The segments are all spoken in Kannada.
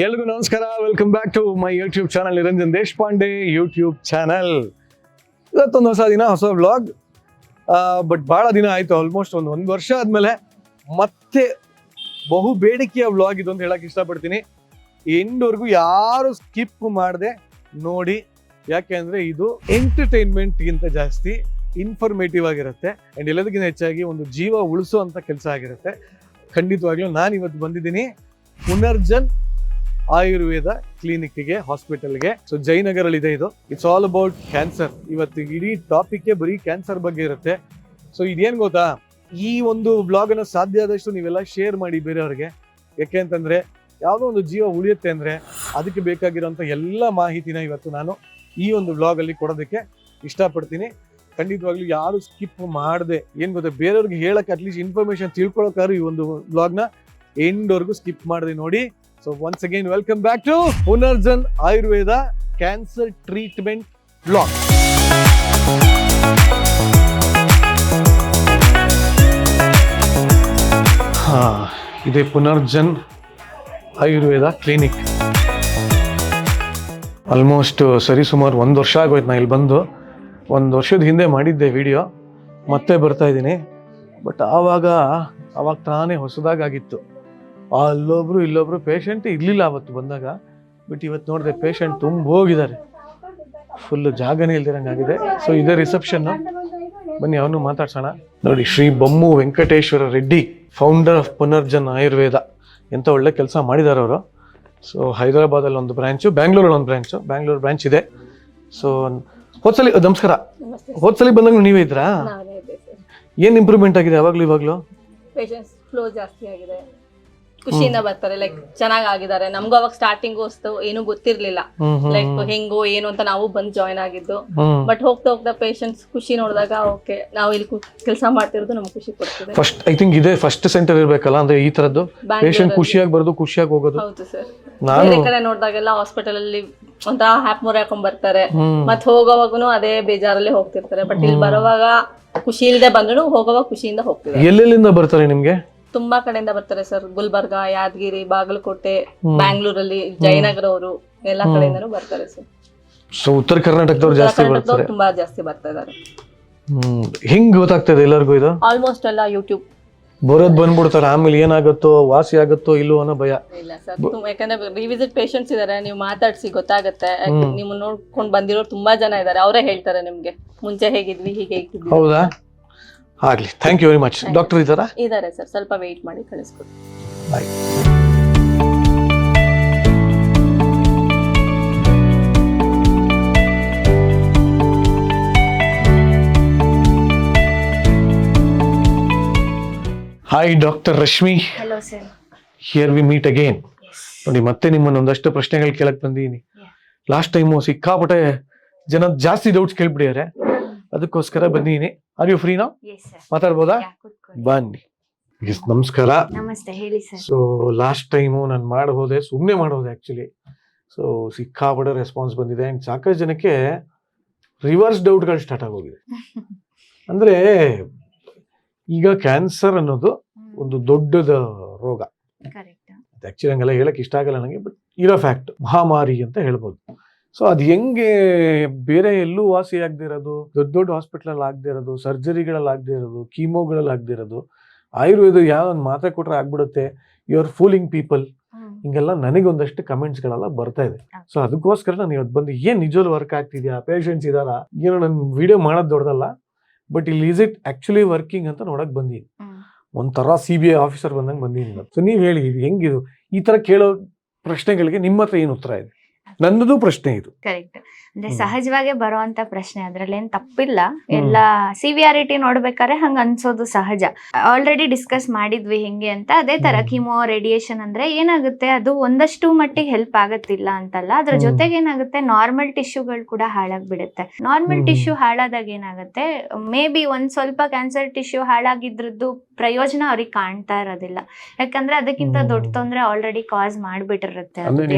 ಎಲ್ರಿಗೂ ನಮಸ್ಕಾರ. Welcome back to my YouTube channel Niranjan Deshpande YouTube channel. ಇವತ್ತೊಂದು ಹೊಸ ದಿನ, ಹೊಸ ವ್ಲಾಗ್. ಬಟ್ ಭಾಳ ದಿನ ಆಯಿತು, ಆಲ್ಮೋಸ್ಟ್ ಒಂದು ವರ್ಷ ಆದಮೇಲೆ ಮತ್ತೆ ಬಹು ಬೇಡಿಕೆಯ ವ್ಲಾಗ್ ಇದು ಅಂತ ಹೇಳಕ್ಕೆ ಇಷ್ಟಪಡ್ತೀನಿ. ಎಂಡ್ವರೆಗೂ ಯಾರು ಸ್ಕಿಪ್ ಮಾಡದೆ ನೋಡಿ, ಯಾಕೆ ಅಂದರೆ ಇದು ಎಂಟರ್ಟೈನ್ಮೆಂಟ್ಗಿಂತ ಜಾಸ್ತಿ ಇನ್ಫಾರ್ಮೇಟಿವ್ ಆಗಿರುತ್ತೆ ಆ್ಯಂಡ್ ಎಲ್ಲದಕ್ಕಿಂತ ಹೆಚ್ಚಾಗಿ ಒಂದು ಜೀವ ಉಳಿಸೋ ಕೆಲಸ ಆಗಿರುತ್ತೆ. ಖಂಡಿತವಾಗ್ಲೂ ನಾನು ಇವತ್ತು ಬಂದಿದ್ದೀನಿ ಪುನರ್ಜನ್ ಆಯುರ್ವೇದ ಕ್ಲಿನಿಕ್ಗೆ, ಹಾಸ್ಪಿಟಲ್ಗೆ. ಸೊ ಜಯನಗರಲ್ಲಿ ಇದೆ ಇದು. It's all about cancer. ಇವತ್ತು ಇಡೀ ಟಾಪಿಕ್ ಬರೀ ಕ್ಯಾನ್ಸರ್ ಬಗ್ಗೆ ಇರುತ್ತೆ. ಸೊ ಇದೇನು ಗೊತ್ತಾ, ಈ ಒಂದು ಬ್ಲಾಗ್ ಅನ್ನು ಸಾಧ್ಯ ಆದಷ್ಟು ನೀವೆಲ್ಲ ಶೇರ್ ಮಾಡಿ ಬೇರೆಯವ್ರಿಗೆ. ಯಾಕೆ ಅಂತಂದ್ರೆ ಯಾವುದೋ ಒಂದು ಜೀವ ಉಳಿಯುತ್ತೆ ಅಂದ್ರೆ ಅದಕ್ಕೆ ಬೇಕಾಗಿರೋಂಥ ಎಲ್ಲ ಮಾಹಿತಿನ ಇವತ್ತು ನಾನು ಈ ಒಂದು ಬ್ಲಾಗ್ ಅಲ್ಲಿ ಕೊಡೋದಕ್ಕೆ ಇಷ್ಟಪಡ್ತೀನಿ. ಖಂಡಿತವಾಗ್ಲೂ ಯಾರು ಸ್ಕಿಪ್ ಮಾಡದೆ, ಏನ್ ಗೊತ್ತಾ, ಬೇರೆಯವ್ರಿಗೆ ಹೇಳಕ್ಕೆ ಅಟ್ಲೀಸ್ಟ್ ಇನ್ಫಾರ್ಮೇಶನ್ ತಿಳ್ಕೊಳಕ್ಕಾದ್ರು ಈ ಒಂದು ಬ್ಲಾಗ್ನ ಎಂಡ್ವರೆಗೂ ಸ್ಕಿಪ್ ಮಾಡದೆ ನೋಡಿ. So once again, welcome back to Punarjan Ayurveda Cancer Treatment Vlog. ಇದೆ ಪುನರ್ಜನ್ ಆಯುರ್ವೇದ ಕ್ಲಿನಿಕ್. ಆಲ್ಮೋಸ್ಟ್ ಸರಿಸುಮಾರು 1 ವರ್ಷ ಆಗೋಯ್ತು ನಾ ಇಲ್ಲಿ ಬಂದು. 1 ವರ್ಷದ ಹಿಂದೆ ಮಾಡಿದ್ದೆ ವಿಡಿಯೋ, ಮತ್ತೆ ಬರ್ತಾ ಇದ್ದೀನಿ. ಬಟ್ ಆವಾಗ ತಾನೇ ಹೊಸದಾಗಿತ್ತು. ಅಲ್ಲೊಬ್ರು ಇಲ್ಲೊಬ್ರು ಪೇಷಂಟ್ ಇರ್ಲಿಲ್ಲ ಅವತ್ತು ಬಂದಾಗ. ಬಟ್ ಇವತ್ತು ನೋಡಿದೆ ಪೇಷಂಟ್ ತುಂಬ ಹೋಗಿದ್ದಾರೆ, ಫುಲ್ ಜಾಗನೇ ಇಲ್ದಿರಂಗಾಗಿದೆ. ಸೊ ಇದೇ ರಿಸೆಪ್ಷನ್. ಬನ್ನಿ ಅವನು ಮಾತಾಡ್ಸೋಣ. ನೋಡಿ, ಶ್ರೀ ಬೊಮ್ಮು ವೆಂಕಟೇಶ್ವರ ರೆಡ್ಡಿ, ಫೌಂಡರ್ ಆಫ್ ಪುನರ್ಜನ್ ಆಯುರ್ವೇದ. ಎಂತ ಒಳ್ಳೆ ಕೆಲಸ ಮಾಡಿದ್ದಾರೆ ಅವರು. ಸೊ ಹೈದರಾಬಾದಲ್ಲಿ ಒಂದು ಬ್ರಾಂಚು, ಬ್ಯಾಂಗ್ಳೂರಲ್ಲಿ ಒಂದು ಬ್ಯಾಂಗ್ಳೂರ್ ಬ್ರಾಂಚ್ ಇದೆ. ಸೊ ಹೋದ್ಸಲಿ ನಮಸ್ಕಾರ, ಹೋದ್ಸಲಿ ಬಂದಾಗ ನೀವೇ ಇದ್ರಾ? ಏನ್ ಇಂಪ್ರೂವ್ಮೆಂಟ್ ಆಗಿದೆ ಅವಾಗ್ಲೂ ಇವಾಗ್ಲೂ? ಪೇಷಂಟ್ಸ್ ಫ್ಲೋ ಜಾಸ್ತಿ ಆಗಿದೆ, ಖುಷಿಯಿಂದ ಬರ್ತಾರೆ. ಲೈಕ್ ಚೆನ್ನಾಗ್ ಆಗಿದ್ದಾರೆ. ನಮ್ಗೂ ಅವಾಗ ಸ್ಟಾರ್ಟಿಂಗ್ ಏನು ಗೊತ್ತಿರ್ಲಿಲ್ಲ, ಲೈಕ್ ಹೆಂಗೋ ಏನು ಅಂತ ನಾವು ಬಂದ್ ಜಾಯ್ನ್ ಆಗಿದ್ದು. ಬಟ್ ಹೋಗ್ತಾ ಪೇಷಂಟ್ಸ್ ಖುಷಿ ನೋಡಿದಾಗ ಓಕೆ, ನಾವು ಇಲ್ಲಿ ಕೆಲಸ ಮಾಡ್ತಿರೋದು ನಮ್ಗೆ ಖುಷಿ ಕೊಡ್ತದೆ. ಫಸ್ಟ್ ಐ ಥಿಂಕ್ ಇದೆ ಫಸ್ಟ್ ಸೆಂಟರ್ ಇರ್ಬೇಕಲ್ಲ ಅಂದ್ರೆ ಈ ತರದ್ದು ಪೇಷಂಟ್ ಖುಷಿಯಾಗಿ ಬರೋದು, ಖುಷಿಯಾಗಿ ಹೋಗೋದು. ಹೌದು ಸರ್. ಬೇರೆ ಕಡೆ ನೋಡಿದಾಗೆಲ್ಲ ಹಾಸ್ಪಿಟಲ್ ಅಲ್ಲಿ ಒಂಥರ ಹ್ಯಾಪ್ ಮೂರ್ ಹಾಕೊಂಡ್ ಬರ್ತಾರೆ, ಮತ್ ಹೋಗೋವಾಗೂ ಅದೇ ಬೇಜಾರಲ್ಲಿ ಹೋಗ್ತಿರ್ತಾರೆ. ಬಟ್ ಇಲ್ಲಿ ಬರುವಾಗ ಖುಷಿ ಇಲ್ಲದೆ ಬಂದ್ರು ಹೋಗೋವಾಗ ಖುಷಿಯಿಂದ ಹೋಗ್ತಿದ್ದಾರೆ. ಎಲ್ಲೆಲ್ಲಿಂದ ಬರ್ತಾರೆ ನಿಮ್ಗೆ? ತುಂಬಾ ಕಡೆಯಿಂದ ಬರ್ತಾರೆ ಸರ್. ಗುಲ್ಬರ್ಗ, ಯಾದಗಿರಿ, ಬಾಗಲಕೋಟೆ, ಬ್ಯಾಂಗ್ಳೂರಲ್ಲಿ, ಜಯನಗರ ಅವರು ಎಲ್ಲಾ ಕಡೆಯಿಂದನೂ ಬರ್ತಾರೆ ಸರ್. ಸೊ ಉತ್ತರ ಕರ್ನಾಟಕದವ್ರು ಜಾಸ್ತಿ ಬರ್ತಾರೆ, ತುಂಬಾ ಜಾಸ್ತಿ ಬರ್ತಾ ಇದ್ದಾರೆ. ಹೆಂಗ್ ಗೊತ್ತಾಗ್ತದೆ ಎಲ್ಲರಿಗೂ ಇದು? ಆಲ್ಮೋಸ್ಟ್ ಎಲ್ಲ ಯೂಟ್ಯೂಬ್ ಬರೋದ್ ಬಂದ್ಬಿಡ್ತಾರೆ, ಆಮೇಲೆ ಏನಾಗುತ್ತೋ ವಾಸಿ ಆಗುತ್ತೋ ಇಲ್ಲೋ ಅನ್ನೋ ಭಯ. ಇಲ್ಲ ಸರ್, ಯಾಕಂದ್ರೆ ರಿವಿಸಿಟ್ ಪೇಷಂಟ್ಸ್ ಇದಾರೆ, ನೀವು ಮಾತಾಡ್ಸಿ ಗೊತ್ತಾಗತ್ತೆ. ನೀವು ನೋಡ್ಕೊಂಡ್ ಬಂದಿರೋರು ತುಂಬಾ ಜನ ಇದಾರೆ, ಅವರೇ ಹೇಳ್ತಾರೆ ನಿಮ್ಗೆ ಮುಂಚೆ ಹೇಗಿದ್ವಿ ಹೀಗೆ ಹೇಗಿದ್ವಿ. ಹೌದಾ? ಆಗ್ಲಿ, thank you very much. Doctor ಇದಾರೆ ಸರ್, ಸ್ವಲ್ಪ ವೇಟ್ ಮಾಡಿ ಕಳಿಸ್ಕೊಡಿ. Bye. Hi doctor Rashmi. Hello sir. Here we meet again. ನೋಡಿ, ಮತ್ತೆ ನಿಮ್ಮನ್ನ ಒಂದಷ್ಟು ಪ್ರಶ್ನೆಗಳು ಕೇಳಕ್ ಬಂದಿದ್ದೀನಿ. ಲಾಸ್ಟ್ ಟೈಮು ಸಿಕ್ಕಾಪಟ್ಟೆ ಜನ ಜಾಸ್ತಿ ಡೌಟ್ಸ್ ಕೇಳ್ಬಿಟ್ಟಿದ್ದಾರೆ, ಅದಕ್ಕೋಸ್ಕರ ಬಂದಿದ್ದೀನಿ. Are you free now? ಮಾತಾಡ್ಬೋದಾ? ಬನ್ನಿ. ನಮಸ್ಕಾರ. ನಮಸ್ತೆ, ಹೇಳಿ ಸರ್. ಸೊ ಲಾಸ್ಟ್ ಟೈಮು ನಾನು ಸುಮ್ಮನೆ ಮಾಡೋದೆ ಆಕ್ಚುಲಿ. ಸೊ ಸಿಕ್ಕಾಪಟ್ಟೆ ರೆಸ್ಪಾನ್ಸ್ ಬಂದಿದೆ. ಅಂಡ್ ಸಾಕಷ್ಟು ಜನಕ್ಕೆ ರಿವರ್ಸ್ ಡೌಟ್ಗಳು ಸ್ಟಾರ್ಟ್ ಆಗೋಗಿದೆ. ಅಂದ್ರೆ ಈಗ ಕ್ಯಾನ್ಸರ್ ಅನ್ನೋದು ಒಂದು ದೊಡ್ಡದ ರೋಗ. ಆಕ್ಚುಲಿ ಹಂಗೆಲ್ಲ ಹೇಳಕ್ ಇಷ್ಟ ಆಗಲ್ಲ ನನಗೆ, ಬಟ್ ಇರೋ ಫ್ಯಾಕ್ಟ್, ಮಹಾಮಾರಿ ಅಂತ ಹೇಳ್ಬೋದು. ಸೊ ಅದು ಹೆಂಗೆ ಬೇರೆ ಎಲ್ಲೂ ವಾಸಿ ಆಗದೆ ಇರೋದು, ದೊಡ್ಡ ಹಾಸ್ಪಿಟಲ್ ಆಗದೆ ಇರೋದು, ಸರ್ಜರಿಗಳಲ್ಲಿ ಆಗದೆ ಇರೋದು, ಕೀಮೋಗಳಲ್ಲಿ ಆಗದೆ ಇರೋದು, ಆಯುರ್ವೇದ ಯಾವ ಒಂದು ಮಾತ್ರೆ ಕೊಟ್ರೆ ಆಗ್ಬಿಡುತ್ತೆ, ಯು ಆರ್ ಫೂಲಿಂಗ್ ಪೀಪಲ್, ಹಿಂಗೆಲ್ಲ ನನಗೊಂದಷ್ಟು ಕಮೆಂಟ್ಸ್ಗಳೆಲ್ಲ ಬರ್ತಾ ಇದೆ. ಸೊ ಅದಕ್ಕೋಸ್ಕರ ನಾನು ಇವತ್ತು ಬಂದು ಏನ್ ನಿಜವಾಗ್ಲೂ ವರ್ಕ್ ಆಗ್ತಿದ್ಯಾ, ಪೇಷಂಟ್ಸ್ ಇದಾರಾ, ಏನೋ ನನ್ನ ವಿಡಿಯೋ ಮಾಡೋದು ದೊಡ್ಡದಲ್ಲ, ಬಟ್ ಇಲ್ಲಿ ಈಸ್ ಇಟ್ ಆಕ್ಚುಲಿ ವರ್ಕಿಂಗ್ ಅಂತ ನೋಡಕ್ ಬಂದೀನಿ. ಒಂಥರ CBI ಆಫೀಸರ್ ಬಂದಂಗೆ ಬಂದೀನಿ. ಸೊ ನೀವ್ ಹೇಳಿ, ಇದು ಹೆಂಗಿದು? ಈ ತರ ಕೇಳೋ ಪ್ರಶ್ನೆಗಳಿಗೆ ನಿಮ್ಮ ಹತ್ರ ಏನು ಉತ್ತರ ಇದೆ? ನನ್ನದು ಪ್ರಶ್ನೆ ಇದು. ಕರೆಕ್ಟ್. ಅಂದ್ರೆ ಸಹಜವಾಗಿ ಬರುವಂತ ಪ್ರಶ್ನೆ, ಅದ್ರಲ್ಲಿ ಏನ್ ತಪ್ಪಿಲ್ಲ. ಎಲ್ಲ ಸಿವಿಯಾರಿಟಿ ನೋಡ್ಬೇಕಾದ್ರೆ ಹಂಗ ಅನ್ಸೋದು ಸಹಜ. ಆಲ್ರೆಡಿ ಡಿಸ್ಕಸ್ ಮಾಡಿದ್ವಿ ಹೆಂಗೆ ಅಂತ. ಅದೇ ತರ ಕಿಮೋ, ರೇಡಿಯೇಷನ್ ಅಂದ್ರೆ ಏನಾಗುತ್ತೆ, ಅದು ಒಂದಷ್ಟು ಮಟ್ಟಿಗೆ ಹೆಲ್ಪ್ ಆಗತ್ತಿಲ್ಲ ಅಂತಲ್ಲ, ಅದ್ರ ಜೊತೆಗೆ ಏನಾಗುತ್ತೆ, ನಾರ್ಮಲ್ ಟಿಶ್ಯೂಗಳು ಕೂಡ ಹಾಳಾಗ್ಬಿಡುತ್ತೆ. ನಾರ್ಮಲ್ ಟಿಶ್ಯೂ ಹಾಳಾದಾಗ ಏನಾಗುತ್ತೆ, ಮೇ ಬಿ ಒಂದ್ ಸ್ವಲ್ಪ ಕ್ಯಾನ್ಸರ್ ಟಿಶ್ಯೂ ಹಾಳಾಗಿದ್ರದ್ದು ಪ್ರಯೋಜನ ಅವ್ರಿಗೆ ಕಾಣ್ತಾ ಇರೋದಿಲ್ಲ. ಯಾಕಂದ್ರೆ ಅದಕ್ಕಿಂತ ದೊಡ್ಡ ತೊಂದ್ರೆ ಆಲ್ರೆಡಿ ಕಾಸ್ ಮಾಡ್ಬಿಟ್ಟಿರುತ್ತೆ.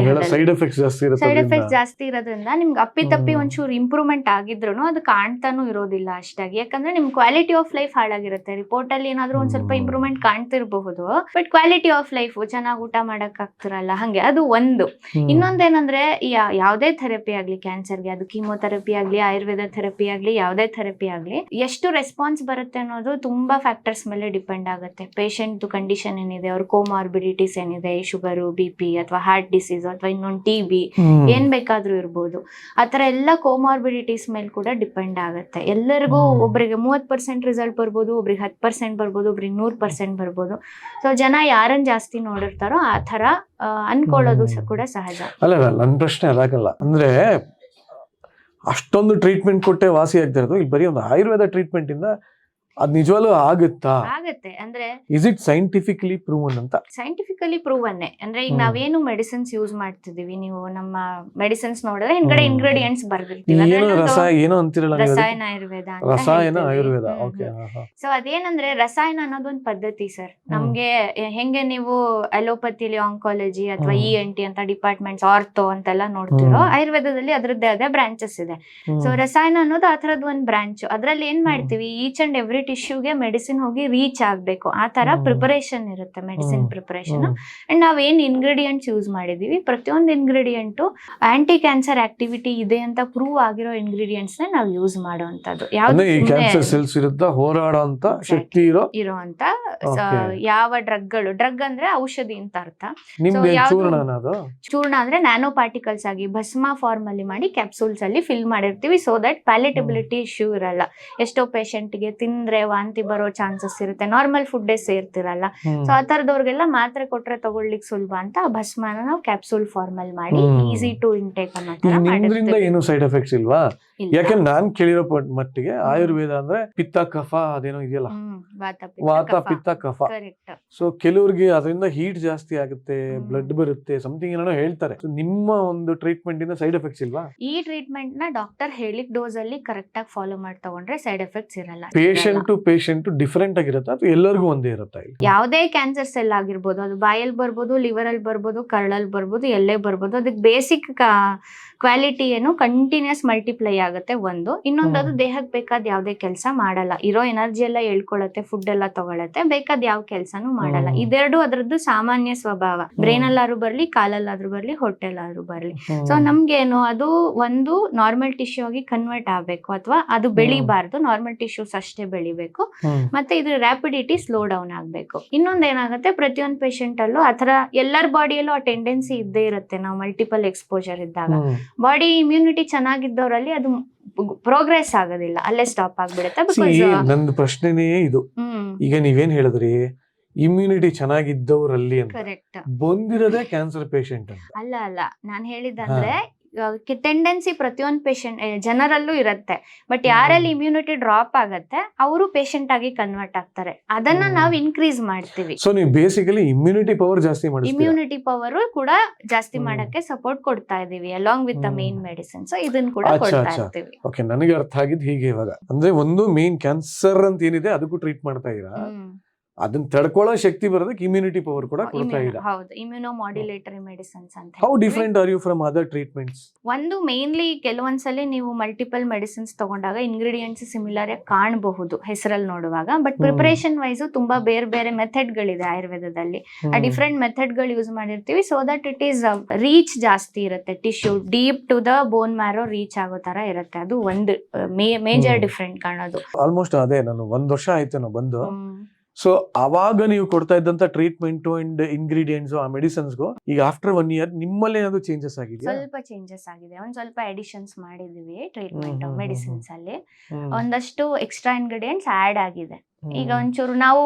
ಸೈಡ್ ಎಫೆಕ್ಟ್ಸ್ ಜಾಸ್ತಿ ಇರುತ್ತೆ. ಸೈಡ್ ಎಫೆಕ್ಟ್ ಜಾಸ್ತಿ ಇರೋದ್ರಿಂದ ನಿಮ್ಗೆ ಅಪ್ಪಿತಪ್ಪಿ ಒಂಚೂರು ಇಂಪ್ರೂವ್ಮೆಂಟ್ ಆಗಿದ್ರು ಅದು ಕಾಣ್ತಾನು ಇರೋದಿಲ್ಲ ಅಷ್ಟಾಗಿ. ಯಾಕಂದ್ರೆ ನಿಮ್ ಕ್ವಾಲಿಟಿ ಆಫ್ ಲೈಫ್ ಹಾಳಾಗಿರುತ್ತೆ. ರಿಪೋರ್ಟ್ ಅಲ್ಲಿ ಏನಾದ್ರೂ ಒಂದ್ ಸ್ವಲ್ಪ ಇಂಪ್ರೂವ್ಮೆಂಟ್ ಕಾಣ್ತಿರಬಹುದು, ಬಟ್ ಕ್ವಾಲಿಟಿ ಆಫ್ ಲೈಫ್ ಚೆನ್ನಾಗಿ ಊಟ ಮಾಡಕ್ ಆಗ್ತಿರಲ್ಲ, ಹಂಗೆ ಅದು ಒಂದು. ಇನ್ನೊಂದೇನಂದ್ರೆ ಯಾವ್ದೇ ಥೆರಪಿ ಆಗ್ಲಿ ಕ್ಯಾನ್ಸರ್ಗೆ, ಅದು ಕೀಮೋಥೆರಪಿ ಆಗ್ಲಿ, ಆಯುರ್ವೇದ ಥೆರಪಿ ಆಗ್ಲಿ, ಯಾವ್ದೇ ಥೆರಪಿ ಆಗ್ಲಿ, ಎಷ್ಟು ರೆಸ್ಪಾನ್ಸ್ ಬರುತ್ತೆ ಅನ್ನೋದು ತುಂಬಾ ಫ್ಯಾಕ್ಟರ್ಸ್ ಮೇಲೆ ಡಿಪೆಂಡ್ ಆಗುತ್ತೆ. ಪೇಷಂಟ್ ಕಂಡೀಷನ್ ಏನಿದೆ, ಅವ್ರ ಕೋಮಾರ್ಬಿಡಿಟೀಸ್ ಏನಿದೆ, ಶುಗರು, BP ಅಥವಾ ಹಾರ್ಟ್ ಡಿಸೀಸ್ ಅಥವಾ ಇನ್ನೊಂದು TB ಏನ್ ಬೇಕಾದ್ರೂ ಇರ್ಬೋದು. ಆತರ ಎಲ್ಲ ಕೋಮಾರ್ಬಿಡಿಟೀಸ್ ಮೇಲೆ ಕೂಡ ಡಿಪೆಂಡ್ ಆಗುತ್ತೆ. ಎಲ್ಲರಿಗೂ ಒಬ್ರಿಗೆ 30% ರಿಸಲ್ಟ್ ಬರ್ಬೋದು, ಒಬ್ರಿಗೆ 10% ಬರ್ಬೋದು, ಒಬ್ರಿಗೆ 100% ಬರ್ಬೋದು. ಸೊ ಜನ ಯಾರನ್ನ ಜಾಸ್ತಿ ನೋಡಿರ್ತಾರೋ ಆ ತರ ಅನ್ಕೊಳ್ಳೋದು ಕೂಡ ಸಹಜ. ಅಲ್ಲ ನನ್ನ ಪ್ರಶ್ನೆ ಅದಾಗಲ್ಲ, ಅಂದ್ರೆ ಅಷ್ಟೊಂದು ಟ್ರೀಟ್ಮೆಂಟ್ ಕೊಟ್ಟೆ ವಾಸಿ ಆಗ್ತಾ ಇರೋದು, ಇಲ್ಲಿ ಬರೀ ಒಂದು ಆಯುರ್ವೇದ ಟ್ರೀಟ್ಮೆಂಟ್ ಇಂದ ಅದ್ ನಿಜವಾಗ್ಲೂ ಆಗುತ್ತಾ? ಆಗತ್ತೆ. ಅಂದ್ರೆ ಇಸ್ ಇಟ್ ಸೈಂಟಿಫಿಕಲಿ ಪ್ರೂವನ್ ಅಂತ? ಸೈಂಟಿಫಿಕಲಿ ಪ್ರೂವನ್ನೇ. ಅಂದ್ರೆ ಈಗ ನಾವೇನು ಮೆಡಿಸಿನ್ಸ್ ಯೂಸ್ ಮಾಡ್ತಿದೀವಿ, ನೀವು ನಮ್ಮ ಮೆಡಿಸಿನ್ಸ್ ನೋಡಿದ್ರೆ ಹಿಂದ್ಗಡೆ ಇಂಗ್ರೀಡಿಯೆಂಟ್ಸ್ ಬರ್ದಿರ್ತೀವಿ, ರಸಾಯನ ಆಯುರ್ವೇದ ಅಂತ. ರಸಾಯನ ಆಯುರ್ವೇದ, ಓಕೆ. ಸೊ ಅದೇನಂದ್ರೆ ರಸಾಯನ ಅನ್ನೋದು ಒಂದು ಪದ್ಧತಿ ಸರ್. ನಮ್ಗೆ ಹೆಂಗೆ ನೀವು ಅಲೋಪತಿಲಿ ಆಂಕಾಲಜಿ ಅಥವಾ ENT ಅಂತ ಡಿಪಾರ್ಟ್ಮೆಂಟ್ಸ್, ಆರ್ಥೋ ಅಂತೆಲ್ಲ ನೋಡ್ತಿರೋ, ಆಯುರ್ವೇದದಲ್ಲಿ ಅದ್ರದ್ದೇ ಆದ ಬ್ರಾಂಚಸ್ ಇದೆ. ಸೊ ರಸಾಯನ ಅನ್ನೋದು ಆ ತರದ್ ಒಂದ್ ಬ್ರಾಂಚ್. ಅದ್ರಲ್ಲಿ ಏನ್ ಮಾಡ್ತೀವಿ, ಈಚ್ ಅಂಡ್ ಎವ್ರಿ ಟಿಶ್ಯೂಗೆ ಮೆಡಿಸಿನ್ ಹೋಗಿ ರೀಚ್ ಆಗ್ಬೇಕು, ಆ ತರ ಪ್ರಿಪರೇಷನ್ ಇರುತ್ತೆ, ಮೆಡಿಸಿನ್ ಪ್ರಿಪರೇಷನ್. ಅಂಡ್ ನಾವೇನ್ ಇಂಗ್ರೀಡಿಯೆಂಟ್ಸ್ ಯೂಸ್ ಮಾಡಿದೀವಿ, ಪ್ರತಿಯೊಂದು ಇಂಗ್ರೀಡಿಯೆಂಟು ಆಂಟಿ ಕ್ಯಾನ್ಸರ್ ಆಕ್ಟಿವಿಟಿ ಇದೆ ಅಂತ ಪ್ರೂವ್ ಆಗಿರೋ ಇಂಗ್ರೀಡಿಯೆಂಟ್ಸ್ ನ ನಾವು ಯೂಸ್ ಮಾಡುವಂತದ್ದು. ಹೋರಾಡುವಂತ ಶಕ್ತಿ ಇರೋಂತ ಯಾವ ಡ್ರಗ್ ಅಂದ್ರೆ ಔಷಧಿ ಅಂತ ಅರ್ಥ. ಚೂರ್ಣ ಅಂದ್ರೆ ನ್ಯಾನೋ ಪಾರ್ಟಿಕಲ್ಸ್ ಆಗಿ ಭಸ್ಮ ಫಾರ್ಮ್ ಅಲ್ಲಿ ಮಾಡಿ ಕ್ಯಾಪ್ಸೂಲ್ಸ್ ಅಲ್ಲಿ ಫಿಲ್ ಮಾಡಿರ್ತೀವಿ, ಸೋ ದಟ್ ಪ್ಯಾಲೆಟಬಿಲಿಟಿ ಇಶ್ಯೂ ಇರಲ್ಲ. ಎಷ್ಟೋ ಪೇಷಂಟ್ ಗೆ ತಿಂದ್ರೆ ವಾಂತಿ ಬರೋ ಚಾನ್ಸಸ್ ಇರುತ್ತೆ, ನಾರ್ಮಲ್ ಫುಡ್ ಸೇರ್ತಿರಲ್ಲ. ಸೊ ಆ ತರದವ್ರಿಗೆಲ್ಲ ಮಾತ್ರೆ ಕೊಟ್ರೆ ತಗೊಳ್ಲಿಕ್ಕೆ ಸುಲಭ ಅಂತ ಆ ಭಸ್ಮನ ನಾವು ಕ್ಯಾಪ್ಸೂಲ್ ಫಾರ್ಮ್ ಅಲ್ಲಿ ಮಾಡಿ ಈಸಿ ಟು ಇಂಟೇಕ್ ಅನ್ನೋ ತರ ಮಾಡಿರ್ತೀವಿ. ಏನು ಸೈಡ್ ಎಫೆಕ್ಟ್ಸ್ ಇಲ್ವಾ? ಯಾಕಂದ್ರೆ ನಾನ್ ಕೇಳಿರೋ ಮಟ್ಟಿಗೆ ಆಯುರ್ವೇದ ಅಂದ್ರೆ ಪಿತ್ತ ಕಫ ಅದೇನೋ ಇದೆಯಲ್ಲ, ವಾತ ಪಿತ್ತ ಕಫ. ಸೊ ಕೆಲವ್ರಿಗೆ ಅದರಿಂದ ಹೀಟ್ ಜಾಸ್ತಿ ಆಗುತ್ತೆ, ಬ್ಲಡ್ ಬರುತ್ತೆ, ಸಮಥಿಂಗ್ ಏನೋ ಹೇಳ್ತಾರೆ. ನಿಮ್ಮ ಒಂದು ಟ್ರೀಟ್ಮೆಂಟ್ ಇಂದ ಸೈಡ್ ಎಫೆಕ್ಟ್ಸ್ ಇಲ್ವಾ? ಈ ಟ್ರೀಟ್ಮೆಂಟ್ ನ ಡಾಕ್ಟರ್ ಹೇಳಿದ ಡೋಸ್ ಅಲ್ಲಿ ಕರೆಕ್ಟ್ ಆಗಿ ಫಾಲೋ ಮಾಡಿ ತಗೊಂಡ್ರೆ ಸೈಡ್ ಎಫೆಕ್ಟ್ಸ್ ಇರಲ್ಲ. ಪೇಷಂಟ್ ಟು ಪೇಷಂಟ್ ಡಿಫರೆಂಟ್ ಆಗಿರುತ್ತೆ ಅಥವಾ ಎಲ್ಲರಿಗೂ ಒಂದೇ ಇರುತ್ತೆ? ಯಾವುದೇ ಕ್ಯಾನ್ಸರ್ ಸೆಲ್ ಆಗಿರ್ಬೋದು, ಅದು ಬಾಯಲ್ಲಿ ಬರ್ಬೋದು, ಲಿವರ್ ಅಲ್ಲಿ ಬರ್ಬೋದು, ಕರಳಲ್ಲಿ ಬರ್ಬೋದು, ಎಲ್ಲೇ ಬರ್ಬೋದು. ಅದಕ್ಕೆ ಬೇಸಿಕ್ ಕ್ವಾಲಿಟಿ ಏನು ಕಂಟಿನ್ಯೂಸ್ ಮಲ್ಟಿಪ್ಲೈ ಆಗುತ್ತೆ ಒಂದು. ಇನ್ನೊಂದು ಅದು ದೇಹಕ್ಕೆ ಬೇಕಾದ ಯಾವುದೇ ಕೆಲಸ ಮಾಡಲ್ಲ, ಇರೋ ಎನರ್ಜಿ ಎಲ್ಲ ಹೇಳ್ಕೊಳತ್ತೆ, ಫುಡ್ ಎಲ್ಲ ತಗೊಳತ್ತೆ, ಬೇಕಾದ ಯಾವ ಕೆಲಸನೂ ಮಾಡಲ್ಲ. ಇದೆರಡು ಅದರದ್ದು ಸಾಮಾನ್ಯ ಸ್ವಭಾವ. ಬ್ರೈನ್ ಅಲ್ಲಾದ್ರೂ ಬರ್ಲಿ, ಕಾಲಲ್ಲಾದ್ರೂ ಬರ್ಲಿ, ಹೊಟ್ಟೆಲ್ಲಾದ್ರೂ ಬರ್ಲಿ. ಸೊ ನಮ್ಗೇನು ಅದು ಒಂದು ನಾರ್ಮಲ್ ಟಿಶ್ಯೂ ಆಗಿ ಕನ್ವರ್ಟ್ ಆಗ್ಬೇಕು, ಅಥವಾ ಅದು ಬೆಳಿಬಾರ್ದು, ನಾರ್ಮಲ್ ಟಿಶ್ಯೂಸ್ ಅಷ್ಟೇ ಬೆಳಿಬೇಕು. ಮತ್ತೆ ಇದ್ರ ರ್ಯಾಪಿಡಿಟಿ ಸ್ಲೋ ಡೌನ್ ಆಗ್ಬೇಕು. ಇನ್ನೊಂದ್ ಏನಾಗುತ್ತೆ, ಪ್ರತಿಯೊಂದು ಪೇಷಂಟ್ ಅಲ್ಲೂ ಆತರ ಎಲ್ಲರ ಬಾಡಿಯಲ್ಲೂ ಆ ಟೆಂಡೆನ್ಸಿ ಇದ್ದೇ ಇರುತ್ತೆ. ನಾವು ಮಲ್ಟಿಪಲ್ ಎಕ್ಸ್ಪೋಜರ್ ಇದ್ದಾಗ ಬಾಡಿ ಇಮ್ಯುನಿಟಿ ಚೆನ್ನಾಗಿದ್ದವರಲ್ಲಿ ಅದು ಪ್ರೋಗ್ರೆಸ್ ಆಗೋದಿಲ್ಲ, ಅಲ್ಲೇ ಸ್ಟಾಪ್ ಆಗ್ಬಿಡುತ್ತೆ. ನಂದು ಪ್ರಶ್ನೆನೇ ಇದು. ಈಗ ನೀವೇನ್ ಹೇಳಿದ್ರಿ, ಇಮ್ಯುನಿಟಿ ಚೆನ್ನಾಗಿದ್ದವರಲ್ಲಿ ಅಂತ, ಬಂದಿರೋದೇ ಕ್ಯಾನ್ಸರ್ ಪೇಷಂಟ್ ಅಂತ. ಅಲ್ಲ ನಾನ್ ಹೇಳಿದಂದ್ರೆ ಟೆಂಡೆನ್ಸಿ ಪ್ರತಿಯೊಂದು ಪೇಷಂಟ್ ಜನರಲ್ಲೂ ಇರುತ್ತೆ, ಬಟ್ ಯಾರಲ್ಲಿ ಇಮ್ಯುನಿಟಿ ಡ್ರಾಪ್ ಆಗತ್ತೆ ಅವರು ಪೇಷಂಟ್ ಆಗಿ ಕನ್ವರ್ಟ್ ಆಗ್ತಾರೆ. ಅದನ್ನ ನಾವು ಇನ್ಕ್ರೀಸ್ ಮಾಡ್ತೀವಿ. ಸೊ ನೀವು ಬೇಸಿಕಲಿ ಇಮ್ಯುನಿಟಿ ಪವರ್ ಜಾಸ್ತಿ ಮಾಡಿ, ಇಮ್ಯುನಿಟಿ ಪವರ್ ಕೂಡ ಜಾಸ್ತಿ ಮಾಡಕ್ಕೆ ಸಪೋರ್ಟ್ ಕೊಡ್ತಾ ಇದೀವಿ along with the main medicine. So ಇದನ್ನ ಕೂಡ ಕೊಡ್ತಾ ಇರ್ತೀವಿ. ಓಕೆ, ನನಗೆ ಅರ್ಥ ಆಗಿದ್ದು ಹೀಗೆ. ಇವಾಗ ಅಂದ್ರೆ ಒಂದು ಮೇನ್ ಕ್ಯಾನ್ಸರ್ ಅಂತ ಏನಿದೆ ಅದಕ್ಕೂ ಟ್ರೀಟ್ ಮಾಡ್ತಾ ಇದೀರಾ, ಅದನ್ನ ತಡ್ಕೊಳ್ಳೋ ಶಕ್ತಿ ಬರೋದಕ್ಕೆ ಇಮ್ಯುನಿಟಿ ಪವರ್ ಕೂಡ ಕೊಡ್ತಾ ಇದೆ. ಹೌದು, ಇಮ್ಯುನೋ ಮಾಡ್ಯುಲೇಟರಿ ಮೆಡಿಸಿನ್ಸ್ ಅಂತ. How different are you from other treatments? ಒಂದು ಮೇನ್ಲಿ ಕೆಲವೊಂದ್ಸಲಿ ನೀವು ಮಲ್ಟಿಪಲ್ ಮೆಡಿಸಿನ್ಸ್ ತಗೊಂಡಾಗ ಇಂಗ್ರೀಡಿಯೆಂಟ್ಸ್ ಸಿಮಿಲರ್ ಕಾಣಬಹುದು ಹೆಸರಲ್ಲಿ ನೋಡುವಾಗ, ಬಟ್ ಪ್ರಿಪರೇಷನ್ ವೈಸ್ ತುಂಬಾ ಬೇರೆ ಬೇರೆ ಮೆಥಡ್ ಗಳಿದೆ ಆಯುರ್ವೇದದಲ್ಲಿ. ಆ ಡಿಫ್ರೆಂಟ್ ಮೆಥಡ್ ಗಳು ಯೂಸ್ ಮಾಡಿರ್ತೀವಿ, so that it is reach ಜಾಸ್ತಿ ಇರುತ್ತೆ, tissue deep to the bone marrow reach ಆಗೋ ತರ ಇರುತ್ತೆ. ಅದು ಒಂದು ಮೇಜರ್ ಡಿಫ್ರೆಂಟ್ ಕಾಣೋದು. ಆಲ್ಮೋಸ್ಟ್ ಅದೇ, ನಾನು 1 ವರ್ಷ ಆಯ್ತು ನಾವು ಬಂದು. ಸೊ ಅವಾಗ ನೀವು ಕೊಡ್ತಾ ಇದ್ದಂತ ಟ್ರೀಟ್ಮೆಂಟ್ ಅಂಡ್ ಇಂಗ್ರೀಡಿಯೆಂಟ್ಸ್ ಆ ಮೆಡಿಸಿನ್ಸ್ಗೂ ಈಗ ಆಫ್ಟರ್ 1 year ನಿಮ್ಮಲ್ಲಿ ಏನಾದ್ರು ಚೇಂಜಸ್ ಆಗಿದೆ? ಸ್ವಲ್ಪ ಚೇಂಜಸ್ ಆಗಿದೆ, ಒಂದ್ ಸ್ವಲ್ಪ ಅಡಿಷನ್ಸ್ ಮಾಡಿದೀವಿ ಟ್ರೀಟ್ಮೆಂಟ್ ಮೆಡಿಸಿನ್ಸ್ ಅಲ್ಲಿ. ಒಂದಷ್ಟು ಎಕ್ಸ್ಟ್ರಾ ಇಂಗ್ರೀಡಿಯೆಂಟ್ಸ್ ಆಡ್ ಆಗಿದೆ. ಈಗ ಒಂಚೂರು ನಾವು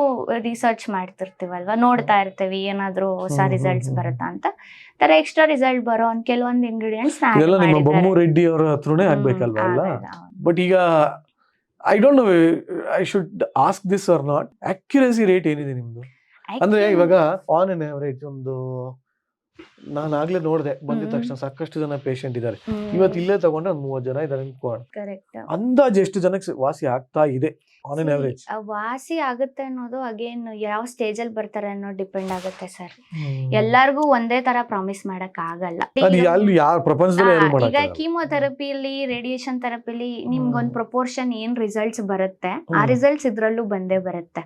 ರಿಸರ್ಚ್ ಮಾಡ್ತಿರ್ತೀವಲ್ವಾ, ನೋಡ್ತಾ ಇರ್ತೀವಿ ಏನಾದ್ರು ಹೊಸ ರಿಸಲ್ಟ್ಸ್ ಬರುತ್ತಾ ಅಂತ. ತರ ಎಕ್ಸ್ಟ್ರಾ ರಿಸಲ್ಟ್ ಬರೋ ಕೆಲವೊಂದು ಇಂಗ್ರೀಡಿಯೆಂಟ್ಸ್ ನಿಮ್ಮ ಬೊಮ್ಮು ರೆಡ್ಡಿ ಅವರ ಹತ್ರನೇ ಆಗ್ಬೇಕಲ್ವಾ ಎಲ್ಲ. ಬಟ್ ಈಗ I don't know, I should ask this or not. Accuracy rate ಏನಿದೆ ನಿಮ್ದು? ಅಂದ್ರೆ ಇವಾಗ ಆನ್ ಅನ್ ಅವರೇಜ್ ಒಂದು, ನಾನು ಆಗ್ಲೇ ನೋಡಿದೆ ಬಂದಿದ ತಕ್ಷಣ ಸಾಕಷ್ಟು ಜನ ಪೇಷಂಟ್ ಇದಾರೆ. ಇವತ್ತು ಇಲ್ಲೇ ತಗೊಂಡ್ರೆ 30 ಜನ ಇದಾರೆ ಅನ್ಕೋಣ. ಅಂದಾಜು ಎಷ್ಟು ಜನಕ್ಕೆ ವಾಸಿ ಆಗ್ತಾ ಇದೆ? On N average? ವಾಸಿ ಆಗುತ್ತೆ ಅನ್ನೋದು ಅಗೇನ್ ಯಾವ ಸ್ಟೇಜ್ ಅಲ್ಲಿ ಬರ್ತಾರೆ ಅನ್ನೋದು ಡಿಪೆಂಡ್ ಆಗುತ್ತೆ ಸರ್. ಎಲ್ಲಾರ್ಗು ಒಂದೇ ತರ ಪ್ರಾಮಿಸ್ ಮಾಡಕ್ ಆಗಲ್ಲ. ಅಲ್ಲಿ ಯಾರ ಪ್ರಪಂಚದಲ್ಲಿ ಯಾರು ಈಗ ಮಾಡಕ್ಕಾಗಲ್ಲ. ಕೀಮೋಥೆರಪಿಲಿ ರೇಡಿಯೇಷನ್ ಥೆರಪಿಲಿ ನಿಮ್ಗೊಂದ್ ಪ್ರಪೋರ್ಷನ್ ಏನ್ ರಿಸಲ್ಟ್ಸ್ ಬರುತ್ತೆ ಆ ರಿಸಲ್ಟ್ಸ್ ಇದ್ರಲ್ಲೂ ಬಂದೇ ಬರುತ್ತೆ.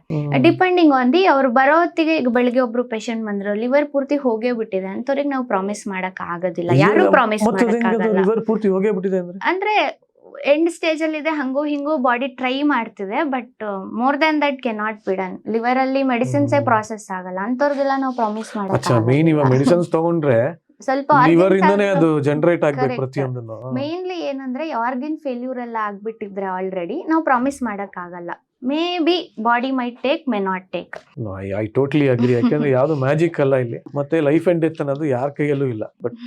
ಡಿಪೆಂಡಿಂಗ್ ಆನ್ ದಿ ಅವ್ರು ಬರೋ ಹೊತ್ತಿಗೆ. ಈಗ ಬೆಳಿಗ್ಗೆ ಒಬ್ರು ಪೇಷಂಟ್ ಬಂದ್ರು, ಲಿವರ್ ಪೂರ್ತಿ ಹೋಗೇ ಬಿಟ್ಟಿದೆ ಅಂತವ್ರಿಗೆ ನಾವು ಪ್ರಾಮಿಸ್ ಮಾಡಕ್ ಆಗೋದಿಲ್ಲ, ಯಾರು ಪ್ರಾಮಿಸ್ ಮಾಡಕ್ ಆಗಲ್ಲ. ಲಿವರ್ ಪೂರ್ತಿ ಹೋಗೇ ಬಿಟ್ಟಿದೆ ಅಂದ್ರೆ ಎಂಡ್ ಸ್ಟೇಜ್ ಅಲ್ಲಿ ಇದೆ, ಹಂಗೋ ಹಿಂಗೋ ಬಾಡಿ ಟ್ರೈ ಮಾಡ್ತಿದೆ, but more than that can not be done. Liver ಅಲ್ಲಿ ಮೆಡಿಸಿನ್ಸ್ ಪ್ರಾಸೆಸ್ ಆಗಲ್ಲ, ಅಂತವ್ರಿಗೆಲ್ಲ ನಾವು ಪ್ರಾಮಿಸ್ ಮಾಡಕ್ ಮೇನ್ ಇವಾಗ ಮೆಡಿಸಿನ್ಸ್ ತಗೊಂಡ್ರೆ ಸ್ವಲ್ಪ ಲಿವರ್ ಇಂದಾನೆ ಅದು ಜನರೇಟ್ ಆಗ್ಬೇಕು ಪ್ರತಿಯೊಂದನ್ನು. ಮೇನ್ಲಿ ಏನಂದ್ರೆ ಆರ್ಗನ್ ಫೇಲ್ಯೂರ್ ಎಲ್ಲ ಆಗ್ಬಿಟ್ಟಿದ್ರೆ ಆಲ್ರೆಡಿ ನಾವು ಪ್ರಾಮಿಸ್ ಮಾಡಕ್ ಆಗಲ್ಲ. May be body mite take, may not take. I totally agri. ಯಾಕಂದ್ರೆ ಯಾವ್ದು ಮ್ಯಾಜಿಕ್ ಅಲ್ಲ ಇಲ್ಲಿ, ಮತ್ತೆ ಲೈಫ್ ಅಂಡ್ ಡೆತ್ ಅನ್ನೋದು ಯಾರ ಕೈಯಲ್ಲೂ ಇಲ್ಲ. ಬಟ್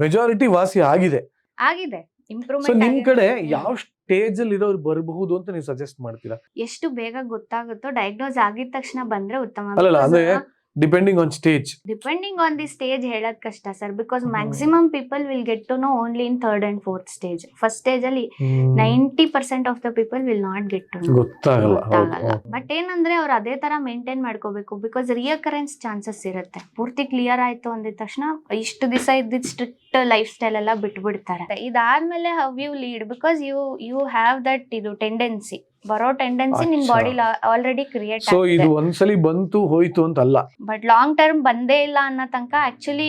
ಮೆಜಾರಿಟಿ ವಾಸಿ ಆಗಿದೆ. ಸೊ ಇಂಪ್ರೂವ್ಮೆಂಟ್ ನಿಮ್ ಕಡೆ ಯಾವ ಸ್ಟೇಜ್ ಅಲ್ಲಿ ಇರೋರು ಬರಬಹುದು ಅಂತ ನೀವು ಸಜೆಸ್ಟ್ ಮಾಡ್ತೀರಾ? ಎಷ್ಟು ಬೇಗ ಗೊತ್ತಾಗುತ್ತೋ, ಡಯಾಗ್ನೋಸ್ ಆಗಿದ ತಕ್ಷಣ ಬಂದ್ರೆ ಉತ್ತಮ. ಅಲ್ಲ ಅಂದ್ರೆ depending on stage. Depending on the stage ಹೇಳೋದ್ ಕಷ್ಟ sir, because maximum people will get to know only in 3rd and 4th stage. First stage ಅಲ್ಲಿ 90% of the people will not get to know, ಗೊತ್ತಾಗಲ್ಲ. ಬಟ್ ಏನಂದ್ರೆ ಅವ್ರು ಅದೇ ತರ ಮೇಂಟೈನ್ ಮಾಡ್ಕೋಬೇಕು, ಬಿಕಾಸ್ ರಿಯಕರೆನ್ಸ್ ಚಾನ್ಸಸ್ ಇರುತ್ತೆ. ಪೂರ್ತಿ ಕ್ಲಿಯರ್ ಆಯ್ತು ಅಂದಿದ ತಕ್ಷಣ ಇಷ್ಟು ದಿವಸ ಇದ್ದಿದ್ ಸ್ಟ್ರಿಕ್ಟ್ ಲೈಫ್ ಸ್ಟೈಲ್ ಎಲ್ಲ ಬಿಟ್ಬಿಡ್ತಾರೆ. ಇದಾದ್ಮೇಲೆ how you lead, because you have that ಇದು ಟೆಂಡೆನ್ಸಿ, ಬರೋ ಟೆಂಡೆನ್ಸಿ ನಿಮ್ ಬಾಡಿ ಆಲ್ರೆಡಿ ಕ್ರಿಯೇಟ್ ಸೊ ಇದು ಒಂದ್ಸಲಿ ಬಂತು ಹೋಯ್ತು ಅಂತ ಅಲ್ಲ, ಬಟ್ ಲಾಂಗ್ ಟರ್ಮ್ ಬಂದೇ ಇಲ್ಲ ಅನ್ನೋ ತನಕ ಆಕ್ಚುಲಿ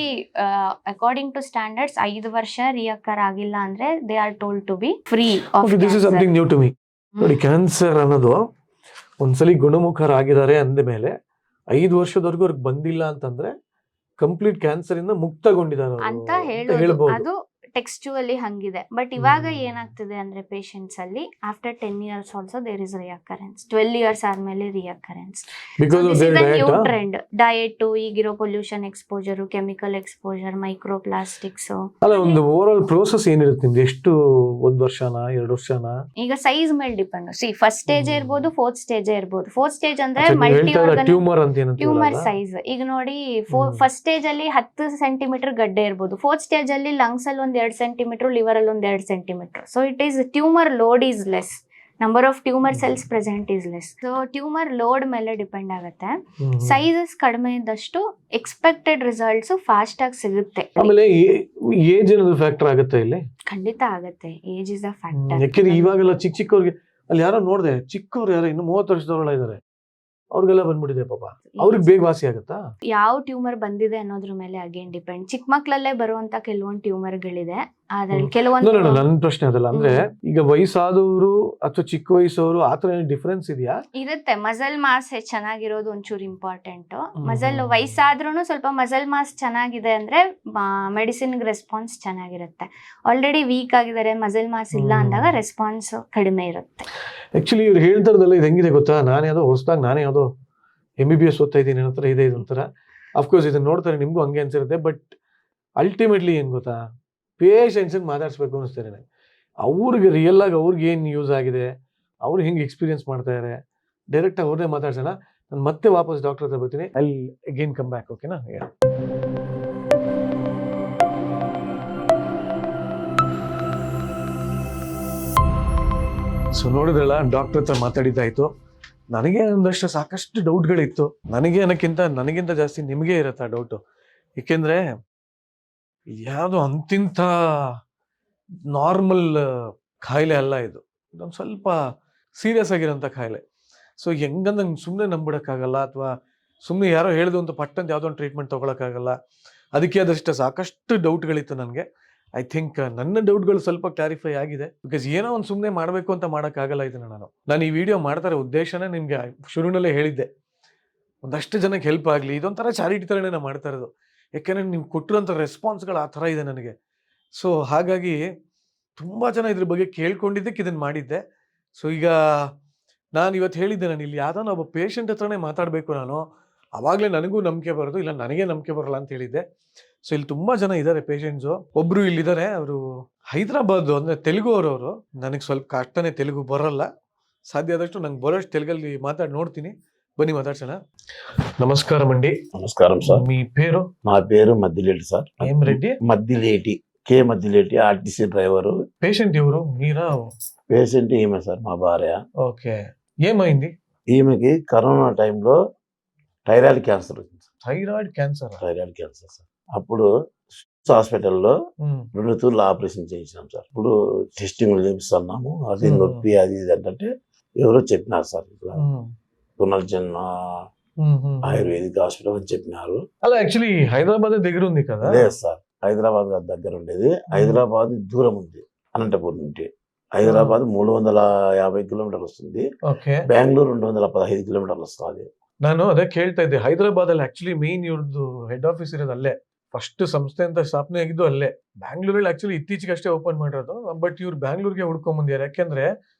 ಅಕಾರ್ಡಿಂಗ್ ಟು ಸ್ಟ್ಯಾಂಡರ್ಡ್ಸ್ 5 ವರ್ಷ ರಿಯಕರ್ ಆಗಿಲ್ಲ ಅಂದ್ರೆ they are told to be free of. This is something new to me. ನೋಡಿ, ಕ್ಯಾನ್ಸರ್ ಅನ್ನೋದು ಒಂದ್ಸಲಿ ಗುಣಮುಖರಾಗಿದ್ದಾರೆ ಅಂದ ಮೇಲೆ 5 ವರ್ಷದವರೆಗೂ ಅವ್ರಿಗೆ ಬಂದಿಲ್ಲ ಅಂತಂದ್ರೆ ಕಂಪ್ಲೀಟ್ ಕ್ಯಾನ್ಸರ್ ಇಂದ ಮುಕ್ತಗೊಂಡಿದ್ದಾರೆ ಅಂತ ಹೇಳಬಹುದು. ಅದು ಟೆಕ್ಸ್ಚುವಲಿ ಹಂಗಿದೆ. ಬಟ್ ಇವಾಗ ಏನಾಗ್ತಿದೆ ಅಂದ್ರೆ ಪೇಷಂಟ್ಸ್ ಅಲ್ಲಿ after 10 years also there is recurrence, 12 years ಆದ್ಮೇಲೆ ರಿಯಕರೆನ್ಸ್. ನ್ಯೂ ಟ್ರೆಂಡ್ ಡಯಟ್, ಈಗಿರೋ pollution exposure, chemical exposure, microplastics. ಅಲ್ಲ, ಒಂದು ಓವರ್ ಆಲ್ ಪ್ರೋಸೆಸ್ ಏನಿರುತ್ತೆ ನಿಮ್ದು? ಎಷ್ಟು, 1 ವರ್ಷನಾ 2 ವರ್ಷನಾ? ಈಗ ಸೈಜ್ ಮೇಲೆ ಡಿಪೆಂಡ್. ಫಸ್ಟ್ ಸ್ಟೇಜ್ ಇರ್ಬೋದು, 4th ಸ್ಟೇಜ್ ಇರ್ಬೋದು. 4th ಸ್ಟೇಜ್ ಅಂದ್ರೆ ಮಲ್ಟಿ ಟ್ಯೂಮರ್ ಸೈಜ್. ಈಗ ನೋಡಿ, ಫಸ್ಟ್ ಸ್ಟೇಜ್ ಅಲ್ಲಿ 10 ಸೆಂಟಿಮೀಟರ್ ಗಡ್ಡೆ ಇರ್ಬೋದು, 4th ಸ್ಟೇಜ್ ಅಲ್ಲಿ ಲಂಗ್ಸ್ ಅಲ್ಲಿ 2 ಸೆಂಟಿಮೀಟರ್, ಲಿವರ್ ಅಲ್ಲಿ 2 centimetre. So it is tumour load is less, number of tumour cells present is less. So tumour load ಮೇಲೆ ಡಿಪೆಂಡ್ ಆಗುತ್ತೆ. ಸೈಜಸ್ ಕಡಿಮೆ ಇದ್ದಷ್ಟು ಎಕ್ಸ್ಪೆಕ್ಟೆಡ್ ರಿಸಲ್ಟ್ಸ್ ಫಾಸ್ಟ್ ಆಗಿ ಸಿಗುತ್ತೆ. ಆಮೇಲೆ ಏಜ್ ಏನದು ಫ್ಯಾಕ್ಟರ್ ಆಗುತ್ತೆ ಇಲ್ಲಿ? ಖಂಡಿತ ಆಗುತ್ತೆ, ಏಜ್ ಇಸ್ ಅ ಫ್ಯಾಕ್ಟರ್. ಯಾಕೆಂದ್ರೆ ಇವಾಗೆಲ್ಲ ಚಿಕ್ಕವ್ರಿಗೆ, ಅಲ್ಲಿ ಯಾರೋ ನೋಡಿದೆ, ಚಿಕ್ಕವ್ರು ಯಾರೋ ಇನ್ನು 30 ವರ್ಷದವರೆಲ್ಲ ಇದಾರೆ, ಅವ್ರಿಗೆಲ್ಲ ಬಂದ್ಬಿಟ್ಟಿದೆ ಪಾಪ. ಅವ್ರಿಗೆ ಬೇಗ ವಾಸಿ ಆಗುತ್ತಾ? ಯಾವ ಟ್ಯೂಮರ್ ಬಂದಿದೆ ಅನ್ನೋದ್ರ ಮೇಲೆ ಅಗೇನ್ ಡಿಪೆಂಡ್. ಚಿಕ್ಕ ಮಕ್ಳಲ್ಲೇ ಬರುವಂತ ಕೆಲವೊಂದು ಟ್ಯೂಮರ್ಗಳಿದೆ, ಅದ್ರಲ್ಲಿ ಕೆಲವೊಂದು. ನನ್ನ ಪ್ರಶ್ನೆ ಅದಲ್ಲ, ಅಂದ್ರೆ ಈಗ ವಯಸ್ಸಾದವರು ಅಥವಾ ಚಿಕ್ಕ ವಯಸ್ಸವರು ಆತರ ಡಿಫರೆನ್ಸ್ ಇದೆಯಾ? ಇರುತ್ತೆ. ಮಸಲ್ ಮಾಸ್ ಚೆನ್ನಾಗಿರೋದು ಒಂಚೂರು ಇಂಪಾರ್ಟೆಂಟ್. ಮಸಲ್ ವಯಸ್ಸಾದ್ರೂ ಸ್ವಲ್ಪ ಮಸಲ್ ಮಾಸ್ ಚೆನ್ನಾಗಿದೆ ಅಂದ್ರೆ ಮೆಡಿಸಿನ್ ರೆಸ್ಪಾನ್ಸ್ ಚೆನ್ನಾಗಿರುತ್ತೆ. ಆಲ್ರೆಡಿ ವೀಕ್ ಆಗಿದ್ದಾರೆ, ಮಸಲ್ ಮಾಸ್ ಇಲ್ಲ ಅಂದಾಗ ರೆಸ್ಪಾನ್ಸ್ ಕಡಿಮೆ ಇರುತ್ತೆ. ಆಕ್ಚುಲಿ ಇವ್ರು ಹೇಳ್ತಾರದಲ್ಲ, ಇದು ಹೆಂಗಿದೆ ಗೊತ್ತಾ? ನಾನೇ ಯಾವುದೋ MBBS ಓದ್ತಾ ಇದ್ದೀನಿ ಅನ್ನೋ ಇದೆ ಒಂಥರ. ಅಫ್ಕೋರ್ಸ್ ಇದನ್ನ ನೋಡ್ತಾರೆ, ನಿಮ್ಗೂ ಹಂಗೆ ಅನ್ಸಿರುತ್ತೆ. ಬಟ್ ಅಲ್ಟಿಮೇಟ್ಲಿ ಏನ್ ಗೊತ್ತಾ, ಪೇಷಂಟ್ಸ್ ಮಾತಾಡ್ಸ್ಬೇಕು ಅನಿಸ್ತಾರೆ ನನಗೆ. ಅವ್ರಿಗೆ ರಿಯಲ್ ಆಗಿ ಅವ್ರಿಗೆ ಏನ್ ಯೂಸ್ ಆಗಿದೆ, ಅವ್ರು ಹೆಂಗೆ ಎಕ್ಸ್ಪೀರಿಯನ್ಸ್ ಮಾಡ್ತಾ ಇದಾರೆ, ಡೈರೆಕ್ಟ್ ಆಗಿ ಅವ್ರನ್ನೇ ಮಾತಾಡ್ಸೋಣ. ನಾನು ಮತ್ತೆ ವಾಪಸ್ ಡಾಕ್ಟರ್ ಹತ್ರ ಬರ್ತೀನಿ. I again come back. ಓಕೆನಾ? ಸೊ ನೋಡಿದ್ರಲ್ಲ, ಡಾಕ್ಟರ್ ಹತ್ರ ಮಾತಾಡಿದ್ದಾಯ್ತು. ನನಗೆ ಒಂದಷ್ಟು ಸಾಕಷ್ಟು ಡೌಟ್ಗಳಿತ್ತು. ನನಗಿಂತ ಜಾಸ್ತಿ ನಿಮಗೆ ಇರತ್ತೆ ಡೌಟು. ಏಕೆಂದ್ರೆ ಯಾವುದು ಅಂತಿಂತ ನಾರ್ಮಲ್ ಕಾಯಿಲೆ ಅಲ್ಲ ಇದು. ಇದೊಂದು ಸ್ವಲ್ಪ ಸೀರಿಯಸ್ ಆಗಿರೋಂಥ ಕಾಯಿಲೆ. ಸೊ ಹೆಂಗಂದಂಗೆ ಸುಮ್ಮನೆ ನಂಬಿಡೋಕ್ಕಾಗಲ್ಲ, ಅಥವಾ ಸುಮ್ಮನೆ ಯಾರೋ ಹೇಳಿದ್ರು ಅಂತ ಪಟ್ಟಂತ ಯಾವುದೋ ಒಂದು ಟ್ರೀಟ್ಮೆಂಟ್ ತೊಗೊಳಕ್ಕಾಗಲ್ಲ. ಅದಕ್ಕೆ ಆದಷ್ಟು ಸಾಕಷ್ಟು ಡೌಟ್ಗಳಿತ್ತು ನನಗೆ. ಐ ಥಿಂಕ್ ನನ್ನ ಡೌಟ್ಗಳು ಸ್ವಲ್ಪ ಕ್ಲಾರಿಫೈ ಆಗಿದೆ. ಬಿಕಾಸ್ ಏನೋ ಒಂದು ಸುಮ್ಮನೆ ಮಾಡಬೇಕು ಅಂತ ಮಾಡೋಕ್ಕಾಗಲ್ಲ ಇದನ್ನು. ನಾನು ಈ ವಿಡಿಯೋ ಮಾಡ್ತಾರೆ ಉದ್ದೇಶನೇ ನಿಮಗೆ ಶುರುನಲ್ಲೇ ಹೇಳಿದ್ದೆ, ಒಂದಷ್ಟು ಜನಕ್ಕೆ ಹೆಲ್ಪ್ ಆಗಲಿ. ಇದೊಂಥರ ಚಾರಿಟಿ ಥರನೇ ನಾನು ಮಾಡ್ತಾ ಇರೋದು. ಯಾಕೆಂದರೆ ನೀವು ಕೊಟ್ಟಿರೋಂಥ ರೆಸ್ಪಾನ್ಸ್ಗಳು ಆ ಥರ ಇದೆ ನನಗೆ. ಸೊ ಹಾಗಾಗಿ ತುಂಬ ಜನ ಇದ್ರ ಬಗ್ಗೆ ಕೇಳ್ಕೊಂಡಿದ್ದಕ್ಕೆ ಇದನ್ನು ಮಾಡಿದ್ದೆ. ಸೊ ಈಗ ನಾನು ಇವತ್ತು ಹೇಳಿದ್ದೆ, ನಾನು ಇಲ್ಲಿ ಯಾವುದೋ ಒಬ್ಬ ಪೇಷಂಟ್ ಹತ್ರನೇ ಮಾತಾಡಬೇಕು ನಾನು, ಆವಾಗಲೇ ನನಗೂ ನಂಬಿಕೆ ಬರೋದು, ಇಲ್ಲ ನನಗೆ ನಂಬಿಕೆ ಬರೋಲ್ಲ ಅಂತ ಹೇಳಿದ್ದೆ. ಸೊ ಇಲ್ಲಿ ತುಂಬ ಜನ ಇದ್ದಾರೆ ಪೇಷಂಟ್ಸು. ಒಬ್ಬರು ಇಲ್ಲಿದ್ದಾರೆ, ಅವರು ಹೈದರಾಬಾದ್, ಅಂದರೆ ತೆಲುಗು ಅವರು. ನನಗೆ ಸ್ವಲ್ಪ ಕಷ್ಟನೇ ತೆಲುಗು ಬರೋಲ್ಲ. ಸಾಧ್ಯ ಆದಷ್ಟು ನಂಗೆ ಬರೋಷ್ಟು ತೆಲುಗಲ್ಲಿ ಮಾತಾಡಿ ನೋಡ್ತೀನಿ. ಬನ್ನಿ ಮಾತಾಡ್ಸೋಣ. నమస్కారం అండి. నమస్కారం సార్. మీ పేరు? నా పేరు మద్దిలేటి సార్. ఏం రెడ్డి? మద్దిలేటి, కే మద్దిలేటి, ఆర్టీసీ డ్రైవరు. పేషెంట్ ఎవరు, మీరా? పేషెంట్ ఈమె సార్, మా భార్య. ఓకే. ఏమైంది? ఈమెకి కరోనా టైంలో థైరాయిడ్ క్యాన్సర్ వచ్చింది sir. Thyroid cancer. Thyroid cancer sir. అప్పుడు హాస్పిటల్లో 2 తూర్లు ఆపరేషన్ చేయించినాం సార్. ఇప్పుడు టెస్టింగ్లు చేపిస్తున్నాము, అది నొప్పి అది ఇది అంటే ఎవరో చెప్పినారు సార్, ఇట్లా పునర్జన్మ ఆయుర్వేదిక్ హాస్పిటల్ అని చెప్పినారు. అలా యాక్చువల్లీ హైదరాబాద్ దగ్గర ఉంది కదా? లేదు సార్, హైదరాబాద్ దగ్గర ఉండేది. హైదరాబాద్ దూరం ఉంది అనంతపురం నుండి. హైదరాబాద్ 350 ಕಿಲೋಮೀಟರ್ వస్తుంది, బెంగళూరు 215 ಕಿಲೋಮೀಟರ್ వస్తుంది. ನಾನು ಅದೇ ಕೇಳ್ತಾ ಇದ್ದೆ, ಹೈದರಾಬಾದ್ ಅಲ್ಲಿ ಆಕ್ಚುಲಿ ಮೇನ್ ಇವ್ರದ್ದು ಹೆಡ್ ಆಫೀಸ್ ಇರೋದು ಅಲ್ಲೇ, ಫಸ್ಟ್ ಸಂಸ್ಥೆ ಅಂತ ಸ್ಥಾಪನೆ ಆಗಿದ್ದು ಅಲ್ಲೇ. ಬ್ಯಾಂಗ್ಳೂರಲ್ಲಿ ಆಕ್ಚುಲಿ ಇತ್ತೀಚೆಗೆ ಅಷ್ಟೇ ಓಪನ್ ಮಾಡಿರೋದು, ಬಟ್ ಇವ್ರು ಬ್ಯಾಂಗ್ಳೂರ್ಗೆ ಹುಡ್ಕೊಂಡ್ ಬಂದಿದ್ದಾರೆ. ಯಾಕೆಂದ್ರೆ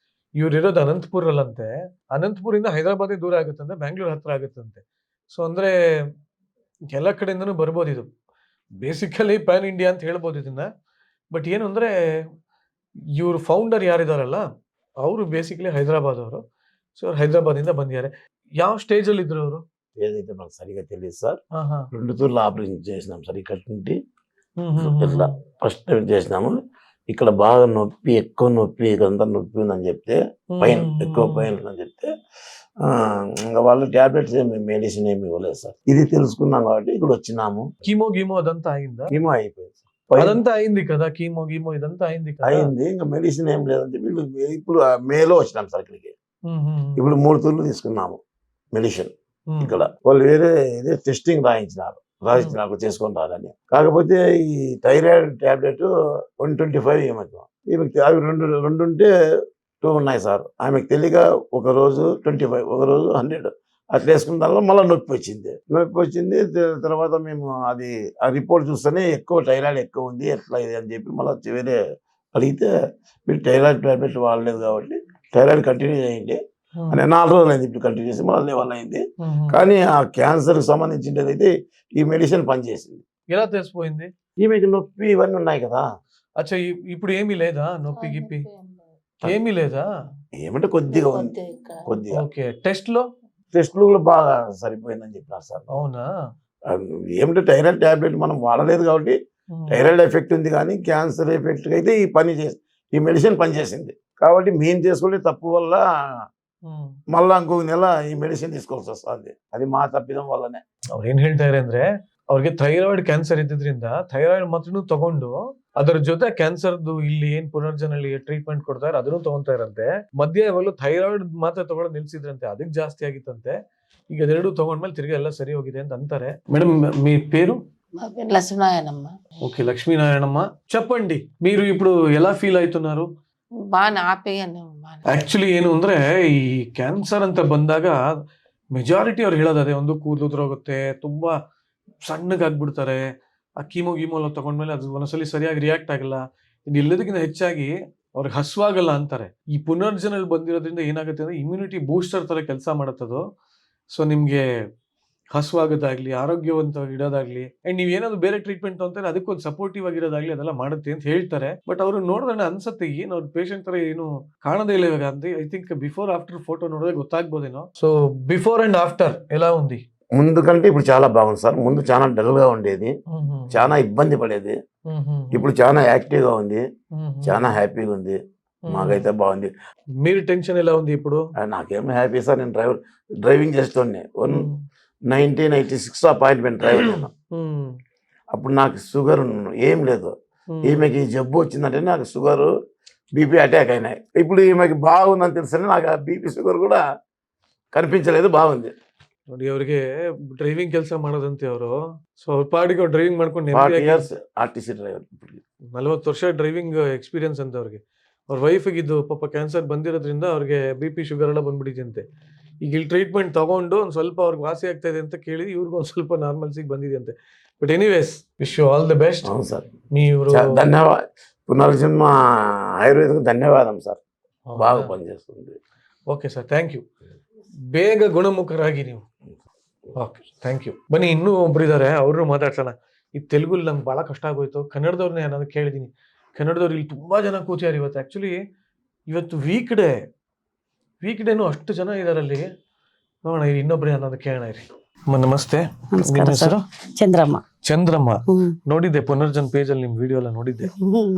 ಇವ್ರು ಇರೋದು ಅನಂತಪುರಲ್ಲಂತೆ, ಅನಂತಪುರಿಂದ ಹೈದರಾಬಾದ್ ದೂರ ಆಗುತ್ತಂತೆ, ಬ್ಯಾಂಗ್ಳೂರ್ ಹತ್ರ ಆಗುತ್ತಂತೆ. ಸೊ ಅಂದ್ರೆ ಎಲ್ಲ ಕಡೆಯಿಂದನೂ ಬರ್ಬೋದು ಇದು. ಬೇಸಿಕಲಿ ಪ್ಯಾನ್ ಇಂಡಿಯಾ ಅಂತ ಹೇಳ್ಬೋದು ಇದನ್ನ. ಬಟ್ ಏನು ಅಂದ್ರೆ ಇವ್ರ ಫೌಂಡರ್ ಯಾರಿದಾರಲ್ಲ ಅವರು ಬೇಸಿಕಲಿ ಹೈದರಾಬಾದ್ ಅವರು. ಸೊ ಅವ್ರು ಹೈದರಾಬಾದ್ ಇಂದ ಬಂದಿದ್ದಾರೆ. ಯಾವ స్టేజ్ ಅಲ್ಲಿ ఇద్దరు ಅವರು? ఏదైతే మనకు సరిగా తెలియదు సార్. 2 తూర్లు ఆపరేషన్ చేసినాం సార్. ఇక్కడ నుండి ఇట్లా ఫస్ట్ టైం చేసినాము. ఇక్కడ బాగా నొప్పి, ఎక్కువ నొప్పి, ఇదంతా నొప్పి ఉందని చెప్తే, పైన ఎక్కువ పైన ఉందని చెప్తే ఇంకా వాళ్ళు ట్యాబ్లెట్స్ ఏమి మెడిసిన్ ఏమి ఇవ్వలేదు సార్. ఇది తెలుసుకున్నాం కాబట్టి ఇక్కడ వచ్చినాము. కీమో గీమో అదంతా అయిందా? కీమో అయిపోయింది సార్. అదంతా అయింది కదా, కీమో గీమో ఇదంతా అయింది కదా. అయింది, ఇంకా మెడిసిన్ ఏం లేదని చెప్పి ఇప్పుడు మేలో వచ్చినాం సార్ ఇక్కడికి. ఇప్పుడు 3 తూర్లు తీసుకున్నాము మెడిసిన్. ఇక్కడ వాళ్ళు వేరే ఇదే టెస్టింగ్ రాయించినారు చేసుకొని రాలని. కాకపోతే ఈ థైరాయిడ్ టాబ్లెట్ 125 ఏమవుతాం, ఈమెకి అవి రెండు ఉంటే 2 ఉన్నాయి సార్. ఆమెకు తెలియక ఒక రోజు 25, ఒక రోజు 100 అట్లా వేసుకున్న దానిలో మళ్ళీ నొప్పి వచ్చింది. తర్వాత మేము అది ఆ రిపోర్ట్ చూస్తేనే ఎక్కువ థైరాయిడ్ ఎక్కువ ఉంది, ఎట్లా ఇది అని చెప్పి మళ్ళీ వేరే అడిగితే, మీరు థైరాయిడ్ టాబ్లెట్ వాడలేదు కాబట్టి థైరాయిడ్ కంటిన్యూ చేయండి అని 4 రోజులు అయింది. ఇప్పుడు కంటిన్యూ చేసి మళ్ళీ లెవెల్ అయింది. కానీ ఆ క్యాన్సర్ సంబంధించినది అయితే ఈ మెడిసిన్ పనిచేసింది. ఎలా తెలిసిపోయింది? ఈమెకి నొప్పి ఇవన్నీ ఉన్నాయి కదా. అచ్చా, ఇప్పుడు ఏమీ లేదా నొప్పి గిప్పి? ఏమీ లేదా? ఏమంటే కొద్దిగా ఉంది, కొద్దిగా. ఓకే, టెస్ట్లు కూడా బాగా సరిపోయిందని చెప్పినారు సార్. అవునా? ఏమంటే థైరాయిడ్ టాబ్లెట్ మనం వాడలేదు కాబట్టి థైరాయిడ్ ఎఫెక్ట్ ఉంది, కానీ క్యాన్సర్ ఎఫెక్ట్ అయితే ఈ మెడిసిన్ పనిచేసింది. కాబట్టి మేము చేసుకునే తప్పు వల్ల ಮಲ್ಲ ಇಂಕೊ ನೆಲ ಈ ಮೆಡಿಸಿನ್ ಇಸ್ಕೊಳ್ಸ ಸಾಧ್ಯ. ಅದು ಮಾ ತಪ್ಪಿದಂ ವಲ್ಲನೆ. ಅವ್ರು ಏನ್ ಹೇಳ್ತಾರೆ ಅಂದ್ರೆ, ಅವ್ರಿಗೆ ಥೈರಾಯ್ಡ್ ಕ್ಯಾನ್ಸರ್ ಇದ್ದಿದ್ರಿಂದ ಥೈರಾಯ್ಡ್ ಮಾತ್ರನೂ ತಗೊಂಡು ಅದರ ಜೊತೆ ಕ್ಯಾನ್ಸರ್ದು ಇಲ್ಲಿ ಏನ್ ಪುನರ್ಜನಲ್ಲಿ ಟ್ರೀಟ್ಮೆಂಟ್ ಕೊಡ್ತಾರೆ ಅದನ್ನು ತಗೊಂತಾ ಇರಂತೆ. ಮಧ್ಯ ಯಾವಾಗಲೂ ಥೈರಾಯ್ಡ್ ಮಾತ್ರ ತಗೊಳ್ಳೋದು ನಿಲ್ಸಿದ್ರಂತೆ, ಅದಕ್ಕೆ ಜಾಸ್ತಿ ಆಗಿತ್ತಂತೆ. ಈಗ ಅದೆರಡು ತಗೊಂಡ್ಮೇಲೆ ತಿರ್ಗಿ ಎಲ್ಲ ಸರಿ ಹೋಗಿದೆ ಅಂತ ಅಂತಾರೆ. మేడం మీ పేరు? మా పేరు లక్ష్మీనారాయణమ్మ. ఓకే, లక్ష్మీనారాయణమ్మ. చెప్పండి, మీరు ఇప్పుడు ఎలా ఫీల్ అవుతున్నారు? బాగా హ్యాపీగా. ಆಕ್ಚುಲಿ ಏನು ಅಂದ್ರೆ, ಈ ಕ್ಯಾನ್ಸರ್ ಅಂತ ಬಂದಾಗ ಮೆಜಾರಿಟಿ ಅವ್ರು ಹೇಳೋದು ಅದೇ, ಒಂದು ಕೂದಲು ಉದುರೋಗುತ್ತೆ, ತುಂಬಾ ಸಣ್ಣಗಾಗ್ಬಿಡ್ತಾರೆ, ಆ ಕೀಮೋ ಎಲ್ಲ ತಗೊಂಡ್ಮೇಲೆ ಅದು ಒಂದೊಂದ್ಸಲಿ ಸರಿಯಾಗಿ ರಿಯಾಕ್ಟ್ ಆಗಲ್ಲ, ಇದು ಎಲ್ಲದಕ್ಕಿಂತ ಹೆಚ್ಚಾಗಿ ಅವ್ರಿಗೆ ಹಸುವಾಗಲ್ಲ ಅಂತಾರೆ. ಈ ಪುನರ್ಜನಲ್ಲಿ ಬಂದಿರೋದ್ರಿಂದ ಏನಾಗುತ್ತೆ ಅಂದ್ರೆ ಇಮ್ಯುನಿಟಿ ಬೂಸ್ಟರ್ ತರ ಕೆಲಸ ಮಾಡುತ್ತದು. ಸೊ ನಿಮ್ಗೆ ಹಸುವಾಗೋದಾಗ್ಲಿ, ಆರೋಗ್ಯವಂತ ಇಡೋದಾಗ್ಲಿ, ಅಂಡ್ ನೀವ್ ಏನಾದ್ರು ಬೇರೆ ಟ್ರೀಟ್ಮೆಂಟ್ ಅಂತಾರೆ ಅದಕ್ಕೊಂದು ಸಪೋರ್ಟಿವ್ ಆಗಿರೋದಾಗ್ಲಿ ಅದೆಲ್ಲ ಮಾಡುತ್ತೆ ಅಂತ ಹೇಳ್ತಾರೆ. ಬಟ್ ಅವರು ನೋಡಿದ್ರೆ ಅನ್ಸುತ್ತೆ ಏನು ಅವ್ರ ಪೇಷಂಟ್ ತರ ಏನು ಕಾಣದೇ ಇಲ್ಲ ಇವಾಗ ಅಂತ. I think before after photo ನೋಡಿದ್ರೆ ಗೊತ್ತಾಗ್ಬೋದೇನೋ. సో బిఫోర్ అండ్ ఆఫ్టర్ ఎలా ఉంది? ముందు కంటే ఇప్పుడు చాలా బాగుంది సార్. ముందు చాలా డల్ గా ఉండేది, చాలా ఇబ్బంది పడేది. ఇప్పుడు చాలా యాక్టివ్ గా ఉంది, చాలా హ్యాపీగా ఉంది. మాకైతే బాగుంది. మీరు టెన్షన్ ఎలా ఉంది ఇప్పుడు? నాకేం హ్యాపీ సార్. నేను డ్రైవింగ్ చేస్తుండే 1996 అపాయింట్మెంట్ డ్రైవర్ నేను. అప్పుడు నాకు షుగర్ ఏం లేదు. ఈమెకి జబ్బు వచ్చిందంటే నాకు షుగర్, బీపీ అటాక్ అయినాయి. ఇప్పుడు ఈమెకి బాగుందని తెలుసని నాకు ఆ బీపీ షుగర్ కూడా ಕನಿಪಿಸలేదు, ಬಾಗುಂది. ನೋಡಿ, ಅವ್ರಿಗೆ ಡ್ರೈವಿಂಗ್ ಕೆಲಸ ಮಾಡೋದಂತೆ ಅವರು. ಸೊ ಅವ್ರ ಪಾಡಿಗೆ ಅವ್ರು ಡ್ರೈವಿಂಗ್ ಮಾಡ್ಕೊಂಡು 40 years RTC ಡ್ರೈವರ್, 40 ವರ್ಷ ಡ್ರೈವಿಂಗ್ ಎಕ್ಸ್ಪೀರಿಯನ್ಸ್ ಅಂತ ಅವ್ರಿಗೆ. ಅವ್ರ ವೈಫಿಗೆ ಇದು ಪಾಪ ಕ್ಯಾನ್ಸರ್ ಬಂದಿರೋದ್ರಿಂದ ಅವ್ರಿಗೆ BP ಶುಗರ್ ಎಲ್ಲ ಬಂದ್ಬಿಟ್ಟಿದಂತೆ. ಈಗ ಇಲ್ಲಿ ಟ್ರೀಟ್ಮೆಂಟ್ ತಗೊಂಡು ಒಂದು ಸ್ವಲ್ಪ ಅವ್ರಿಗೆ ವಾಸಿ ಆಗ್ತಾ ಇದೆ ಅಂತ ಕೇಳಿ ಇವ್ರಿಗೆ ಒಂದು ಸ್ವಲ್ಪ ನಾರ್ಮಲ್ಸಿಗೆ ಬಂದಿದೆ ಅಂತೆ. But anyways, wish you all the best. అవును సార్, మీరు ధన్యవాద పునర్జన్మ ఆయుర్వేదకు ధన్యవాదం సార్. బాగా పనిచేస్తుంది. Okay sir, thank you. ಬೇಗ ಗುಣಮುಖರಾಗಿ ನೀವು. Okay, thank you. ಬನ್ನಿ, ಇನ್ನೂ ಒಬ್ರು ಇದ್ದಾರೆ, ಅವ್ರನ್ನೂ ಮಾತಾಡ್ಸೋಣ. ಈ ತೆಲುಗಲ್ಲಿ ನಂಗೆ ಭಾಳ ಕಷ್ಟ ಆಗೋಯ್ತು. ಕನ್ನಡದವ್ರನ್ನೇ ನಾನು ಕೇಳಿದ್ದೀನಿ. ಕನ್ನಡದವ್ರು ಇಲ್ಲಿ ತುಂಬ ಜನ ಕೂತಿದ್ದಾರೆ ಇವತ್ತು. ಆ್ಯಕ್ಚುಲಿ ಇವತ್ತು ವೀಕ್ಡೇನು ಅಷ್ಟು ಜನ ಇದಾರಲ್ಲಿ. ನೋಡೋಣ, ಇನ್ನೊಬ್ರು ಅನ್ನೋದು ಕೇಳೋಣ ಇರಿ. ಅಮ್ಮ ನಮಸ್ತೆ. ನಿಮ್ಮ ಹೆಸರು? ಚಂದ್ರಮ್ಮ. ಚಂದ್ರಮ್ಮ. ನೋಡಿದ್ದೆ ಪುನರ್ಜನ್ ಪೇಜ್ ಅಲ್ಲಿ ನಿಮ್ ವಿಡಿಯೋ ಎಲ್ಲ ನೋಡಿದ್ದೆ.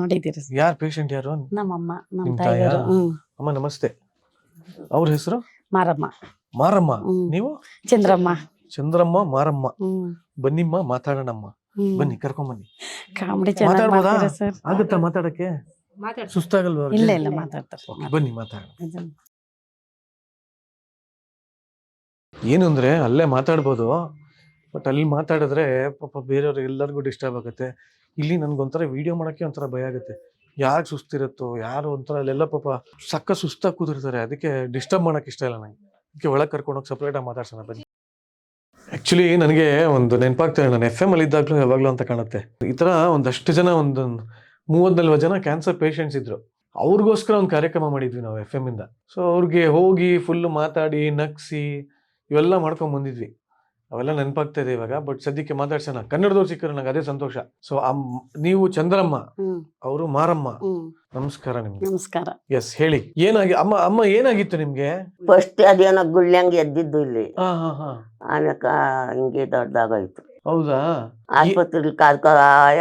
ನೋಡಿದ್ದೀರಿ? ಯಾರು ಪೇಷಂಟ್ ಯಾರು? ನಮ್ಮಮ್ಮ, ನಮ್ಮ ನಿಮ್ ತಾಯಿಯವರು. ಅಮ್ಮ ನಮಸ್ತೆ. ಅವ್ರ ಹೆಸರು? ಮಾರಮ್ಮ. ಮಾರಮ್ಮ. ಹ್ಮ್. ನೀವು ಚಂದ್ರಮ್ಮ. ಚಂದ್ರಮ್ಮ, ಮಾರಮ್ಮ. ಹ್ಮ್. ಬನ್ನಿಮ್ಮ ಮಾತಾಡೋಣಮ್ಮ. ಬನ್ನಿ, ಕರ್ಕೊಂಬನ್ನಿ. ಕಾಮಿಡಿ ಚೆನ್ನಾಗಿ ಮಾತಾಡ್ಬೋದಾ? ಮಾಡ್ತೀರಾ ಸರ್? ಆಗುತ್ತಾ ಮಾತಾಡಕ್ಕೆ? ಸುಸ್ತಾಗಲ್ವಾ ಅವ್ರಿಗೆ? ಇಲ್ಲ ಇಲ್ಲ ಮಾತಾಡ್ತಾರೆ. Okay, ಬನ್ನಿ ಮಾತಾಡೋಣ. ಏನು ಅಂದ್ರೆ ಅಲ್ಲೇ ಮಾತಾಡ್ಬೋದು, ಬಟ್ ಅಲ್ಲಿ ಮಾತಾಡಿದ್ರೆ ಪಾಪ ಬೇರೆಯವ್ರಿಗೆ ಎಲ್ಲರಿಗೂ ಡಿಸ್ಟರ್ಬ್ ಆಗುತ್ತೆ. ಇಲ್ಲಿ ನನ್ಗೊಂಥರ ವಿಡಿಯೋ ಮಾಡಕ್ಕೆ ಒಂಥರ ಭಯ ಆಗುತ್ತೆ. ಯಾರು ಸುಸ್ತಿರುತ್ತೋ, ಯಾರು ಒಂಥರ ಅಲ್ಲೆಲ್ಲ ಪಾಪ ಸಕ್ಕ ಸುಸ್ತಾಗಿ ಕೂತಿರ್ತಾರೆ. ಅದಕ್ಕೆ ಡಿಸ್ಟರ್ಬ್ ಮಾಡಕ್ ಇಷ್ಟ ಇಲ್ಲ ನಂಗೆ. ಅದಕ್ಕೆ ಒಳಗೆ ಕರ್ಕೊಂಡೋಗಿ ಸಪ್ರೇಟಾಗಿ ಮಾತಾಡ್ಸೋಣ ಬನ್ನಿ. ಆ್ಯಕ್ಚುಲಿ ನನಗೆ ಒಂದು ನೆನಪಾಗ್ತದೆ, ನಾನು FM ಅಲ್ಲಿ ಇದ್ದಾಗಲೂ ಯಾವಾಗಲೂ ಅಂತ ಕಾಣುತ್ತೆ. ಈ ಥರ ಒಂದಷ್ಟು ಜನ, ಒಂದು 30-40 ಜನ ಕ್ಯಾನ್ಸರ್ ಪೇಷಂಟ್ಸ್ ಇದ್ರು. ಅವ್ರಿಗೋಸ್ಕರ ಒಂದು ಕಾರ್ಯಕ್ರಮ ಮಾಡಿದ್ವಿ ನಾವು FM ಇಂದ. ಸೊ ಅವ್ರಿಗೆ ಹೋಗಿ ಫುಲ್ ಮಾತಾಡಿ ನಗ್ಸಿ ಇವೆಲ್ಲ ಮಾಡ್ಕೊಂಡ್ ಬಂದಿದ್ವಿ. ಅವೆಲ್ಲ ನೆನಪಾಗ್ತಾ ಇದೆ ಇವಾಗ. ಬಟ್ ಸದ್ಯಕ್ಕೆ ಮಾತಾಡ್ಸೋಣ. ಕನ್ನಡದವ್ರು ಸಿಕ್ಕರು ನಂಗೆ ಅದೇ ಸಂತೋಷ. ಸೊ ನೀವು ಚಂದ್ರಮ್ಮ, ಅವರು ಮಾರಮ್ಮ. ನಮಸ್ಕಾರ ನಿಮ್ಗೆ. ನಮಸ್ಕಾರ. ಎಸ್, ಹೇಳಿ ಅಮ್ಮ ಏನಾಗಿತ್ತು ನಿಮ್ಗೆ? ಫಸ್ಟ್ ಅದೇನೋ ಗುಳ್ಳೆಂಗ್ ಎದ್ದಿದ್ದು ಇಲ್ಲಿ, ಹಾ ಹಾ ಹಾ. ಆಮ್ಯಾಕ ಹಿಂಗೆ ದೊಡ್ಡದಾಗೋಯ್ತು. ಹೌದಾ? ಆಸ್ಪತ್ರೆಗೆ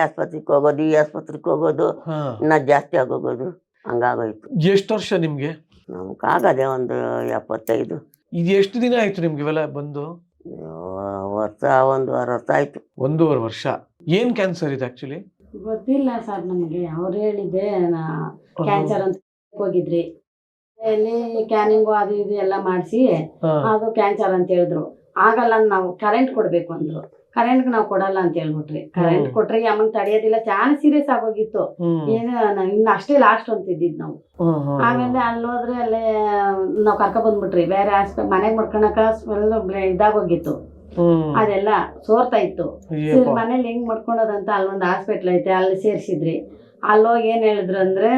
ಆಸ್ಪತ್ರೆಗೆ ಹೋಗೋದು, ಈ ಆಸ್ಪತ್ರೆಗೆ ಹೋಗೋದು, ಹಾ. ಇನ್ನ ಜಾಸ್ತಿ ಆಗೋಗೋದು, ಹಂಗಾಗೋಯ್ತು. ಎಷ್ಟು ವರ್ಷ ನಿಮ್ಗೆ? ನಮ್ಗಾಗದೆ ಒಂದು 75. ಇದು ಎಷ್ಟು ದಿನ ಆಯ್ತು ನಿಮ್ಗೆ ಇವೆಲ್ಲ ಬಂದು? ವರ್ಷ 1.5 ವರ್ಷ ಆಯ್ತು. 1.5 ವರ್ಷ. ಏನ್ ಕ್ಯಾನ್ಸರ್ ಇದೆ ಆಕ್ಚುಲಿ? ಗೊತ್ತಿಲ್ಲ ಸರ್ ನಮಗೆ. ಅವ್ರು ಹೇಳಿದ್ದೆ ಕ್ಯಾನ್ಸರ್ ಅಂತ ಹೋಗಿದ್ರಿ, ಅಲ್ಲಿ ಸ್ಕ್ಯಾನಿಂಗು ಅದು ಇದು ಎಲ್ಲ ಮಾಡಿಸಿ ಅದು ಕ್ಯಾನ್ಸರ್ ಅಂತ ಹೇಳಿದ್ರು. ಆಗಲ್ಲ, ನಾವು ಕರೆಂಟ್ ಕೊಡ್ಬೇಕು ಅಂದ್ರು. ಕರೆಂಟ್ ನಾವು ಕೊಡಲ್ಲ ಅಂತ ಹೇಳ್ಬಿಟ್ರಿ. ಕರೆಂಟ್ ಕೊಟ್ರೆ ಅಮ್ಮನ್ ತಡೆಯೋದಿಲ್ಲ, ಚಾನ ಸೀರಿಯಸ್ ಆಗೋಗಿತ್ತು. ಏನು ಇನ್ನು ಅಷ್ಟೇ ಲಾಸ್ಟ್ ಅಂತಿದ್ದಿದ್ ನಾವು. ಆಮೇಲೆ ಅಲ್ಲಿ ಹೋದ್ರೆ ಅಲ್ಲೇ ನಾವ್ ಕರ್ಕ ಬಂದ್ಬಿಟ್ರಿ. ಬೇರೆ ಮನೆಗ್ ಮಾಡ್ಕೊಳಕ ಇದಾಗೋಗಿತ್ತು, ಅದೆಲ್ಲ ಸೋರ್ತಾ ಇತ್ತು. ಮನೇಲಿ ಹೆಂಗ್ ಮಾಡ್ಕೊಳೋದಂತ ಅಲ್ಲೊಂದು ಹಾಸ್ಪಿಟ್ಲ್ ಐತೆ, ಅಲ್ಲಿ ಸೇರ್ಸಿದ್ರಿ. ಅಲ್ಲೋಗಿ ಏನ್ ಹೇಳಿದ್ರು ಅಂದ್ರೆ,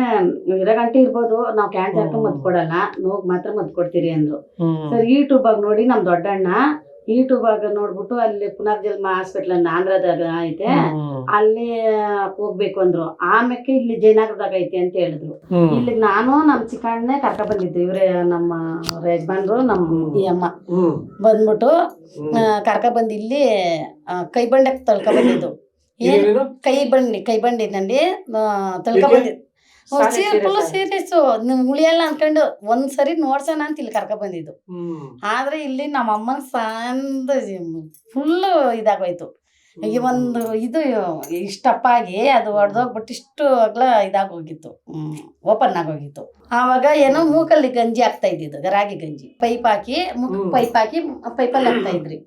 2 ಗಂಟೆ ಇರ್ಬೋದು, ನಾವ್ ಕ್ಯಾನ್ಸರ್ ಮದ್ದು ಕೊಡಲ್ಲ, ನೋಗ್ ಮಾತ್ರ ಮದ್ದು ಕೊಡ್ತೀರಿ ಅಂದ್ರು. ಸರ್ ಯೂಟ್ಯೂಬ್ ಆಗಿ ನೋಡಿ ನಮ್ ದೊಡ್ಡಣ್ಣ ಯೂಟ್ಯೂಬ್ ಆಗ ನೋಡ್ಬಿಟ್ಟು ಅಲ್ಲಿ ಪುನರ್ಜನ್ಮ ಹಾಸ್ಪಿಟ್ಲ್ ಆಂಧ್ರದಾಗ ಐತೆ, ಅಲ್ಲಿ ಹೋಗ್ಬೇಕು ಅಂದ್ರು. ಆಮೇಲೆ ಇಲ್ಲಿ ಜಯನಗರದಾಗ ಐತೆ ಅಂತ ಹೇಳಿದ್ರು. ಇಲ್ಲಿ ನಾನು ನಮ್ ಚಿಕ್ಕಣ್ಣೆ ಕರ್ಕ ಬಂದಿದ್ದು. ಇವ್ರೆ ನಮ್ಮ ಯಜಮಾನ್ರು, ನಮ್ಮ ಈ ಅಮ್ಮ ಬಂದ್ಬಿಟ್ಟು ಕರ್ಕ ಬಂದು ಇಲ್ಲಿ ಕೈ ಬಂಡಕ್ಕೆ ತಳ್ಕ ಬಂದಿದ್ದು. ಏನು ಕೈ ಬಂಡಿನಲ್ಲಿ ತಳ್ಕ ಬಂದಿದ್ದು. ಫುಲ್ ಸೀರಿಯಸ್, ಉಳಿಯಲ್ಲ ಅನ್ಕೊಂಡು ಒಂದ್ಸರಿ ನೋಡ್ಸೋಣ ಅಂತ ಇಲ್ಲಿ ಕರ್ಕ ಬಂದಿದ್ದು. ಆದ್ರೆ ಇಲ್ಲಿ ನಮ್ಮ ಅಮ್ಮನ ಸಂದ ಫುಲ್ ಇದಾಗೋಯ್ತು. ಈ ಒಂದು ಇದು ಇಷ್ಟಪ್ಪಾಗಿ ಅದು ಹೊಡೆದೋಗ್ಬಿಟ್ಟು ಇಷ್ಟು ಅಗ್ಲ ಇದಾಗೋಗಿತ್ತು, ಓಪನ್ ಆಗೋಗಿತ್ತು. ಆವಾಗ ಏನೋ ಮೂಕಲ್ಲಿ ಗಂಜಿ ಹಾಕ್ತಾ ಇದ್ದಿದ್ದು, ರಾಗಿ ಗಂಜಿ ಪೈಪ್ ಹಾಕಿ ಪೈಪಲ್ಲಿ ಹಾಕ್ತಾ ಇದ್ರಿ.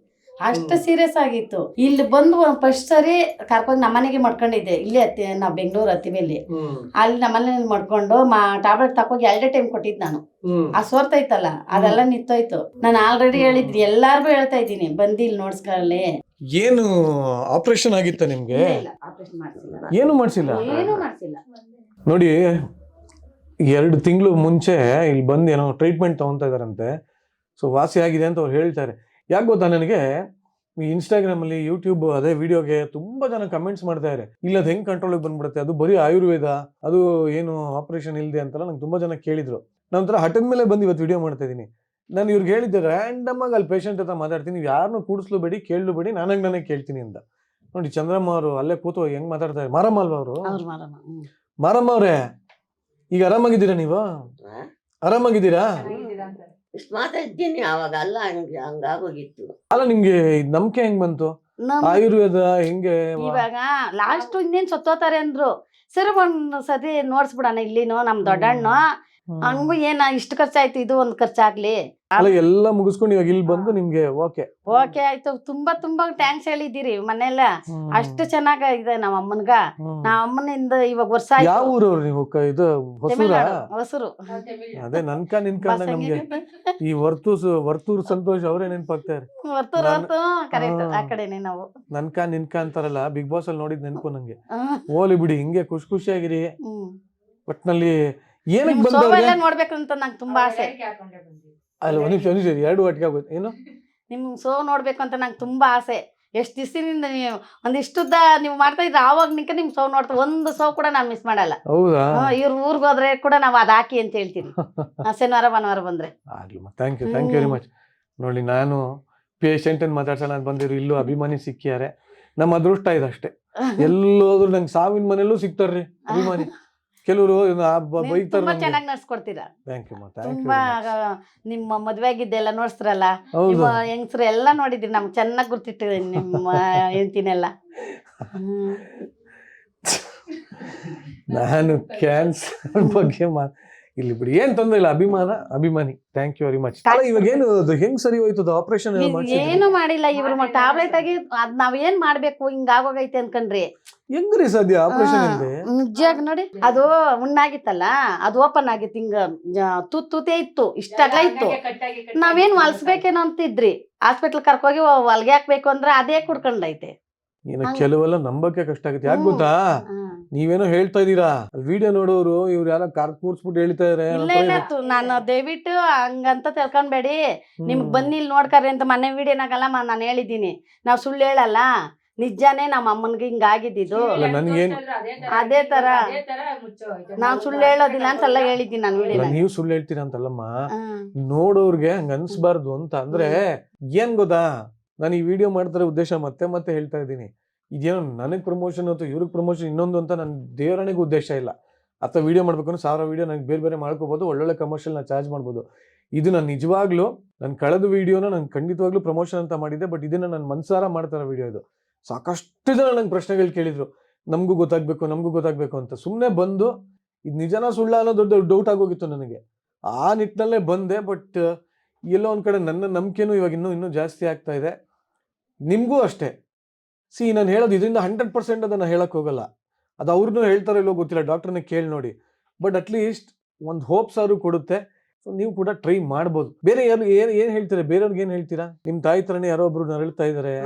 ಅಷ್ಟು ಸೀರಿಯಸ್ ಆಗಿತ್ತು. ಇಲ್ಲಿ ಬಂದು ಫಸ್ಟ್ ಸರಿ ಕರ್ಕೊಂಡು ನಮ್ಮನೆಗೆ ಮಾಡ್ಕೊಂಡಿದ್ದೆ. ಇಲ್ಲೇ ನಾವು ಬೆಂಗಳೂರು ಹತ್ತಿಬೇಲಿ, ಅಲ್ಲಿ ನಮ್ಮನೇಲಿ ಮಾಡ್ಕೊಂಡು ಟ್ಯಾಬ್ಲೆಟ್ ತಕೋಗಿ 2 ಟೈಮ್ ಕೊಟ್ಟಿದ್ದು ನಾನು. ಆ ಸೋರ್ತೈತಲ್ಲ ಅದೆಲ್ಲ ನಿಂತೋಯ್ತು. ನಾನು ಆಲ್ರೆಡಿ ಹೇಳಿದ್ರಿ, ಎಲ್ಲಾರ್ಗು ಹೇಳ್ತಾ ಇದ್ದೀನಿ, ಬಂದು ಇಲ್ಲಿ ನೋಡ್ಸ್ಕೊಳ್ಳಿ. ಏನು ಆಪರೇಷನ್ ಆಗಿತ್ತ ನಿಮ್ಗೆ? ಏನು ಮಾಡ್ಸಿಲ್ಲ? ಏನು ಮಾಡ್ಸಿಲ್ಲ ನೋಡಿ. 2 ತಿಂಗಳು ಮುಂಚೆ ಇಲ್ಲಿ ಬಂದು ಏನೋ ಟ್ರೀಟ್ಮೆಂಟ್ ತಗೊಂತಾ ಇದಾರಂತೆ. ಸೊ ವಾಸಿ ಆಗಿದೆ ಅಂತ ಅವ್ರು ಹೇಳ್ತಾರೆ. ಯಾಕೆ ಗೊತ್ತಾ, ನನಗೆ ಇನ್ಸ್ಟಾಗ್ರಾಮ್ ಅಲ್ಲಿ, ಯೂಟ್ಯೂಬ್ ಅದೇ ವಿಡಿಯೋಗೆ ತುಂಬಾ ಜನ ಕಮೆಂಟ್ಸ್ ಮಾಡ್ತಾ ಇದ್ದಾರೆ, ಇಲ್ಲ ಅದು ಹೆಂಗ್ ಕಂಟ್ರೋಲಿಗೆ ಬಂದ್ಬಿಡುತ್ತೆ, ಅದು ಬರೀ ಆಯುರ್ವೇದ, ಅದು ಏನು ಆಪರೇಷನ್ ಇಲ್ಲದೆ ಅಂತೆಲ್ಲ ನಂಗೆ ತುಂಬಾ ಜನ ಕೇಳಿದ್ರು. ನಾನು ಒಂಥರ ಹಠದ ಮೇಲೆ ಬಂದು ಇವತ್ತು ವಿಡಿಯೋ ಮಾಡ್ತಾ ಇದ್ದೀನಿ. ನಾನು ಇವ್ರಿಗೆ ಹೇಳಿದ್ದೆ, ರ್ಯಾಂಡಮ್ ಆಗಿ ಅಲ್ಲಿ ಪೇಷಂಟ್ ಹತ್ರ ಮಾತಾಡ್ತೀನಿ, ನೀವು ಯಾರನ್ನೂ ಕೂಡಿಸ್ಲೂಬೇಡಿ, ಕೇಳಲೂಬೇಡಿ, ನಾನೇ ಕೇಳ್ತೀನಿ ಅಂತ. ನೋಡಿ ಚಂದ್ರಮ್ಮ ಅವರು ಅಲ್ಲೇ ಕೂತು ಹೆಂಗ್ ಮಾತಾಡ್ತಾರೆ. ಮಾರಮ್ಮ ಅಲ್ವಾ ಅವರು? ಮಾರಮ್ಮ ಅವ್ರೆ, ಈಗ ಆರಾಮಾಗಿದ್ದೀರಾ? ನೀವು ಆರಾಮಾಗಿದ್ದೀರಾ? ಇಷ್ಟು ಮಾತಾಡ್ತೀನಿ, ಅವಾಗ ಅಲ್ಲ ಹಂಗಾಗೋಗಿತ್ತು. ಅಲ್ಲ, ನಿಮ್ಗೆ ನಂಬಿಕೆ ಹೆಂಗ್ ಬಂತು? ಆಯುರ್ವೇದ ಹೆಂಗೆ? ಇವಾಗ ಲಾಸ್ಟ್ ಇನ್ನೇನ್ ಸತ್ತೋತಾರೆ ಅಂದ್ರು. ಸರಿ ಒಂದ್ ಸತಿ ನೋಡ್ಸ್ಬಿಡಣ ಇಲ್ಲಿನು ನಮ್ ದೊಡ್ಡಣ್ಣ. ಹಂಗು ಏನ ಇಷ್ಟು ಖರ್ಚಾಯ್ತು, ಇದು ಒಂದ್ ಖರ್ಚಾಗ್ಲಿ. ಅಲ್ಲ, ಎಲ್ಲ ಮುಗಿಸ್ಕೊಂಡು ಇವಾಗ ಇಲ್ಲಿ ಬಂದು ನಿಮ್ಗೆ ಓಕೆ ಆಯ್ತು. ತುಂಬಾ ಥ್ಯಾಂಕ್ಸ್ ಹೇಳಿದ್ದೀರಿ ಮನೆಯಲ್ಲ. ಅಷ್ಟು ಚೆನ್ನಾಗಿದೆ ನಮ್ಮ ಅಮ್ಮನ್ಗ. ನಮ್ಮ ಅಮ್ಮನಿಂದ ಇವಾಗ ವರ್ಷ ಆಯ್ತು. ಯಾವ ಊರವ್ರು ನೀವು? ಇದು ಹೊಸರು. ಅದೇ ನನ್ಕ ನಮ್ಗೆ ಈ ವರ್ತೂರ್ ಸಂತೋಷ್ ಅವರೇ ನೆನ್ಪಾಗ್ತಾರೆ. ಕರೆಕ್ಟ್, ಆ ಕಡೆನೆ ನಾವು. ನಿನ್ಕ ಅಂತಾರಲ್ಲ, ಬಿಗ್ ಬಾಸ್ ಅಲ್ಲಿ ನೋಡಿದ್ ನೆನ್ಪು ನಂಗೆ. ಓಲಿ ಬಿಡಿ, ಹಿಂಗೆ ಖುಷಿಯಾಗಿರಿ. ಒಟ್ನಲ್ಲಿ ಏನಕ್ಕೆ ಬಂದ ನೋಡ್ಬೇಕಂತ ನಂಗೆ ತುಂಬಾ ಆಸೆ. ಅಲ್ಲ, ಒಂದ್ ನಿಮಿಷ 2 ಒಟ್ಟಿಗೆ ಆಗೋದು. ಏನು ನಿಮ್ ಶೋ ನೋಡ್ಬೇಕು ಅಂತ ನಂಗೆ ತುಂಬಾ ಆಸೆ. ಎಷ್ಟು ದಿವಸದಿಂದ ನೀವು ಒಂದಿಷ್ಟುದ್ದ ನೀವು ಮಾಡ್ತಾ ಇದ್ರೆ ಆವಾಗ ನಿಮ್ ಶೋ ನೋಡ್ತಾ ಒಂದು ಶೋ ಕೂಡ ನಾನು ಮಿಸ್ ಮಾಡಲ್ಲ. ಹೌದಾ? ಇವ್ರ ಊರ್ಗ್ ಹೋದ್ರೆ ಕೂಡ ನಾವ್ ಅದ್ ಹಾಕಿ ಅಂತ ಹೇಳ್ತೀನಿ. ಶನಿವಾರ ಭಾನುವಾರ ಬಂದ್ರೆ. Thank you very much. ನೋಡಿ, ನಾನು ಪೇಷಂಟ್ ಅನ್ನು ಮಾತಾಡ್ಸೋಣ ಅಂತ ಬಂದಿರು, ಇಲ್ಲೂ ಅಭಿಮಾನಿ ಸಿಕ್ಕಿಯಾರೆ. ನಮ್ಮ ಅದೃಷ್ಟ ಇದಷ್ಟೇ. ಎಲ್ಲೋದ್ರು ನಂಗೆ ಸಾವಿನ ಮನೇಲೂ ಸಿಗ್ತಾರ್ರಿ ಅಭಿಮಾನಿ. ಕೆಲವರು ತುಂಬಾ ಬೈತಾರೆ. ಚೆನ್ನಾಗಿ ನಡ್ಸ್ಕೊಡ್ತೀರಾ. Thank you thank you. ತುಂಬಾ ನಿಮ್ಮ ಮದ್ವೆ ಆಗಿದ್ದೆಲ್ಲ ನೋಡ್ಸ್ರಲ್ಲ, ಹೌದು ನಿಮ್ಮ ಹೆಂಗಸ್ರು ಎಲ್ಲ ನೋಡಿದ್ರಿ, ನಮ್ಗೆ ಚೆನ್ನಾಗಿ ಗುರ್ತಿಟ್ಟಿದೆ ನಿಮ್ಮ ಹೆಂಡತಿನೆಲ್ಲ. ನಾನು ಕ್ಯಾನ್ಸರ್ ಬಗ್ಗೆ ಇಲ್ಲಿ ಬಿಡಿ, ಏನ್ ತೊಂದ್ರೆ ಇಲ್ಲ, ಅಭಿಮಾನಿ. Thank you very much. ಅಲ್ಲ ಇವಾಗ ಏನು ಅದು ಹೆಂಗ್ ಸರಿ ಹೋಯ್ತು ಆಪರೇಷನ್? ಏನು ಮಾಡಿಲ್ಲ ಇವ್ರು, ಟ್ಯಾಬ್ಲೆಟ್ ಆಗಿ ಅದ್ ನಾವ್ ಏನ್ ಮಾಡ್ಬೇಕು ಹಿಂಗಾಗೋಗೈತೆ ಅನ್ಕಂಡ್ರಿ. ಹೆಂಗ್ರಿ ಸದ್ಯ ಆಪರೇಷನ್ ಇಲ್ಲದೆ? ನಿಜಾಗ್ ನೋಡಿ, ಅದು ಹುಣ್ಣಾಗಿತ್ತಲ್ಲ, ಅದು ಓಪನ್ ಆಗಿತ್ತು, ಹಿಂಗ ತೂತೇ ಇತ್ತು, ಇಷ್ಟಾಗ್ಲ ಇತ್ತು. ನಾವೇನ್ ಹೊಲ್ಸ್ಬೇಕೇನೋ ಅಂತಿದ್ರಿ, ಹಾಸ್ಪಿಟ್ಲ್ ಕರ್ಕೋಗಿ ಹೊಲ್ಗೆ ಹಾಕ್ಬೇಕು ಅಂದ್ರೆ ಅದೇ ಕುಡ್ಕೊಂಡೈತೆ. ಕೆಲವೆಲ್ಲ ನಂಬಕ್ಕೆ ಕಷ್ಟ ಆಗುತ್ತೆ. ಯಾಕೆ ಗೊತ್ತಾ, ನೀವೇನೋ ಹೇಳ್ತಾ ಇದೀರಾ, ವಿಡಿಯೋ ನೋಡೋರು ಇವ್ರು ಯಾರೋ ಕಾರ್ ಕೂರ್ಸ್ಬಿಟ್ಟು ಹೇಳ್ತಾ ಇದಾರೆ. ನಾನು ದಯವಿಟ್ಟು ಹಂಗಂತ ತಿಳ್ಕೊಂಬೇಡಿ, ನಿಮ್ಗ್ ಬಂದು ಇಲ್ಲಿ ನೋಡ್ಕರಿ ಅಂತ ಮೊನ್ನೆ ವಿಡಿಯೋನಾಗಲ್ಲ ನಾನು ಹೇಳಿದ್ದೀನಿ. ನಾವ್ ಸುಳ್ಳು ಹೇಳಲ್ಲ, ನಿಜಾನೇ ನಮ್ಮ ಅಮ್ಮನ್ಗೆ ಹಿಂಗಾಗಿದ್ದು. ನನ್ಗೇನ್ ಅದೇ ತರ ನಾವ್ ಸುಳ್ಳು ಹೇಳೋದಿಲ್ಲ ಅಂತೆಲ್ಲ ಹೇಳಿದ್ದೀನಿ ನಾನು ವಿಡಿಯೋ. ನೀವು ಸುಳ್ಳು ಹೇಳ್ತೀರಾ ಅಂತಲ್ಲಮ್ಮ, ನೋಡೋರ್ಗೆ ಹಂಗ ಅನ್ಸ್ಬಾರ್ದು ಅಂತ. ಅಂದ್ರೆ ಏನ್ ಗೊತ್ತಾ, ನಾನು ಈ ವಿಡಿಯೋ ಮಾಡ್ತಾರೆ ಉದ್ದೇಶ ಮತ್ತೆ ಹೇಳ್ತಾ ಇದ್ದೀನಿ, ಇದೇನೋ ನನಗೆ ಪ್ರಮೋಷನ್ ಅಥವಾ ಇವ್ರಿಗೆ ಪ್ರಮೋಷನ್ ಇನ್ನೊಂದು ಅಂತ ನನ್ನ ದೇವರನಿಗೆ ಉದ್ದೇಶ ಇಲ್ಲ. ಅಥವಾ ವಿಡಿಯೋ ಮಾಡ್ಬೇಕಂದ್ರೆ 1000 ವಿಡಿಯೋ ನನಗೆ ಬೇರೆ ಮಾಡ್ಕೋಬಹುದು, ಒಳ್ಳೊಳ್ಳೆ ಕಮರ್ಷಿಯಲ್ ನಾನು ಚಾರ್ಜ್ ಮಾಡ್ಬೋದು. ಇದು ನಾನು ನಿಜವಾಗ್ಲೂ ನನ್ನ ಕಳೆದ ವಿಡಿಯೋನ ನಾನು ಖಂಡಿತವಾಗ್ಲೂ ಪ್ರಮೋಷನ್ ಅಂತ ಮಾಡಿದ್ದೆ. ಬಟ್ ಇದನ್ನ ನಾನು ಮನ್ಸಾರ ಮಾಡ್ತಾರ ವಿಡಿಯೋ ಇದು. ಸಾಕಷ್ಟು ಜನ ನಂಗೆ ಪ್ರಶ್ನೆಗಳು ಕೇಳಿದ್ರು, ನಮಗೂ ಗೊತ್ತಾಗ್ಬೇಕು ಅಂತ. ಸುಮ್ಮನೆ ಬಂದು ಇದು ನಿಜನಾ ಸುಳ್ಳ ಅನ್ನೋ ದೊಡ್ಡ ಡೌಟ್ ಆಗೋಗಿತ್ತು ನನಗೆ. ಆ ನಿಟ್ಟಿನಲ್ಲೇ ಬಂದೆ. ಬಟ್ ಎಲ್ಲೋ ಒಂದ್ ಕಡೆ ನನ್ನ ನಂಬಿಕೆನೂ ಇವಾಗ ಇನ್ನೂ ಜಾಸ್ತಿ ಆಗ್ತಾ ಇದೆ. ನಿಮಗೂ ಅಷ್ಟೇ. ನಾನು ಹೇಳೋದು ಇದರಿಂದ 100% ಅದನ್ನು ಹೇಳಕ್ ಹೋಗಲ್ಲ, ಅದು ಅವ್ರನ್ನೂ ಹೇಳ್ತಾರೋ ಇಲ್ಲೋ ಗೊತ್ತಿಲ್ಲ, ಡಾಕ್ಟರ್ನ ಕೇಳಿ ನೋಡಿ. ಬಟ್ ಅಟ್ಲೀಸ್ಟ್ ಒಂದು ಹೋಪ್ಸ್ ಆದ್ರೂ ಕೊಡುತ್ತೆ. ಸೊ ನೀವು ಕೂಡ ಟ್ರೈ ಮಾಡ್ಬೋದು. ಬೇರೆ ಏನ್ ಹೇಳ್ತೀರಾ, ಬೇರೆಯವ್ರಿಗೆ ಏನ್ ಹೇಳ್ತೀರಾ? ನಿಮ್ ತಾಯಿ ತರನೇ ಯಾರೋ ಒಬ್ರು ನರಳ್ತಾ ಇದಾರೆ,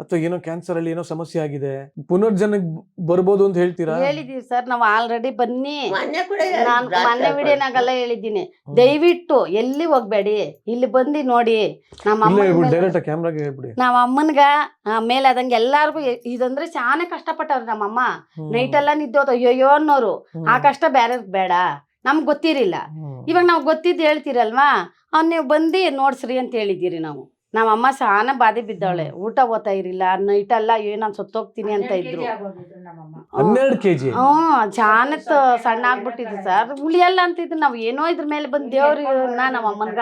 ಅಥವಾ ಏನೋ ಕ್ಯಾನ್ಸರ್ ಅಲ್ಲಿ ಏನೋ ಸಮಸ್ಯೆ ಆಗಿದೆ, ಪುನರ್ಜನಕ್ ಬರ್ಬೋದು ಅಂತ ಹೇಳ್ತೀರಾ? ಹೇಳಿದೀವಿ ಸರ್, ನಾವು ಆಲ್ರೆಡಿ ಬನ್ನಿ. ನಾನು ಮೊನ್ನೆ ವಿಡಿಯೋನಾಗೆಲ್ಲ ಹೇಳಿದ್ದೀನಿ, ದಯವಿಟ್ಟು ಎಲ್ಲಿ ಹೋಗ್ಬೇಡಿ, ಇಲ್ಲಿ ಬಂದು ನೋಡಿ. ನಮ್ಮ ಅಮ್ಮನ್ಗ ಮೇಲೆ ಆದಂಗೆ ಎಲ್ಲಾರ್ಗು ಇದಂದ್ರೆ ಚಾನೆ ಕಷ್ಟಪಟ್ಟವ್ರು. ನಮ್ಮಮ್ಮ ನೈಟ್ ಎಲ್ಲ ನಿದ್ದೋದು ಅಯ್ಯೋ ಅನ್ನೋರು. ಆ ಕಷ್ಟ ಬೇರೆ ಬೇಡ, ನಮ್ಗೆ ಗೊತ್ತಿರಿಲ್ಲ. ಇವಾಗ ನಾವು ಗೊತ್ತಿದ್ದು ಹೇಳ್ತೀರಲ್ವಾ, ನೀವು ಬಂದು ನೋಡ್ಸ್ರಿ ಅಂತ ಹೇಳಿದ್ದೀರಿ. ನಮ್ಮ ಅಮ್ಮ ಸಾನ ಬಾಧೆ ಬಿದ್ದವಳೆ, ಊಟ ಓದ್ತಾ ಇರಿಲ್ಲ, ನೈಟ್ ಎಲ್ಲ ನಾನು ಸತ್ತೋಗ್ತೀನಿ ಅಂತ ಇದ್ರು. 12 kg ಚಾನತ್ ಸಣ್ಣ ಆಗ್ಬಿಟ್ಟಿದ್ರು ಸರ್, ಉಳಿಯಲ್ಲ ಅಂತಿದ್ರು. ನಾವ್ ಏನೋ ಇದ್ರ ಮೇಲೆ ಬಂದ್ ದೇವ್ರನ್ನ ನಮ್ಮ ಅಮ್ಮನ್ಗ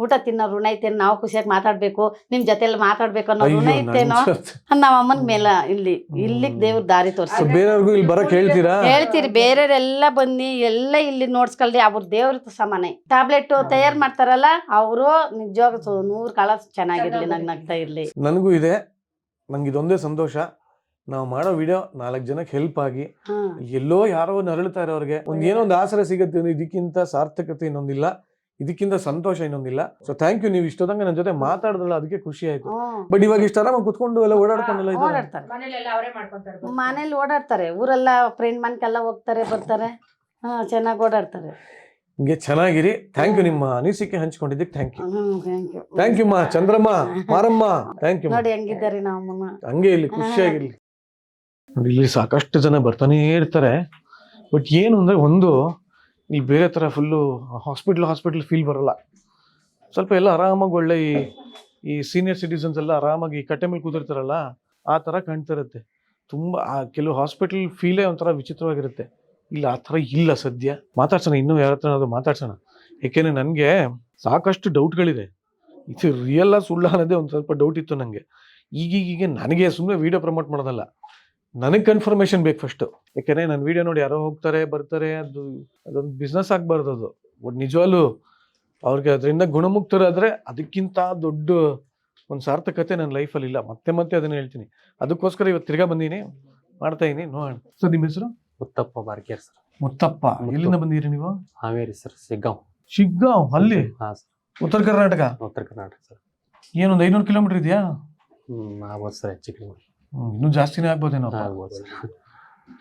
ಊಟ ತಿನ್ನೋ ಋಣ ಐತೇನೋ, ನಾವು ಖುಷಿಯಾಗಿ ಮಾತಾಡ್ಬೇಕು, ನಿಮ್ ಜೊತೆ ಎಲ್ಲ ಮಾತಾಡ್ಬೇಕು ಅನ್ನೋ ಋಣ ಐತೇನೋ ನಮ್ಮ ಅಮ್ಮನ ಮೇಲೆ. ಇಲ್ಲಿಗ್ ದೇವ್ರ ದಾರಿ ತೋರಿಸಿ ಹೇಳ್ತೀರಿ. ಬೇರೆಯವರೆಲ್ಲ ಬನ್ನಿ, ಎಲ್ಲ ಇಲ್ಲಿ ನೋಡ್ಸ್ಕೊಳ್ರಿ, ಅವ್ರ ದೇವ್ರ ಸಮಾನೆ. ಟ್ಯಾಬ್ಲೆಟ್ ತಯಾರು ಮಾಡ್ತಾರಲ್ಲ ಅವರು ನಿಜವಾಗ 100 ಕಾಲ ಚೆನ್ನಾಗಿರ್ಲಿ, ನಗ್ತಾ ಇರ್ಲಿ. ನನಗೂ ಇದೆ, ನಂಗೆ ಇದೊಂದೇ ಸಂತೋಷ. ನಾವು ಮಾಡೋ ವಿಡಿಯೋ 4 ಜನಕ್ಕೆ ಹೆಲ್ಪ್ ಆಗಿ, ಎಲ್ಲೋ ಯಾರೋ ನರಳುತ್ತಾರೆ ಅವ್ರಿಗೆ ಏನೋ ಒಂದು ಆಸರೆ ಸಿಗುತ್ತೆ. ಇದಕ್ಕಿಂತ ಸಾರ್ಥಕತೆ ಇನ್ನೊಂದಿಲ್ಲ, ಇದಕ್ಕಿಂತ ಸಂತೋಷ ಇನ್ನೊಂದಿಲ್ಲ. So thank you. ನೀವು ಇಷ್ಟೊಂದಂಗ ನನ್ನ ಜೊತೆ ಮಾತಾಡಿದ್ರಲ್ಲ, ಅದಕ್ಕೆ ಖುಷಿ ಆಯ್ತು. ಬಟ್ ಇವಾಗ ಇಷ್ಟ ಆರಾಮಾಗಿ ಕುತ್ಕೊಂಡು ಎಲ್ಲ ಓಡಾಡ್ಕೊಂಡೆಲ್ಲ ಮನೇಲಿ ಓಡಾಡ್ತಾರೆ, ಊರೆಲ್ಲ ಫ್ರೆಂಡ್ ಮನ್ಕೆಲ್ಲ ಹೋಗ್ತಾರೆ ಬರ್ತಾರೆ, ಚೆನ್ನಾಗಿ ಓಡಾಡ್ತಾರೆ. ಹಿಂಗೆ ಚೆನ್ನಾಗಿರಿ. ಥ್ಯಾಂಕ್ ಯು, ನಿಮ್ಮ ಅನಿಸಿಕೆ ಹಂಚ್ಕೊಂಡಿದ್ದಕ್ಕೆ ಥ್ಯಾಂಕ್ ಯು ಮಾ. Chandramma, Maramma, thank you. ನೋಡಿ ಹೆಂಗಿದ್ದಾರೆ ನಮ್ಮ ಹಂಗೆ ಇಲ್ಲಿ ಖುಷಿಯಾಗಿರ್ಲಿ. ನೋಡಿ ಇಲ್ಲಿ ಸಾಕಷ್ಟು ಜನ ಬರ್ತಾನೆ ಇರ್ತಾರೆ. ಬಟ್ ಏನು ಅಂದ್ರೆ, ಒಂದು ಇಲ್ಲಿ ಬೇರೆ ಥರ ಫುಲ್ಲು ಹಾಸ್ಪಿಟ್ಲ್ ಫೀಲ್ ಬರಲ್ಲ. ಸ್ವಲ್ಪ ಎಲ್ಲ ಆರಾಮಾಗಿ ಒಳ್ಳೆ ಈ ಸೀನಿಯರ್ ಸಿಟಿಸನ್ಸ್ ಎಲ್ಲ ಆರಾಮಾಗಿ ಕಟ್ಟೆ ಮೇಲೆ ಕೂತಿರ್ತಾರಲ್ಲ, ಆ ಥರ ಕಾಣ್ತಿರುತ್ತೆ. ತುಂಬ ಕೆಲವು ಹಾಸ್ಪಿಟಲ್ ಫೀಲೇ ಒಂಥರ ವಿಚಿತ್ರವಾಗಿರುತ್ತೆ. ಇಲ್ಲ, ಆ ಥರ ಇಲ್ಲ ಸದ್ಯ. ಮಾತಾಡ್ಸೋಣ, ಇನ್ನೂ ಯಾರ ಹತ್ರ ಅದು ಮಾತಾಡ್ಸೋಣ. ಏಕೆಂದರೆ ನನಗೆ ಸಾಕಷ್ಟು ಡೌಟ್ಗಳಿದೆ. ಇದು ರಿಯಲ್ಲ ಸುಳ್ಳ ಅನ್ನೋದೇ ಒಂದು ಸ್ವಲ್ಪ ಡೌಟ್ ಇತ್ತು ನನಗೆ. ಈಗೀಗ ನನಗೆ ಸುಮ್ಮನೆ ವೀಡಿಯೋ ಪ್ರಮೋಟ್ ಮಾಡೋದಲ್ಲ, ನನಗೆ ಕನ್ಫರ್ಮೇಷನ್ ಬೇಕು ಫಸ್ಟು. ಯಾಕೆಂದರೆ ನನ್ನ ವೀಡಿಯೋ ನೋಡಿ ಯಾರೋ ಹೋಗ್ತಾರೆ ಬರ್ತಾರೆ, ಅದೊಂದು ಬಿಸ್ನೆಸ್ ಆಗಬಾರ್ದು. ಅದು ಬಟ್ ನಿಜವಾಗ್ಲೂ ಅವ್ರಿಗೆ ಅದರಿಂದ ಗುಣಮುಕ್ತರಾದರೆ ಅದಕ್ಕಿಂತ ದೊಡ್ಡ ಒಂದು ಸಾರ್ಥಕತೆ ನನ್ನ ಲೈಫಲ್ಲಿ ಇಲ್ಲ. ಮತ್ತೆ ಅದನ್ನು ಹೇಳ್ತೀನಿ. ಅದಕ್ಕೋಸ್ಕರ ಇವತ್ತು ತಿರ್ಗಾ ಬಂದೀನಿ, ಮಾಡ್ತಾ ಇದೀನಿ, ನೋಡೋಣ. ಸರ್ ನಿಮ್ಮ ಹೆಸರು? ಮುತ್ತಪ್ಪ ಬಾರ್ಕೇರ್ ಸರ್. ಮುತ್ತಪ್ಪ, ಎಲ್ಲಿಂದ ಬಂದಿರಿ ನೀವು? ಹಾವೇರಿ ಸರ್, ಶಿಗ್ಗಾಂವ್ ಅಲ್ಲಿ? ಹಾಂ ಸರ್, ಉತ್ತರ ಕರ್ನಾಟಕ ಸರ್. ಏನೊಂದು 500 ಕಿಲೋಮೀಟರ್ ಇದೆಯಾ? ಆಗ್ಬೋದು ಸರ್, ಹೆಚ್ಚು ಕಡಿಮೆ. ಇನ್ನೂ ಜಾಸ್ತಿನೇ ಆಗ್ಬೋದೇನೋ. ಆಗ್ಬೋದು ಸರ್.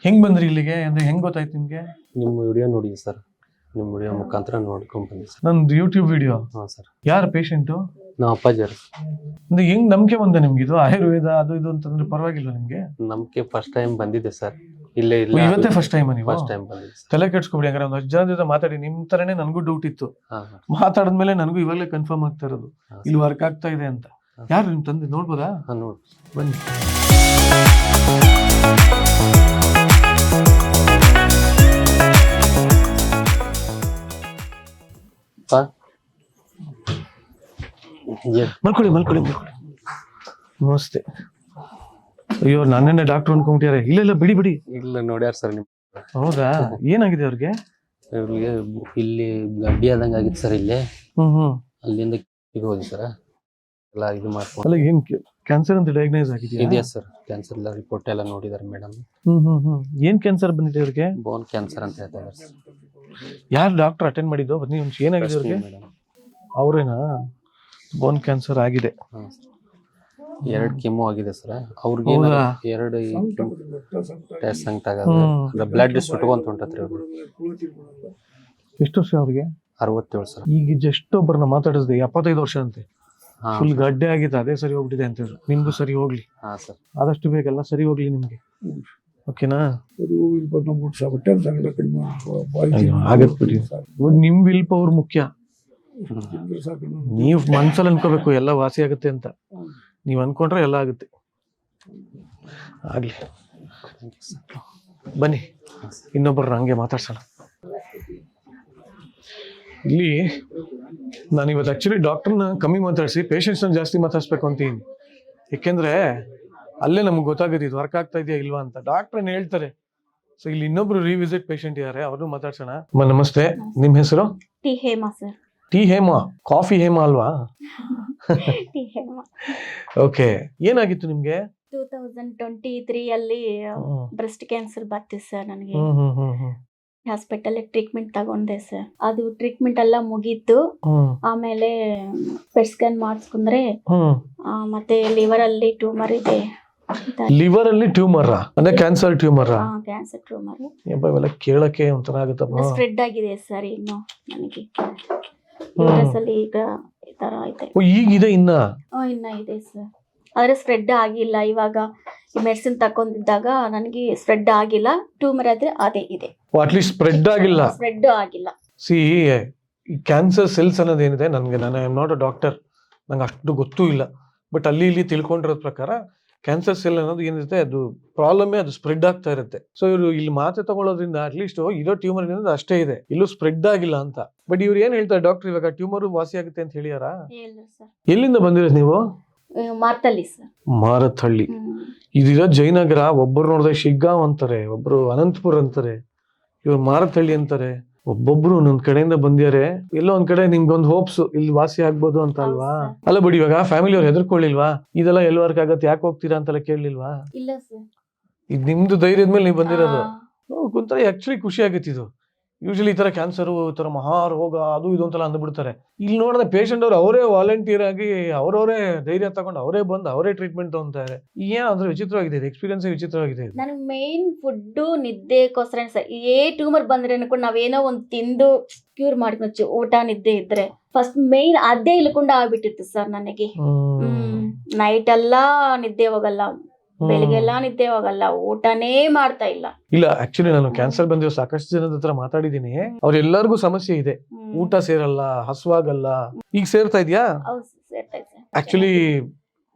ಹೆಂಗ್ ಬಂದ್ರಿ ಇಲ್ಲಿಗೆ? ಅಂದ್ರೆ ಹೆಂಗ್ ಗೊತ್ತಾಯ್ತು ನಿಮ್ಗೆ? ನಿಮ್ಮ ವಿಡಿಯೋ ನೋಡಿ ಸರ್, ನಿಮ್ಮ ವಿಡಿಯೋ ಮುಖಾಂತರ ನೋಡ್ಕೊಂಡ್ ಬಂದಿ ಸರ್. ನಂದು ಯೂಟ್ಯೂಬ್ ವಿಡಿಯೋ? ಹಾಂ ಸರ್. ಯಾರು ಪೇಷಂಟು? ನಾವು ಅಪ್ಪಾಜಿ. ಅಂದ್ರೆ ಹೆಂಗ್ ನಂಬಿಕೆ ಬಂದ ನಿಮ್ಗೆ? ಇದು ಆಯುರ್ವೇದ ಅದು ಇದು ಅಂತಂದ್ರೆ ಪರವಾಗಿಲ್ಲ ನಿಮ್ಗೆ? ನಮ್ಗೆ ಫಸ್ಟ್ ಟೈಮ್ ಬಂದಿದೆ ಸರ್. ಇಲ್ಲೇ ಇಲ್ಲ, ಇವತ್ತೇ ಫಸ್ಟ್ ಟೈಮ್ ನೀವು? ಫಸ್ಟ್ ಟೈಮ್ ಬಂದಿದೆ. ತಲೆ ಕೆಡ್ಸ್ಕೊಬಿಡಿ. ಹಂಗಾರೆ ಒಂದು 10 ಜನ ಜೊತೆ ಮಾತಾಡಿ. ನಿಮ್ ತರನೇ ನನಗೂ ಡೌಟ್ ಇತ್ತು. ಮಾತಾಡಿದ್ಮೇಲೆ ನನಗೂ ಇವಾಗಲೇ ಕನ್ಫರ್ಮ್ ಆಗ್ತಾ ಇರೋದು ಇಲ್ಲಿ ವರ್ಕ್ ಆಗ್ತಾ ಇದೆ ಅಂತ. ಯಾರು ನಿಮ್ ತಂದೆ? ನೋಡ್ಬೋದಾ? ನೋಡಿ ಬನ್ನಿ. ಮಲ್ಕೊಳ್ಳಿ ನಮಸ್ತೆ. ಅಯ್ಯೋ ನನ್ನೇ ಡಾಕ್ಟರ್ ಅನ್ಕೊಂಡ್ಬಿಟ್ಟಾರೆ. ಇಲ್ಲ ಬಿಡಿ. ಇಲ್ಲ ನೋಡ್ಯಾರ ಸರ್ ನಿಮ್ ಹೌದಾ? ಏನಾಗಿದೆ ಅವ್ರಿಗೆ? ಇವ್ರಿಗೆ ಇಲ್ಲಿ ಗಡ್ಡಿ ಆದಂಗ ಆಗಿತ್ತು ಸರ್ ಇಲ್ಲಿ. ಅಲ್ಲಿಂದ ಇದು ಹೋಗಿ ಸರ್ ಎಲ್ಲ ಇದು ಮಾಡ್ಕೊಂಡು. ಅಲ್ಲ ಏನ್ ಕ್ಯಾನ್ಸರ್ ಅಂತ ಡಯಾಗ್ನೈಸ್ ಆಗಿದೆಯಾ? ಇದೆಯಾ ಸರ್ ಕ್ಯಾನ್ಸರ್ ಎಲ್ಲ ರಿಪೋರ್ಟ್ ಎಲ್ಲ ನೋಡಿದಾರೆ ಮೇಡಮ್. ಏನ್ ಕ್ಯಾನ್ಸರ್ ಬಂದಿದೆ ಅವ್ರಿಗೆ? ಬೋನ್ ಕ್ಯಾನ್ಸರ್ ಅಂತ ಹೇಳ್ತಾರೆ ಸರ್. ಯಾರು ಡಾಕ್ಟರ್ ಅಟೆಂಡ್ ಮಾಡಿದ್ದು? ಬನ್ನಿ ಏನಾಗಿದೆ ಅವ್ರಿಗೆ? ಮೇಡಮ್ ಅವ್ರೇನಾ? ಬೋನ್ ಕ್ಯಾನ್ಸರ್ ಆಗಿದೆ. 2 ಕೆಮ್ಮು ಆಗಿದೆ ಸರ್ ಅವ್ರಿಗೆ. ಹೌದಾ? 2 ಟೆಸ್ಟ್ ಸಂಕಟ ಆಗದ ಬ್ಲಡ್ ಸುಟ್ಕೊಂತ ಹೊಂಟತ್ರಿ ಅವ್ರು. ಎಷ್ಟು ವರ್ಷ ಅವ್ರಿಗೆ? 67 ಸರ್. ಈಗ ಜಸ್ಟ್ ಒಬ್ಬರನ್ನ ಮಾತಾಡಿಸ್ದೆ 75 ವರ್ಷ ಅಂತೆ. ಫುಲ್ ಗಡ್ಡೆ ಆಗಿತ್ತು, ಅದೇ ಸರಿ ಹೋಗ್ಬಿಟ್ಟಿದೆ ಅಂತ. ನಿಮ್ಗೂ ಸರಿ ಹೋಗ್ಲಿ, ಹಾ ಸರ್. ಆದಷ್ಟು ಬೇಗ ಎಲ್ಲ ಸರಿ ಹೋಗ್ಲಿ ನಿಮ್ಗೆ. ಓಕೆನಾ? ಆಗತ್ ಬಿಡಿ. ಇವಾಗ ನಿಮ್ ವಿಲ್ ಪವರ್ ಮುಖ್ಯ. ನೀವ್ ಮನ್ಸಲ್ಲಿ ಅನ್ಕೋಬೇಕು ಎಲ್ಲ ವಾಸಿ ಆಗುತ್ತೆ ಅಂತ. ನೀವ್ ಅನ್ಕೊಂಡ್ರೆ ಎಲ್ಲ ಆಗುತ್ತೆ. ಆಗ್ಲಿ, ಬನ್ನಿ ಇನ್ನೊಬ್ಬರನ್ನ ಹಂಗೆ ಮಾತಾಡ್ಸೋಣ. ಇಲ್ಲಿ ನಾನು ಇವತ್ತು ಆಕ್ಚುಲಿ ಡಾಕ್ಟರ್ನ ಕಮ್ಮಿ ಮಾತಾಡಿಸಿ ಪೇಷಂಟ್ಸ್ನ ಜಾಸ್ತಿ ಮಾತಾಡ್ಸ್ಬೇಕು ಅಂತೀನಿ. ಯಾಕೆಂದ್ರೆ ಅಲ್ಲೇ ನಮ್ಗೆ ಗೊತ್ತಾಗುತ್ತೆ ಇದು ವರ್ಕ್ ಆಗ್ತಾ ಇದೆಯಾ ಇಲ್ವಾ ಅಂತ. ಡಾಕ್ಟರ್ ಏನ್ ಹೇಳ್ತಾರೆ. ಸೊ ಇಲ್ಲಿ ಇನ್ನೊಬ್ರು ರಿವಿಸಿಟ್ ಪೇಷಂಟ್ ಇದ್ದಾರೆ, ಅವ್ರನ್ನು ಮಾತಾಡ್ಸೋಣ. ನಮಸ್ತೆ, ನಿಮ್ ಹೆಸರು? T Hema sir. T Hema? Coffee Hema ಅಲ್ವಾ? ಟಿ ಹೇಮಾ. ಓಕೆ, ಏನಾಗಿತ್ತು ನಿಮ್ಗೆ? 2023 ಅಲ್ಲಿ ಬ್ರೆಸ್ಟ್ ಕ್ಯಾನ್ಸರ್ ಬರ್ತಿತ್ತು ಸರ್ ನನಗೆ. ಹ್ಮ್ ಹಾಸ್ಪಿಟಲ್ ಟ್ರೀಟ್ಮೆಂಟ್ ತಗೊಂಡೆ ಸರ್. ಅದು ಟ್ರೀಟ್ಮೆಂಟ್ ಎಲ್ಲ ಮುಗೀತು. ಆಮೇಲೆ ಪೆಟ್ ಸ್ಕ್ಯಾನ್ ಮಾಡಿಸ್ಕೊಂಡ್ರೆ ಮತ್ತೆ ಲಿವರ್ ಅಲ್ಲಿ ಟ್ಯೂಮರ್ ಇದೆ. ಲಿವರ್ ಅಲ್ಲಿ ಟ್ಯೂಮರ್ ಅಂದ್ರೆ ಕ್ಯಾನ್ಸರ್ ಟ್ಯೂಮರ್? Cancer tumour. ಇವೆಲ್ಲ ಕೇಳಕ್ಕೆ ಒಂಥರ ಆಗುತ್ತಪ್ಪ. ಸ್ಪ್ರೆಡ್ ಆಗಿದೆ ಸರ್ ಇನ್ನು ನನಗೆ. ಯೂಟ್ರಸ್ ಅಲ್ಲಿ ಈಗ ಈ ತರ ಐತೆ. ಈಗಿದೆ ಇನ್ನ ಇದೆ ಸರ್. ಆದ್ರೆ ಸ್ಪ್ರೆಡ್ ಆಗಿಲ್ಲ. ಇವಾಗ ಮೆಡಿಸಿನ್ ತಕೊಂಡಿದ್ದಾಗ ನನಗೆ ಸ್ಪ್ರೆಡ್ ಆಗಿಲ್ಲ. ಟ್ಯೂಮರ್ ಆದ್ರೆ ಅದೇ ಇದೆ. ಅಟ್ಲೀಸ್ಟ್ ಸ್ಪ್ರೆಡ್ ಆಗಿಲ್ಲ. ಸ್ಪ್ರೆಡ್ ಆಗಿಲ್ಲ. ಸಿ ಈ ಕ್ಯಾನ್ಸರ್ ಸೆಲ್ಸ್ ಅನ್ನೋದೇನಿದೆ, ನಾನು I am not a doctor, ನಂಗೆ ಅಷ್ಟು ಗೊತ್ತೂ ಇಲ್ಲ. ಬಟ್ ಅಲ್ಲಿ ಇಲ್ಲಿ ತಿಳ್ಕೊಂಡಿರೋದ್ ಪ್ರಕಾರ ಕ್ಯಾನ್ಸರ್ ಸೆಲ್ ಅನ್ನೋದು ಏನಿರುತ್ತೆ ಅದು ಪ್ರಾಬ್ಲಮ್, ಅದು ಸ್ಪ್ರೆಡ್ ಆಗ್ತಾ ಇರುತ್ತೆ. ಸೊ ಇವರು ಇಲ್ಲಿ ಮಾತ್ರೆ ತಗೊಳ್ಳೋದ್ರಿಂದ ಅಟ್ಲೀಸ್ಟ್ ಇರೋ ಟ್ಯೂಮರ್ ಅಷ್ಟೇ ಇದೆ, ಇಲ್ಲೂ ಸ್ಪ್ರೆಡ್ ಆಗಿಲ್ಲ ಅಂತ. ಬಟ್ ಇವ್ರು ಏನ್ ಹೇಳ್ತಾರೆ ಡಾಕ್ಟರ್, ಇವಾಗ ಟ್ಯೂಮರ್ ವಾಸಿ ಆಗುತ್ತೆ ಅಂತ ಹೇಳಿಯಾರ? ಎಲ್ಲಿಂದ ಬಂದಿರೋದು ನೀವು? ಮಾರ್ತಳ್ಳಿ ಸರ್. ಮಾರತ್ಹಳ್ಳಿ. ಇದಿರೋ ಜಯನಗರ. ಒಬ್ಬರು ನೋಡಿದ್ರೆ ಶಿಗ್ಗಾಂವ್ ಅಂತಾರೆ, ಒಬ್ರು ಅನಂತಪುರ ಅಂತಾರೆ, ಇವ್ರು ಮಾರತ್ಹಳ್ಳಿ ಅಂತಾರೆ. ಒಬ್ಬೊಬ್ರು ಒಂದೊಂದ್ ಕಡೆಯಿಂದ ಬಂದಿದ್ದಾರೆ. ಎಲ್ಲೋ ಒಂದ್ ಕಡೆ ನಿಮ್ಗೊಂದು ಹೋಪ್ಸ್ ಇಲ್ಲಿ ವಾಸಿ ಆಗ್ಬೋದು ಅಂತ ಅಲ್ವಾ? ಅಲ್ಲ ಬಿಡಿ, ಇವಾಗ ಫ್ಯಾಮಿಲಿ ಅವ್ರು ಹೆದರ್ಕೊಳ್ಳಿಲ್ವಾ? ಇದೆಲ್ಲ ಎಲ್ಲಿ ವರ್ಕ್ ಆಗತ್ತೆ, ಯಾಕೆ ಹೋಗ್ತೀರಾ ಅಂತೆಲ್ಲ ಕೇಳಲಿಲ್ವಾ? ಇಲ್ಲ ಸರ್. ಇದು ನಿಮ್ದು ಧೈರ್ಯದ ಮೇಲೆ ನೀವು ಬಂದಿರೋದು. ಒಂಥರ ಆಕ್ಚುಲಿ ಖುಷಿ ಆಗತ್ತೆ ಇದು. ಯೂಶಲಿ ಈ ತರ ಕ್ಯಾನ್ಸರ್, ಈ ತರ ಮಹಾರೋಗ ಅದು ಇದು ಅಂತೆಲ್ಲ ಅಂದ್ಬಿಡ್ತಾರೆ. ಇಲ್ಲಿ ನೋಡಿದ್ರೆ ಪೇಷಂಟ್ ಅವ್ರು ಅವರೇ ವಾಲಂಟಿಯರ್ ಆಗಿ ಅವರವರೇ ಧೈರ್ಯ ತಗೊಂಡು ಅವರೇ ಬಂದು ಅವರೇ ಟ್ರೀಟ್ಮೆಂಟ್ ತಗೊಂತಾರೆ. ಏನಾದ್ರೆ ವಿಚಿತ್ರವಾಗಿದೆ, ವಿಚಿತ್ರವಾಗಿದೆ ವಿಚಿತ್ರವಾಗಿದೆ. ನನಗೆ ಮೇನ್ ಫುಡ್ ನಿದ್ದೆಗೋಸ್ಕರ ಸರ್. ಟ್ಯೂಮರ್ ಬಂದ್ರೆ ಅನ್ಕೊಂಡು ನಾವೇನೋ ಒಂದ್ ತಿಂದು ಕ್ಯೂರ್ ಮಾಡ್ಕೊಂಡು ಊಟ ನಿದ್ದೆ ಇದ್ರೆ ಫಸ್ಟ್ ಮೇನ್ ಅದೇ ಇಳ್ಕೊಂಡು ಆಗ್ಬಿಟ್ಟಿತ್ತು ಸರ್ ನನಗೆ. ನೈಟ್ ಎಲ್ಲಾ ನಿದ್ದೆ ಹೋಗಲ್ಲ, ಬೆಳಿಗ್ಗೆಲ್ಲ ನಿದ್ದೆ ಹೋಗಲ್ಲ, ಊಟನೇ ಮಾಡ್ತಾ ಇಲ್ಲ. ಇಲ್ಲ ಆಕ್ಚುಲಿ ನಾನು ಕ್ಯಾನ್ಸರ್ ಬಂದಿರೋ ಸಾಕಷ್ಟು ಜನದ ಹತ್ರ ಮಾತಾಡಿದೀನಿ. ಅವ್ರೆಲ್ಲರಿಗೂ ಸಮಸ್ಯೆ ಇದೆ. ಊಟ ಸೇರಲ್ಲ, ಹಸುವಾಗಲ್ಲ. ಈಗ ಸೇರ್ತಾ ಇದೆಯಾ? ಆಕ್ಚುಲಿ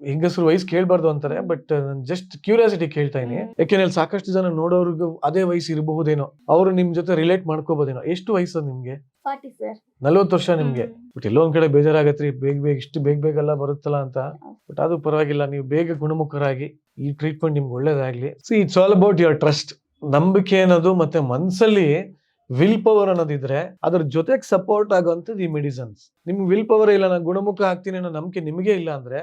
ಹೆಂಗಸರು ವಯಸ್ಸು ಕೇಳ್ಬಾರ್ದು ಅಂತಾರೆ, ಬಟ್ ಜಸ್ಟ್ ಕ್ಯೂರಿಯಾಸಿಟಿ ಕೇಳ್ತಾ ಇದೀನಿ. ಯಾಕೆಂದ್ರೆ ಸಾಕಷ್ಟು ಜನ ನೋಡೋರ್ಗು ಅದೇ ವಯಸ್ಸು ಇರಬಹುದೇನೋ, ಅವ್ರು ನಿಮ್ ಜೊತೆ ರಿಲೇಟ್ ಮಾಡ್ಕೋಬಹುದೇನೋ. ಎಷ್ಟು ವಯಸ್ಸು ನಿಮ್ಗೆ? 40 ವರ್ಷ ನಿಮ್ಗೆ. ಬಟ್ ಎಲ್ಲೋ ಒಂದ್ ಕಡೆ ಬೇಜಾರಾಗತ್ರಿ, ಇಷ್ಟು ಬೇಗ ಎಲ್ಲ ಬರುತ್ತಲ್ಲ ಅಂತ. ಬಟ್ ಅದು ಪರವಾಗಿಲ್ಲ, ನೀವು ಬೇಗ ಗುಣಮುಖರಾಗಿ ಈ ಟ್ರೀಟ್ಮೆಂಟ್ ನಿಮ್ಗೆ ಒಳ್ಳೇದಾಗ್ಲಿ. C it's all about your trust. ನಂಬಿಕೆ ಅನ್ನೋದು ಮತ್ತೆ ಮನ್ಸಲ್ಲಿ ವಿಲ್ ಪವರ್ ಅನ್ನೋದಿದ್ರೆ ಅದ್ರ ಜೊತೆಗೆ ಸಪೋರ್ಟ್ ಆಗುವಂಥದ್ದು ಈ ಮೆಡಿಸನ್ಸ್. ನಿಮ್ಗೆ ವಿಲ್ ಪವರ್ ಇಲ್ಲ, ನಾನು ಗುಣಮುಖ ಆಗ್ತೀನಿ ಅನ್ನೋ ನಂಬಿಕೆ ನಿಮಗೆ ಇಲ್ಲ ಅಂದ್ರೆ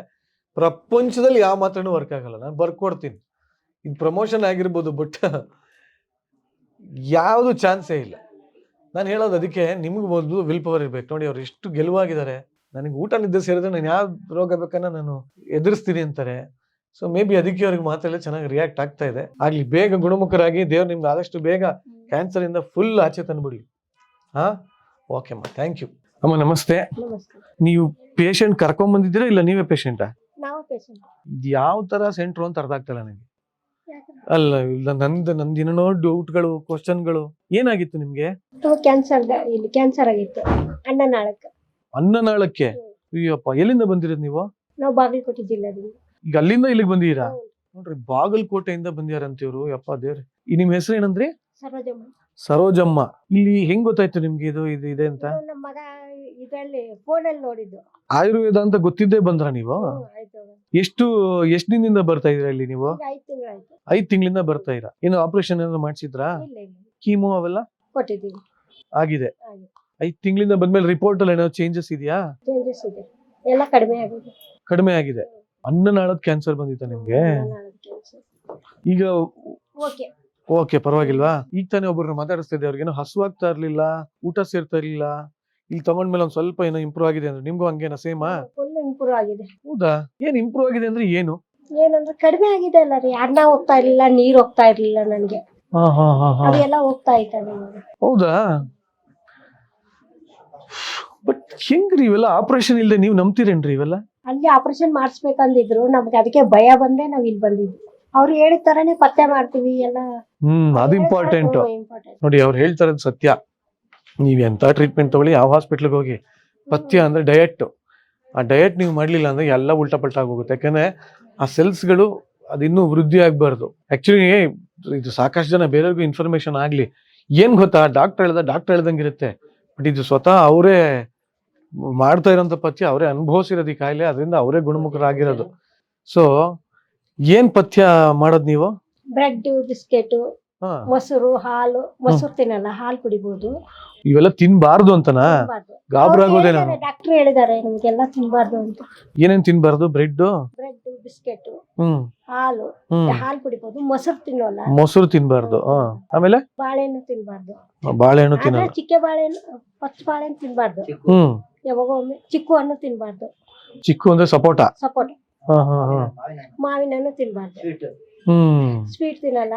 ಪ್ರಪಂಚದಲ್ಲಿ ಯಾವ ಮಾತ್ರನೂ ವರ್ಕ್ ಆಗಲ್ಲ. ನಾನು ಬರ್ಕೊಡ್ತೀನಿ, ಇದು ಪ್ರಮೋಷನ್ ಆಗಿರ್ಬೋದು, ಬಟ್ ಯಾವುದು ಚಾನ್ಸೇ ಇಲ್ಲ. ನಾನು ಹೇಳೋದು ಅದಕ್ಕೆ, ನಿಮ್ಗೆ ಮೊದಲು ವಿಲ್ ಪವರ್ ಇರ್ಬೇಕು. ನೋಡಿ ಅವ್ರು ಎಷ್ಟು ಗೆಲುವಾಗಿದ್ದಾರೆ. ನನಗೆ ಊಟ ನಿದ್ದೆ ಸೇರಿದ್ರೆ ನಾನು ಯಾವ ರೋಗ ಬೇಕನ್ನ ನಾನು ಎದುರಿಸ್ತೀನಿ ಅಂತಾರೆ. ಸೊ ಮೇ ಬಿ ಅದಕ್ಕೆ ಅವ್ರಿಗೆ ಮಾತ್ರ ಚೆನ್ನಾಗಿ ರಿಯಾಕ್ಟ್ ಆಗ್ತಾ ಇದೆ. ಆಗ್ಲಿ, ಬೇಗ ಗುಣಮುಖರಾಗಿ ದೇವ್ರು ನಿಮ್ಗೆ ಆದಷ್ಟು ಬೇಗ ಕ್ಯಾನ್ಸರ್ ಇಂದ ಫುಲ್ ಆಚೆ ತಂದ್ಬಿಡಿ. ಹಾ, ಓಕೆ ಅಮ್ಮ, ಥ್ಯಾಂಕ್ ಯು. ಅಮ್ಮ ನಮಸ್ತೆ. ನೀವು ಪೇಷಂಟ್ ಕರ್ಕೊಂಡ್ ಬಂದಿದ್ದೀರಾ ಇಲ್ಲ ನೀವೇ ಪೇಷಂಟಾ? ಇದು ಯಾವ ತರ ಸೆಂಟ್ರು ಅಂತ ಅರ್ಥ ಆಗ್ತಲ್ಲ ನನಗೆ. ಅಲ್ಲ ಇಲ್ಲ, ನಂದು ಇನ್ನೋ ಡೌಟ್ಗಳು, ಕ್ವಶನ್ಗಳು. ಏನಾಗಿತ್ತು ನಿಮ್ಗೆ? ಕ್ಯಾನ್ಸರ್ ಆಗಿತ್ತು ಅನ್ನನಾಳಕ್ಕೆ. ಅನ್ನನಾಳಕ್ಕೆ? ಅಯ್ಯಪ್ಪ, ಎಲ್ಲಿಂದ ಬಂದಿರೋದು ನೀವು? ನಾವು ಬಾಗಲಕೋಟೆ ಜಿಲ್ಲೆದಿಂದ. ಈಗ ಅಲ್ಲಿಂದ ಇಲ್ಲಿಗೆ ಬಂದಿದ್ದೀರಾ? ನೋಡ್ರಿ, ಬಾಗಲಕೋಟೆಯಿಂದ ಬಂದಿಯಾರಂತೀವ್ರು. ಯಪ್ಪ ದೇವ್ರಿ. ಈ ನಿಮ್ ಹೆಸರು ಏನಂದ್ರಿ? ಸರೋಜಮ್ಮ. ಸರೋಜಮ್ಮ. ಇಲ್ಲಿ ಹೆಂಗ್ ಗೊತ್ತಾಯ್ತು ನಿಮ್ಗೆ ಇದು ಇದೆ ಅಂತ? ನಮ್ಮ ಮಗ ಇದರಲ್ಲಿ ಫೋನಲ್ಲಿ ನೋಡಿದ್ದು. ಆಯುರ್ವೇದ ಅಂತ ಗೊತ್ತಿದ್ದೇ ಬಂದ್ರ ನೀವು? ಆಯ್ತು ಎಷ್ಟು ದಿನದಿಂದ ಬರ್ತಾ ಇದೀರಾ ಇಲ್ಲಿ ನೀವು? ಈಗ 5 ತಿಂಗಳಾಯ್ತು. 5 ತಿಂಗಳಿಂದ ಬರ್ತಾ ಇರಾ. ಏನು ಆಪರೇಷನ್ ಏನಾದ್ರು ಮಾಡ್ಸಿದ್ರಾ? ಇಲ್ಲ ಇಲ್ಲ ಕೀಮೋ ಅವೆಲ್ಲ ಕೊಟ್ಟಿದ್ದೀವಿ. ಆಗಿದೆ. ಆಗಿದೆ. 5 ತಿಂಗಳಿಂದ ಬಂದ್ಮೇಲೆ ರಿಪೋರ್ಟ್ ಅಲ್ಲಿ ಏನೋ ಚೇಂಜಸ್ ಇದೆಯಾ? ಚೇಂಜಸ್ ಇದೆ, ಎಲ್ಲ ಕಡಿಮೆ ಆಗಿದೆ. ಕಡಿಮೆ ಆಗಿದೆ. ಅನ್ನನಾಳದ ಕ್ಯಾನ್ಸರ್ ಬಂದಿತ್ತ ನಿಮ್ಗೆ? ಈಗ ಓಕೆ. ಓಕೆ, ಪರವಾಗಿಲ್ವಾ? ಈಗ ತಾನೇ ಒಬ್ಬರನ್ನ ಮಾತಾಡಿಸ್ತಾ ಇದ್ದೆ, ಅವ್ರಿಗೇನೋ ಹಸುವಾಗ್ತಾ ಇರ್ಲಿಲ್ಲ, ಊಟ ಸೇರ್ತಾ ಇರ್ಲಿಲ್ಲ, ಇಲ್ಲಿ ತಗೊಂಡ್ಮೇಲೆ ಒಂದ್ ಸ್ವಲ್ಪ ಏನೋ ಇಂಪ್ರೂವ್ ಆಗಿದೆ ಅಂದ್ರೆ ನಿಮ್ಗೂ ಹಂಗೇನಾ ಸೇಮಾ? ಫುಲ್ ಇಂಪ್ರೂವ್ ಆಗಿದೆ. ಹೌದಾ? ಏನ್ ಇಂಪ್ರೂವ್ ಆಗಿದೆ ಅಂದ್ರೆ ಏನು? ಏನಂದ್ರೆ ಕಡಿಮೆ ಆಗಿದೆ ಅಲ್ಲ ರೀ, ಅನ್ನ ಹೋಗ್ತಾ ಇರ್ಲಿಲ್ಲ, ನೀರ್ ಹೋಗ್ತಾ ಇರ್ಲಿಲ್ಲ ನನ್ಗೆ, ಅದೆಲ್ಲ ಹೋಗ್ತಾ ಇತ್ತು. ಹೌದಾ? ಬಟ್ ಹೆಂಗ್ರಿ ಇವೆಲ್ಲ ಆಪರೇಷನ್ ಇಲ್ದೆ ನೀವ್ ನಂಬ್ತೀರೇನ್ರಿ ಇವೆಲ್ಲ? ಅಲ್ಲಿ ಆಪರೇಷನ್ ಮಾಡಿಸ್ಬೇಕಂದಿದ್ರು, ನಮ್ಗೆ ಅದಕ್ಕೆ ಭಯ ಬಂದೆ ನಾವ್ ಇಲ್ಲಿ ಬಂದಿದ್ವಿ. ಅವ್ರು ಹೇಳಿದ ತರನೇ ಪತ್ತೆ ಮಾಡ್ತೀವಿ ಎಲ್ಲ. ಅದು ಇಂಪಾರ್ಟೆಂಟ್ ಇಂಪಾರ್ಟೆಂಟ್. ನೋಡಿ, ಅವ್ರು ಹೇಳ್ತಾರದ್ ಸತ್ಯ. ನೀವ್ ಎಂತ ಟ್ರೀಟ್ಮೆಂಟ್ ತಗೊಳ್ಳಿ, ಯಾವ ಹಾಸ್ಪಿಟ್ಲಿಗೆ ಹೋಗಿ, ಪಥ್ಯ ಅಂದ್ರೆ ಡಯಟ್. ಆ ಡಯಟ್ ನೀವು ಮಾಡ್ಲಿಲ್ಲ ಅಂದ್ರೆ ಎಲ್ಲ ಉಲ್ಟಾ ಪಲ್ಟಾ ಆಗೋಗುತ್ತೆ. ಯಾಕಂದ್ರೆ ಆ ಸೆಲ್ಸ್ಗಳು ಅದಿನ್ನೂ ವೃದ್ಧಿ ಆಗ್ಬಾರ್ದು. ಆಕ್ಚುಲಿ ಇದು ಸಾಕಷ್ಟು ಜನ ಬೇರೆಯವ್ರಿಗೂ ಇನ್ಫಾರ್ಮೇಶನ್ ಆಗ್ಲಿ, ಏನ್ ಗೊತ್ತಾ, ಡಾಕ್ಟರ್ ಹೇಳ್ದಂಗಿರುತ್ತೆ. ಬಟ್ ಇದು ಸ್ವತಃ ಅವರೇ ಮಾಡ್ತಾ ಇರೋಂಥ ಪಥ್ಯ, ಅವರೇ ಅನುಭವಿಸಿರೋದು ಈ ಕಾಯಿಲೆ, ಅದರಿಂದ ಅವರೇ ಗುಣಮುಖರಾಗಿರೋದು. ಸೊ ಏನ್ ಪಥ್ಯ ಮಾಡೋದ್ ನೀವು? ಬ್ರೆಡ್, ಬಿಸ್ಕೆಟ್, ಹಾ, ಮೊಸರು, ಹಾಲು. ಮೊಸರು ತಿನ್ನಲ್ಲ, ಹಾಲು ಕುಡಿಬಹುದು. ಇವೆಲ್ಲ ತಿನ್ಬಾರ್ದು ಅಂತನಾ? ಗಾಬರಾಗೋದೇನೋ. ಡಾಕ್ಟರ್ ಹೇಳಿದಾರೆ ನಮ್ಗೆಲ್ಲ ತಿನ್ಬಾರ್ದು ಅಂತ. ಏನೇನ್ ತಿನ್ಬಾರ್ದು? ಬ್ರೆಡ್, ಬಿಸ್ಕೆಟ್, ಹ್ಮ್ ಹಾಲು. ಹ್ಮ್ ಹಾಲು ಕುಡಿಬಹುದು, ಮೊಸರು ತಿನ್ನೋಲ್ಲ. ಮೊಸರು ತಿನ್ಬಾರ್ದು. ಆಮೇಲೆ ಬಾಳೆಹಣ್ಣು ತಿನ್ಬಾರ್ದು. ಬಾಳೆಹಣ್ಣು ಆದ್ರೆ ತಿನ್ನಲ್ಲ. ಚಿಕ್ಕ ಬಾಳೆಹಣ್ಣು, ಪಚ್ಚ ಬಾಳೆಹಣ್ಣು ತಿನ್ಬಾರ್ದು. ಹ್ಮ್ ಯಾವಾಗ ಒಮ್ಮೆ ಚಿಕ್ಕು ಹಣ್ಣು ತಿನ್ಬಾರ್ದು. ಚಿಕ್ಕು ಅಂದ್ರೆ ಸಪೋಟ. ಸಪೋಟ. ಹಾ ಹಾ ಹಾ. ಮಾವಿನ ಹಣ್ಣು ತಿನ್ಬಾರ್ದು. ಹ್ಮ್ ಸ್ವೀಟ್ ತಿನ್ನಲ್ಲ.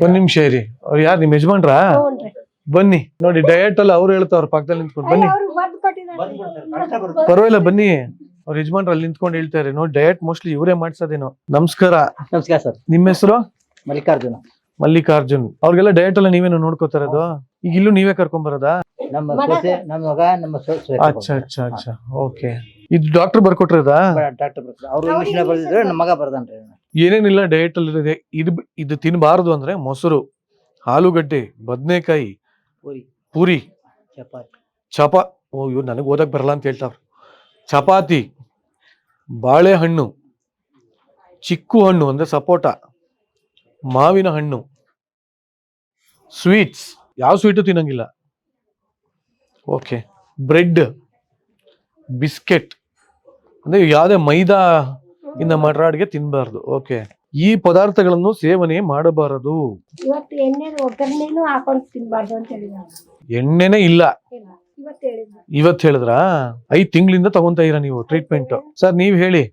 ಒಂದ್ ನಿಮಿಷ ಇರಿ. ಅವ್ರು ಯಾರು, ನಿಮ್ ಯಜಮಾನ್ರಾ? ಹ್ಞೂನ್ರಿ. ಬನ್ನಿ ನೋಡಿ, ಡಯಟ್ ಅಲ್ಲಿ ಅವ್ರು ಹೇಳ್ತಾವ್ರ ಪಕ್ಕದಲ್ಲಿ ನಿಂತ್ಕೊಂಡು. ಬನ್ನಿ, ಅವ್ರು ಬರ್ದು ಕೊಟ್ಟಿದ್ದಾರೆ. ಪರವಾಗಿಲ್ಲ ಬನ್ನಿ. ಅವ್ರ ಯಜಮಾನ್ರು ಅಲ್ಲಿ ನಿಂತ್ಕೊಂಡು ಹೇಳ್ತಾರೆ ನೋಡಿ, ಡಯಟ್ ಮೋಸ್ಟ್ಲಿ ಇವರೇ ಮಾಡ್ಸೋದೇನೋ. ನಮಸ್ಕಾರ. ನಮಸ್ಕಾರ ಸರ್. ನಿಮ್ಮ ಹೆಸರು? ಮಲ್ಲಿಕಾರ್ಜುನ. ಮಲ್ಲಿಕಾರ್ಜುನ್. ಅವ್ರಿಗೆಲ್ಲ ಡಯಟ್ ಎಲ್ಲ ನೀವೇನು ನೋಡ್ಕೋತಾರದು? ಈಗ ಇಲ್ಲೂ ನೀವೇ ಕರ್ಕೊಂಡ್ ಬರೋದಾ? ನಮ್ಮ ಮಗ ಸೊಸೆ, ನಮ್ಮ ಮಗ, ನಮ್ಮ ಅಚ್ಚಾ ಅಚ್ಚಾ ಅಚ್ಚಾ. ಓಕೆ. ಇದು ಡಾಕ್ಟರ್ ಬರ್ಕೊಟ್ರದಾ? ಡಾಕ್ಟರ್ ಬರ್ತಾರೆ. ಅವ್ರು ಇಂಗ್ಲಿಷ್ ಬರ್ದಿದ್ರು, ನಮ್ಮ ಮಗ ಬರ್ದಾನ್ರಿ. ಏನೇನಿಲ್ಲ ಡಯಟ್ ಅಲ್ಲಿ ಇರೋದೆ. ಇದು ತಿನ್ಬಾರ್ದು ಅಂದ್ರೆ ಮೊಸರು, ಆಲೂಗಡ್ಡೆ, ಬದ್ನೆಕಾಯಿ, ಪೂರಿ, ಇವ್ರು ನನಗೆ ಓದಕ್ ಬರಲ್ಲ ಅಂತ ಹೇಳ್ತಾವ್ರ. ಚಪಾತಿ, ಬಾಳೆಹಣ್ಣು, ಚಿಕ್ಕು ಹಣ್ಣು ಅಂದ್ರೆ ಸಪೋಟ, ಮಾವಿನ ಹಣ್ಣು, ಸ್ವೀಟ್ಸ್, ಯಾವ ಸ್ವೀಟು ತಿನ್ನಂಗಿಲ್ಲ. ಓಕೆ. ಬ್ರೆಡ್, ಬಿಸ್ಕೆಟ್ ಅಂದ್ರೆ ಯಾವುದೇ ಮೈದಾ ಇಂದ ಮಾಡಿರೋ ಅಡಿಗೆ ತಿನ್ಬಾರ್ದು. ಓಕೆ. ಈ ಪದಾರ್ಥಗಳನ್ನು ಸೇವನೆ ಮಾಡಬಾರದು. ಇವತ್ತು ಎಣ್ಣೆ ಒಗ್ಗರಣೆನೂ ಹಾಕೊಂಡು ತಿನ್ಬಾರ್ದು ಅಂತ ಹೇಳಿದ್ದಾರೆ. ಎಣ್ಣೆನೇ ಇಲ್ಲ ಇವತ್ತು ಹೇಳಿದ್ರು. ಇವತ್ತು ಹೇಳಿದ್ರಾ? 5 ತಿಂಗಳಿಂದ ತಗೊಂತಾ ಇರ ನೀವು ಟ್ರೀಟ್ಮೆಂಟ್. ಸರ್ ನೀವ್ ಹೇಳಿ,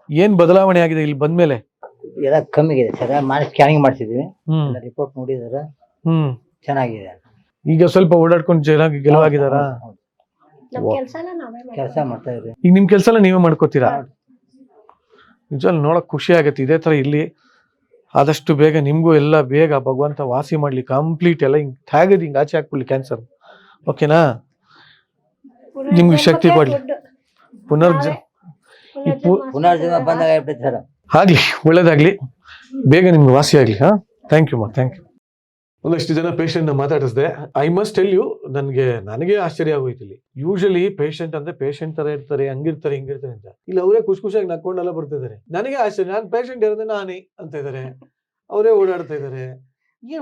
ಏನ್ ಬದಲಾವಣೆ ಆಗಿದೆ ಇಲ್ಲಿ ಬಂದ್ಮೇಲೆ? ಎಲ್ಲ ಕಮ್ಮಿ ಆಗಿದೆ ಸರ್. ಸ್ಕ್ಯಾನಿಂಗ್ ಮಾಡಿಸಿದ್ವಿ, ಹ್ಮ್ ರಿಪೋರ್ಟ್ ನೋಡಿದಾರೆ, ಹ್ಮ್ ಚೆನ್ನಾಗಿದೆ. ಈಗ ಸ್ವಲ್ಪ ಓಡಾಡ್ಕೊಂಡು ಚೆನ್ನಾಗಿ ಗೆಲುವಾಗಿದಾರಾ? ನಮ್ ಕೆಲ್ಸನ ನಾವೇ ಮಾಡ್ತೀವಿ. ಕೆಲಸ ಮಾಡ್ತಾ ಇದ್ರಿ. ಈಗ ನಿಮ್ ಕೆಲ್ಸ ಎಲ್ಲ ನೀವೇ ಮಾಡ್ಕೋತೀರಾ? ನಿಜ ನೋಡಕ್ ಖುಷಿ ಆಗತ್ತೆ. ಇದೇ ತರ ಇಲ್ಲಿ ಆದಷ್ಟು ಬೇಗ ನಿಮ್ಗೂ ಎಲ್ಲ ಬೇಗ ಭಗವಂತ ವಾಸಿ ಮಾಡ್ಲಿ, ಕಂಪ್ಲೀಟ್ ಎಲ್ಲ ಹಿಂಗ್ ಟ್ಯಾಗದ್ ಹಿಂಗ್ ಆಚೆ ಹಾಕ್ಬಿಡ್ಲಿ ಕ್ಯಾನ್ಸರ್. ಓಕೆನಾ? ನಿಮ್ಗೆ ಶಕ್ತಿ ಕೊಡ್ಲಿ. ಪುನರ್ಜನ್ಮ ಬಂದಾಗ ಆಗ್ಬಿಡುತ್ತೆ ಸರ್. ಆಗ್ಲಿ, ಒಳ್ಳೇದಾಗ್ಲಿ, ಬೇಗ ನಿಮ್ಗೆ ವಾಸಿ ಆಗ್ಲಿ. ಹಾ, ಥ್ಯಾಂಕ್ ಯು. ಒಂದಷ್ಟು ಜನ ಪೇಷಂಟ್ ನ ಮಾತಾಡಿಸ್ದೆ. ಐ ಮಸ್ಟ್ ಟೆಲ್ ಯು, ನನಗೆ ಆಶ್ಚರ್ಯ ಆಗೋಯ್ತು. ಇಲ್ಲಿ ಯೂಶಲಿ ಪೇಷಂಟ್ ಅಂದ್ರೆ ಪೇಷಂಟ್ ತರ ಇರ್ತಾರೆ, ಹಂಗಿರ್ತಾರೆ ಹಿಂಗಿರ್ತಾರೆ ಅಂತ. ಇಲ್ಲಿ ಅವರೇ ಖುಷಿಯಾಗಿ ನಕ್ಕೊಂಡೆಲ್ಲ ಬರ್ತಿದ್ದಾರೆ. ನನಗೆ ಆಶ್ಚರ್ಯ, ನಾನು ಪೇಷಂಟ್ ಇರೋದೇ ನಾನೇ ಅಂತ ಇದಾರೆ, ಅವರೇ ಓಡಾಡ್ತಾ ಇದಾರೆ.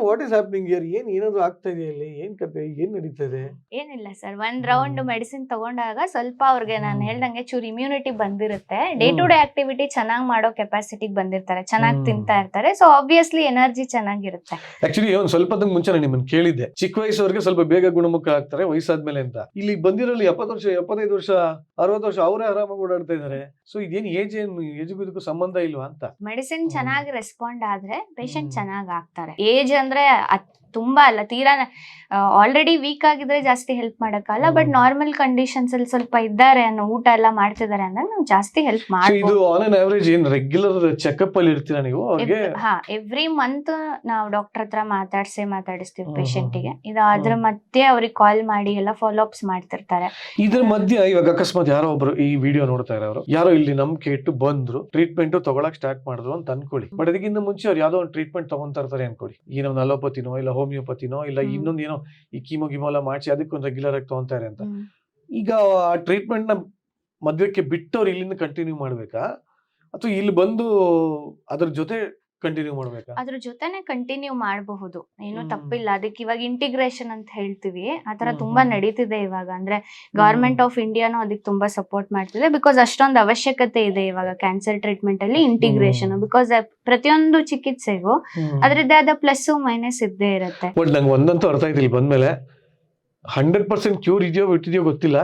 What is happening here? ಏನಾದ್ರು ಆಗ್ತಾ ಇದೆಯಾ ಇಲ್ಲಿ? ಏನ್ ಕತೆ, ಏನ್ ನಡೀತಾ ಇದೆ? ಏನಿಲ್ಲ ಸರ್, 1 ರೌಂಡ್ ಮೆಡಿಸಿನ್ ತಗೊಂಡಾಗ ಸ್ವಲ್ಪ ಅವ್ರಿಗೆ ನಾನು ಹೇಳ್ದಂಗೆ ಚೂರು ಇಮ್ಯುನಿಟಿ ಬಂದಿರುತ್ತೆ. ಡೇ ಟು ಡೇ ಆಕ್ಟಿವಿಟಿ ಚೆನ್ನಾಗಿ ಮಾಡೋ ಕೆಪಾಸಿಟಿಗೆ ಬಂದಿರ್ತಾರೆ, ಚೆನ್ನಾಗಿ ತಿಂತಾ ಇರ್ತಾರೆ. ಸೊ ಆಬ್ವಿಯಸ್ಲಿ ಎನರ್ಜಿ ಚೆನ್ನಾಗಿರುತ್ತೆ. ಆಕ್ಚುಲಿ ಒಂದ್ ಸ್ವಲ್ಪ ಮುಂಚೆ ನಿಮ್ಮನ್ನ ಕೇಳಿದ್ದೆ, ಚಿಕ್ಕ ವಯಸ್ಸವರೆಗೆ ಸ್ವಲ್ಪ ಬೇಗ ಗುಣಮುಖ ಆಗ್ತಾರೆ ವಯಸ್ಸಾದ್ಮೇಲೆ ಅಂತ. ಇಲ್ಲಿ ಬಂದಿರೋಲ್ಲಿ 70 ವರ್ಷ, 75 ವರ್ಷ, 60 ವರ್ಷ ಅವರೇ ಆರಾಮಾಗಿ ಓಡಾಡ್ತಾ ಇದಾರೆ. ಸೊ ಇದೇನು ಏಜ್ಗೂ ಇದಕ್ಕೂ ಸಂಬಂಧ ಇಲ್ವಾ ಅಂತ? ಮೆಡಿಸಿನ್ ಚೆನ್ನಾಗಿ ರೆಸ್ಪಾಂಡ್ ಆದ್ರೆ ಪೇಷಂಟ್ ಚೆನ್ನಾಗಿ ಆಗ್ತಾರೆ. ಏಜ್ ಅಂದ್ರೆ ತುಂಬಾ ಅಲ್ಲ, ತೀರಾ ಆಲ್ರೆಡಿ ವೀಕ್ ಆಗಿದ್ರೆ ಜಾಸ್ತಿ ಹೆಲ್ಪ್ ಮಾಡಕ್ಕಲ್ಲ. ಬಟ್ ನಾರ್ಮಲ್ ಕಂಡೀಷನ್ಸ್ ಅಲ್ಲಿ ಸ್ವಲ್ಪ ಇದ್ದಾರೆ ಅನ್ನೋ, ಊಟ ಎಲ್ಲ ಮಾಡ್ತಿದ್ದಾರೆ ಅಂದಾಗ ನಾವು ಜಾಸ್ತಿ ಹೆಲ್ಪ್ ಮಾಡ್ಬೋದು. ಇದು ಆನ್ ಅನ್ ಅವರೇಜ್ ಏನ್ ರೆಗ್ಯುಲರ್ ಚೆಕಪ್ ಅಲ್ಲಿ ಇರ್ತೀರಾ ನೀವು ಅವ್ರಿಗೆ? ಎವ್ರಿ ಮಂತ್ ನಾವು ಡಾಕ್ಟರ್ ಹತ್ರ ಮಾತಾಡಿಸ್ತೀವಿ ಪೇಷಂಟ್ ಗೆ. ಇದಾದ್ರ ಮತ್ತೆ ಅವ್ರಿಗೆ ಕಾಲ್ ಮಾಡಿ ಎಲ್ಲ ಫಾಲೋ ಅಪ್ಸ್ ಮಾಡ್ತಿರ್ತಾರೆ. ಇದ್ರ ಮಧ್ಯ ಇವಾಗ ಅಕಸ್ಮಾತ್ ಯಾರೋ ಒಬ್ರು ಈ ವಿಡಿಯೋ ನೋಡ್ತಾ ಇರೋರು, ಯಾರೋ ಇಲ್ಲಿ ನಂಬಿಕೆ ಇಟ್ಟು ಬಂದ್ರು, ಟ್ರೀಟ್ಮೆಂಟ್ ತಗೊಳಕ್ ಸ್ಟಾರ್ಟ್ ಮಾಡಿದ್ರು ಅಂತ ಅನ್ಕೊಳ್ಳಿ. ಬಟ್ ಅದಕ್ಕಿಂತ ಮುಂಚೆ ಅವ್ರು ಯಾವ್ದೋ ಒಂದು ಟ್ರೀಟ್ಮೆಂಟ್ ತಗೊಂತಾ ಇರ್ತಾರೆ ಅನ್ಕೊಳ್ಳಿ. ಈ ನಾವು ಅಲೋಪತಿನೋ ಇಲ್ಲ ಹೋಮಿಯೋಪತಿನೋ ಇಲ್ಲ ಇನ್ನೊಂದೇನೋ ಈ ಗಿಮೋ ಎಲ್ಲ ಮಾಡಿಸಿ ಅದಕ್ಕೊಂದು ರೆಗ್ಯುಲರ್ ಆಗಿ ತಗೊಂತಾರೆ ಅಂತ. ಈಗ ಆ ಟ್ರೀಟ್ಮೆಂಟ್ನ ಮದ್ವೆಕ್ಕೆ ಬಿಟ್ಟವ್ರು ಇಲ್ಲಿಂದ ಕಂಟಿನ್ಯೂ ಮಾಡ್ಬೇಕಾ ಅಥವಾ ಇಲ್ಲಿ ಬಂದು ಅದ್ರ ಜೊತೆ ಕಂಟಿನ್ಯೂ ಮಾಡ್ಬೇಕಾ? ಅದ್ರ ಜೊತೆನೆ ಕಂಟಿನ್ಯೂ ಮಾಡಬಹುದು, ಏನು ಹ್ಮ್. ತಪ್ಪಿಲ್ಲ. ಅದಕ್ಕೆ ಇವಾಗ ಇಂಟಿಗ್ರೇಷನ್ ಅಂತ ಹೇಳ್ತೀವಿ, ಆತರ ಹ್ಮ್, ತುಂಬಾ ಹ್ಮ್. ನಡೀತಿದೆ ಇವಾಗ. ಅಂದ್ರೆ ಗವರ್ಮೆಂಟ್ ಆಫ್ ಇಂಡಿಯಾನು ಅದಕ್ಕೆ ತುಂಬಾ ಸಪೋರ್ಟ್ ಮಾಡ್ತಿದೆ, ಬಿಕಾಸ್ ಅಷ್ಟೊಂದು ಅವಶ್ಯಕತೆ ಇದೆ ಇವಾಗ ಕ್ಯಾನ್ಸರ್ ಟ್ರೀಟ್ಮೆಂಟ್ ಅಲ್ಲಿ ಇಂಟಿಗ್ರೇಷನ್. ಬಿಕಾಸ್ ಪ್ರತಿಯೊಂದು ಚಿಕಿತ್ಸೆಗೂ ಅದ್ರದ್ದೇ ಆದ ಪ್ಲಸ್ ಮೈನಸ್ ಇದ್ದೇ ಇರುತ್ತೆ. ಬಟ್ ನಂಗೆ ಒಂದಂತೂ ಅರ್ಥ ಆಯ್ತು, ಇಲ್ಲಿ ಬಂದ್ಮೇಲೆ 100% ಕ್ಯೂರ್ ಇದೆಯೋ ಬಿಟ್ಟಿದೆಯೋ ಗೊತ್ತಿಲ್ಲ,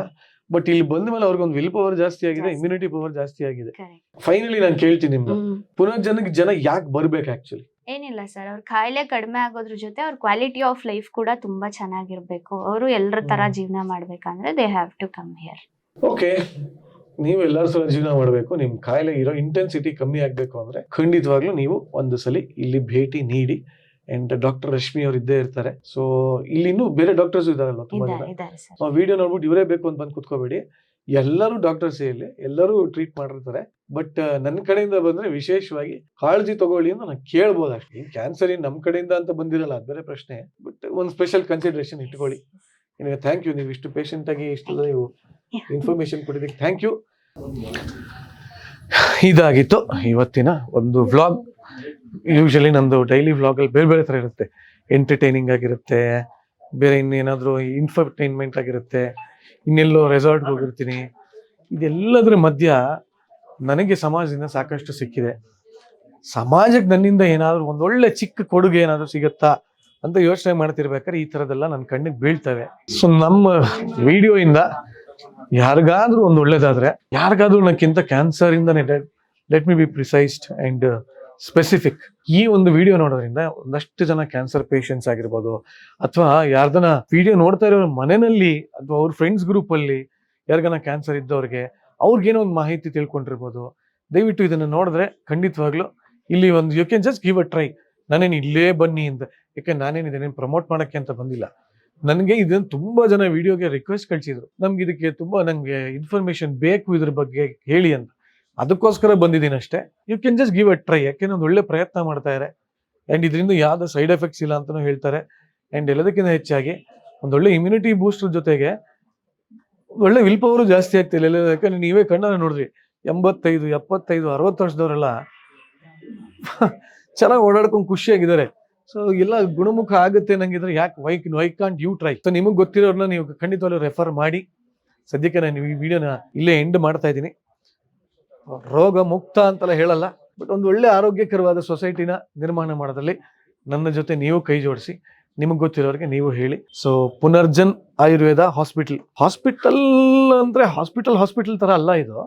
ಬಟ್ ಇಲ್ಲಿ ಬಂದ್ಮೇಲೆ ಅವ್ರಿಗೊಂದು ವಿಲ್ ಪವರ್ ಜಾಸ್ತಿ ಆಗಿದೆ, ಜಾಸ್ತಿ. ಇಮ್ಯುನಿಟಿ ಪವರ್ ಜಾಸ್ತಿ ಆಗಿದೆ. Correct. ಫೈನಲಿ ನಾನು ಕೇಳ್ತೀನಿ ನಿಮ್ದು, ಪುನರ್ಜನಕ್ಕೆ ಜನ ಯಾಕೆ ಬರ್ಬೇಕು ಆಕ್ಚುಲಿ? ಏನಿಲ್ಲ ಸರ್, ಅವ್ರ ಕಾಯಿಲೆ ಕಡಿಮೆ ಆಗೋದ್ರ ಜೊತೆ ಅವ್ರ ಕ್ವಾಲಿಟಿ ಆಫ್ ಲೈಫ್ ಕೂಡ ತುಂಬಾ ಚೆನ್ನಾಗಿರ್ಬೇಕು. ಅವರು ಎಲ್ಲರ ತರ ಜೀವನ ಮಾಡ್ಬೇಕಂದ್ರೆ they have to come here. Okay, ನೀವು ಎಲ್ಲರೂ ಸಲ ಜೀವನ ಮಾಡಬೇಕು, ನಿಮ್ ಕಾಯಿಲೆ ಇರೋ ಇಂಟೆನ್ಸಿಟಿ ಕಮ್ಮಿ ಆಗ್ಬೇಕು ಅಂದ್ರೆ ಖಂಡಿತವಾಗ್ಲೂ ನೀವು ಒಂದು ಸಲ ಇಲ್ಲಿ ಭೇಟಿ ನೀಡಿ. ಅಂಡ್ ಡಾಕ್ಟರ್ ರಶ್ಮಿ ಅವ್ರು ಇದ್ದೇ ಇರ್ತಾರೆ. ಸೊ ಇಲ್ಲಿ ಇನ್ನೂ ಬೇರೆ ಡಾಕ್ಟರ್ಸ್ ಇದಾರಲ್ವ ತುಂಬಾ ಜನ. ಇದ್ದಾರೆ ಸರ್. ವಿಡಿಯೋ ನೋಡ್ಬಿಟ್ಟು ಇವರೇ ಬೇಕು ಅಂತ ಬಂದು ಕುತ್ಕೋಬೇಡಿ, ಎಲ್ಲರೂ ಡಾಕ್ಟರ್ಸ್ ಇಲ್ಲಿ, ಎಲ್ಲರೂ ಟ್ರೀಟ್ ಮಾಡಿರ್ತಾರೆ. ಬಟ್ ನನ್ನ ಕಡೆಯಿಂದ ಬಂದ್ರೆ ವಿಶೇಷವಾಗಿ ಕಾಳಜಿ ತಗೊಳ್ಳಿ ಅಂತ ನಾನು ಕೇಳ್ಬೋದು ಅಷ್ಟೇ. ಕ್ಯಾನ್ಸರ್ ನಮ್ ಕಡೆಯಿಂದ ಅಂತ ಬಂದಿರಲ್ಲ, ಅದು ಬೇರೆ ಪ್ರಶ್ನೆ. ಬಟ್ ಒಂದು ಸ್ಪೆಷಲ್ ಕನ್ಸಿಡರೇಷನ್ ಇಟ್ಕೊಳ್ಳಿ. ನಿಮಗೆ ಥ್ಯಾಂಕ್ ಯು, ನೀವು ಇಷ್ಟು ಪೇಷಂಟ್ ಆಗಿ ಇಷ್ಟು ನೀವು ಇನ್ಫಾರ್ಮೇಶನ್ ಕೊಟ್ಟಿದ್ದಕ್ಕೆ ಥ್ಯಾಂಕ್ ಯು. ಇದಾಗಿತ್ತು ಇವತ್ತಿನ ಒಂದು ವ್ಲಾಗ್. ಯೂಶಲಿ ನಂದು ಡೈಲಿ ವ್ಲಾಗಲ್ಲಿ ಬೇರೆ ಬೇರೆ ಥರ ಇರುತ್ತೆ. ಎಂಟರ್ಟೈನಿಂಗ್ ಆಗಿರುತ್ತೆ, ಬೇರೆ ಇನ್ನೇನಾದರೂ ಇನ್ಫರ್ಟೈನ್ಮೆಂಟ್ ಆಗಿರುತ್ತೆ, ಇನ್ನೆಲ್ಲೋ ರೆಸಾರ್ಟ್ಗೆ ಹೋಗಿರ್ತೀನಿ. ಇದೆಲ್ಲದರ ಮಧ್ಯ ನನಗೆ ಸಮಾಜದಿಂದ ಸಾಕಷ್ಟು ಸಿಕ್ಕಿದೆ. ಸಮಾಜಕ್ಕೆ ನನ್ನಿಂದ ಏನಾದರೂ ಒಂದೊಳ್ಳೆ ಚಿಕ್ಕ ಕೊಡುಗೆ ಏನಾದರೂ ಸಿಗುತ್ತಾ ಅಂತ ಯೋಚನೆ ಮಾಡ್ತಿರ್ಬೇಕಾದ್ರೆ ಈ ಥರದ್ದೆಲ್ಲ ನನ್ನ ಕಣ್ಣಿಗೆ ಬೀಳ್ತವೆ. ಸೊ ನಮ್ಮ ವಿಡಿಯೋಯಿಂದ ಯಾರಿಗಾದ್ರೂ ಒಂದು ಒಳ್ಳೇದಾದ್ರೆ, ಯಾರಿಗಾದ್ರೂ ನನಗಿಂತ ಕ್ಯಾನ್ಸರ್ ಇಂದನೇ, let me be precised and specific, ಈ ಒಂದು ವಿಡಿಯೋ ನೋಡೋದ್ರಿಂದ ಒಂದಷ್ಟು ಜನ ಕ್ಯಾನ್ಸರ್ ಪೇಷಂಟ್ಸ್ ಆಗಿರ್ಬೋದು, ಅಥವಾ ಯಾರ್ದನ ವಿಡಿಯೋ ನೋಡ್ತಾ ಇರೋ ಮನೆಯಲ್ಲಿ ಅಥವಾ ಅವ್ರ ಫ್ರೆಂಡ್ಸ್ ಗ್ರೂಪ್ ಅಲ್ಲಿ ಯಾರಿಗಾನ ಕ್ಯಾನ್ಸರ್ ಇದ್ದವ್ರಿಗೆ ಅವ್ರಿಗೇನೋ ಒಂದು ಮಾಹಿತಿ ತಿಳ್ಕೊಂಡಿರ್ಬೋದು. ದಯವಿಟ್ಟು ಇದನ್ನ ನೋಡಿದ್ರೆ ಖಂಡಿತವಾಗ್ಲೂ ಇಲ್ಲಿ ಒಂದು you can just give a try. ನಾನೇನು ಇಲ್ಲೇ ಬನ್ನಿ ಅಂತ, ಯಾಕೆ ನಾನೇನಿದೆ ಪ್ರಮೋಟ್ ಮಾಡಕ್ಕೆ ಅಂತ ಬಂದಿಲ್ಲ. ನನಗೆ ಇದನ್ನ ತುಂಬಾ ಜನ ವಿಡಿಯೋಗೆ ರಿಕ್ವೆಸ್ಟ್ ಕಳಿಸಿದ್ರು, ನಮ್ಗೆ ಇದಕ್ಕೆ ತುಂಬಾ ನಂಗೆ ಇನ್ಫಾರ್ಮೇಶನ್ ಬೇಕು ಇದ್ರ ಬಗ್ಗೆ ಹೇಳಿ ಅಂತ. ಅದಕ್ಕೋಸ್ಕರ ಬಂದಿದ್ದೀನಿ ಅಷ್ಟೇ. You can just give a try, ಯಾಕೆಂದ್ರೆ ಒಂದು ಒಳ್ಳೆ ಪ್ರಯತ್ನ ಮಾಡ್ತಾ ಇದ್ದಾರೆ. ಅಂಡ್ ಇದರಿಂದ ಯಾವ್ದು ಸೈಡ್ ಎಫೆಕ್ಟ್ಸ್ ಇಲ್ಲ ಅಂತಾನೂ ಹೇಳ್ತಾರೆ. ಅಂಡ್ ಎಲ್ಲದಕ್ಕಿಂತ ಹೆಚ್ಚಾಗಿ ಒಂದೊಳ್ಳೆ ಇಮ್ಯುನಿಟಿ ಬೂಸ್ಟರ್ ಜೊತೆಗೆ ಒಳ್ಳೆ ವಿಲ್ ಪವರು ಜಾಸ್ತಿ ಆಗ್ತಿಲ್ಲ. ಯಾಕಂದ್ರೆ ನೀವೇ ಕಣ್ಣನ್ನ ನೋಡ್ರಿ, 85, 75, 60 ವರ್ಷದವರೆಲ್ಲ ಚೆನ್ನಾಗಿ ಓಡಾಡ್ಕೊಂಡು ಖುಷಿಯಾಗಿದ್ದಾರೆ. ಸೊ ಎಲ್ಲ ಗುಣಮುಖ ಆಗುತ್ತೆ ನಂಗಿದ್ರೆ ಯಾಕೆ why can't you try? So ನಿಮಗೆ ಗೊತ್ತಿರೋರ್ನ ನೀವು ಖಂಡಿತವಾಗ್ಲೂ ರೆಫರ್ ಮಾಡಿ. ಸದ್ಯಕ್ಕೆ ನಾನು ಈ ವಿಡಿಯೋನ ಇಲ್ಲೇ ಎಂಡ್ ಮಾಡ್ತಾ ಇದ್ದೀನಿ. ರೋಗ ಮುಕ್ತ ಅಂತೆಲ್ಲ ಹೇಳಲ್ಲ, ಬಟ್ ಒಂದು ಒಳ್ಳೆ ಆರೋಗ್ಯಕರವಾದ ಸೊಸೈಟಿನ ನಿರ್ಮಾಣ ಮಾಡೋದ್ರಲ್ಲಿ ನನ್ನ ಜೊತೆ ನೀವು ಕೈ ಜೋಡಿಸಿ. ನಿಮಗೆ ಗೊತ್ತಿರೋರಿಗೆ ನೀವು ಹೇಳಿ. ಸೊ ಪುನರ್ಜನ್ ಆಯುರ್ವೇದ ಹಾಸ್ಪಿಟಲ್ ಅಂದ್ರೆ ಹಾಸ್ಪಿಟಲ್ ತರ ಅಲ್ಲ ಇದು,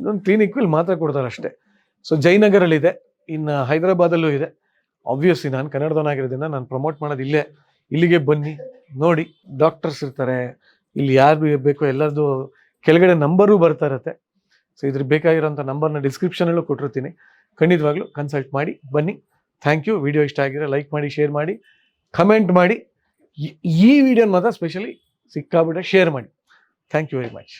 ಇದೊಂದು ಕ್ಲಿನಿಕ್ ಇಲ್ಲಿ ಮಾತ್ರ ಕೊಡ್ತಾರೆ ಅಷ್ಟೇ. ಸೊ ಜಯನಗರಲ್ಲಿ ಇದೆ, ಇನ್ನು ಹೈದರಾಬಾದಲ್ಲೂ ಇದೆ. ಆಬ್ವಿಯಸ್ಲಿ ನಾನು ಕನ್ನಡದವನಾಗಿರೋದ್ರಿಂದ ನಾನು ಪ್ರಮೋಟ್ ಮಾಡೋದು ಇಲ್ಲಿಗೆ ಬನ್ನಿ ನೋಡಿ. ಡಾಕ್ಟರ್ಸ್ ಇರ್ತಾರೆ ಇಲ್ಲಿ, ಯಾರು ಬೇಕೋ ಎಲ್ಲರದು ಕೆಳಗಡೆ ನಂಬರು ಬರ್ತಾ ಇರತ್ತೆ. ಸೊ ಇದ್ರ ಬೇಕಾಗಿರೋಂಥ ನಂಬರ್ನ ಡಿಸ್ಕ್ರಿಪ್ಷನಲ್ಲೂ ಕೊಟ್ಟಿರ್ತೀನಿ. ಖಂಡಿತವಾಗ್ಲೂ ಕನ್ಸಲ್ಟ್ ಮಾಡಿ ಬನ್ನಿ. Thank you. ವಿಡಿಯೋ ಇಷ್ಟ ಆಗಿದ್ರೆ ಲೈಕ್ ಮಾಡಿ, ಶೇರ್ ಮಾಡಿ, ಕಮೆಂಟ್ ಮಾಡಿ. ಈ ವಿಡಿಯೋನ ಮಾತ್ರ ಸ್ಪೆಷಲಿ ಸಿಕ್ಕಾಬಿಟ್ಟೆ ಶೇರ್ ಮಾಡಿ. Thank you very much.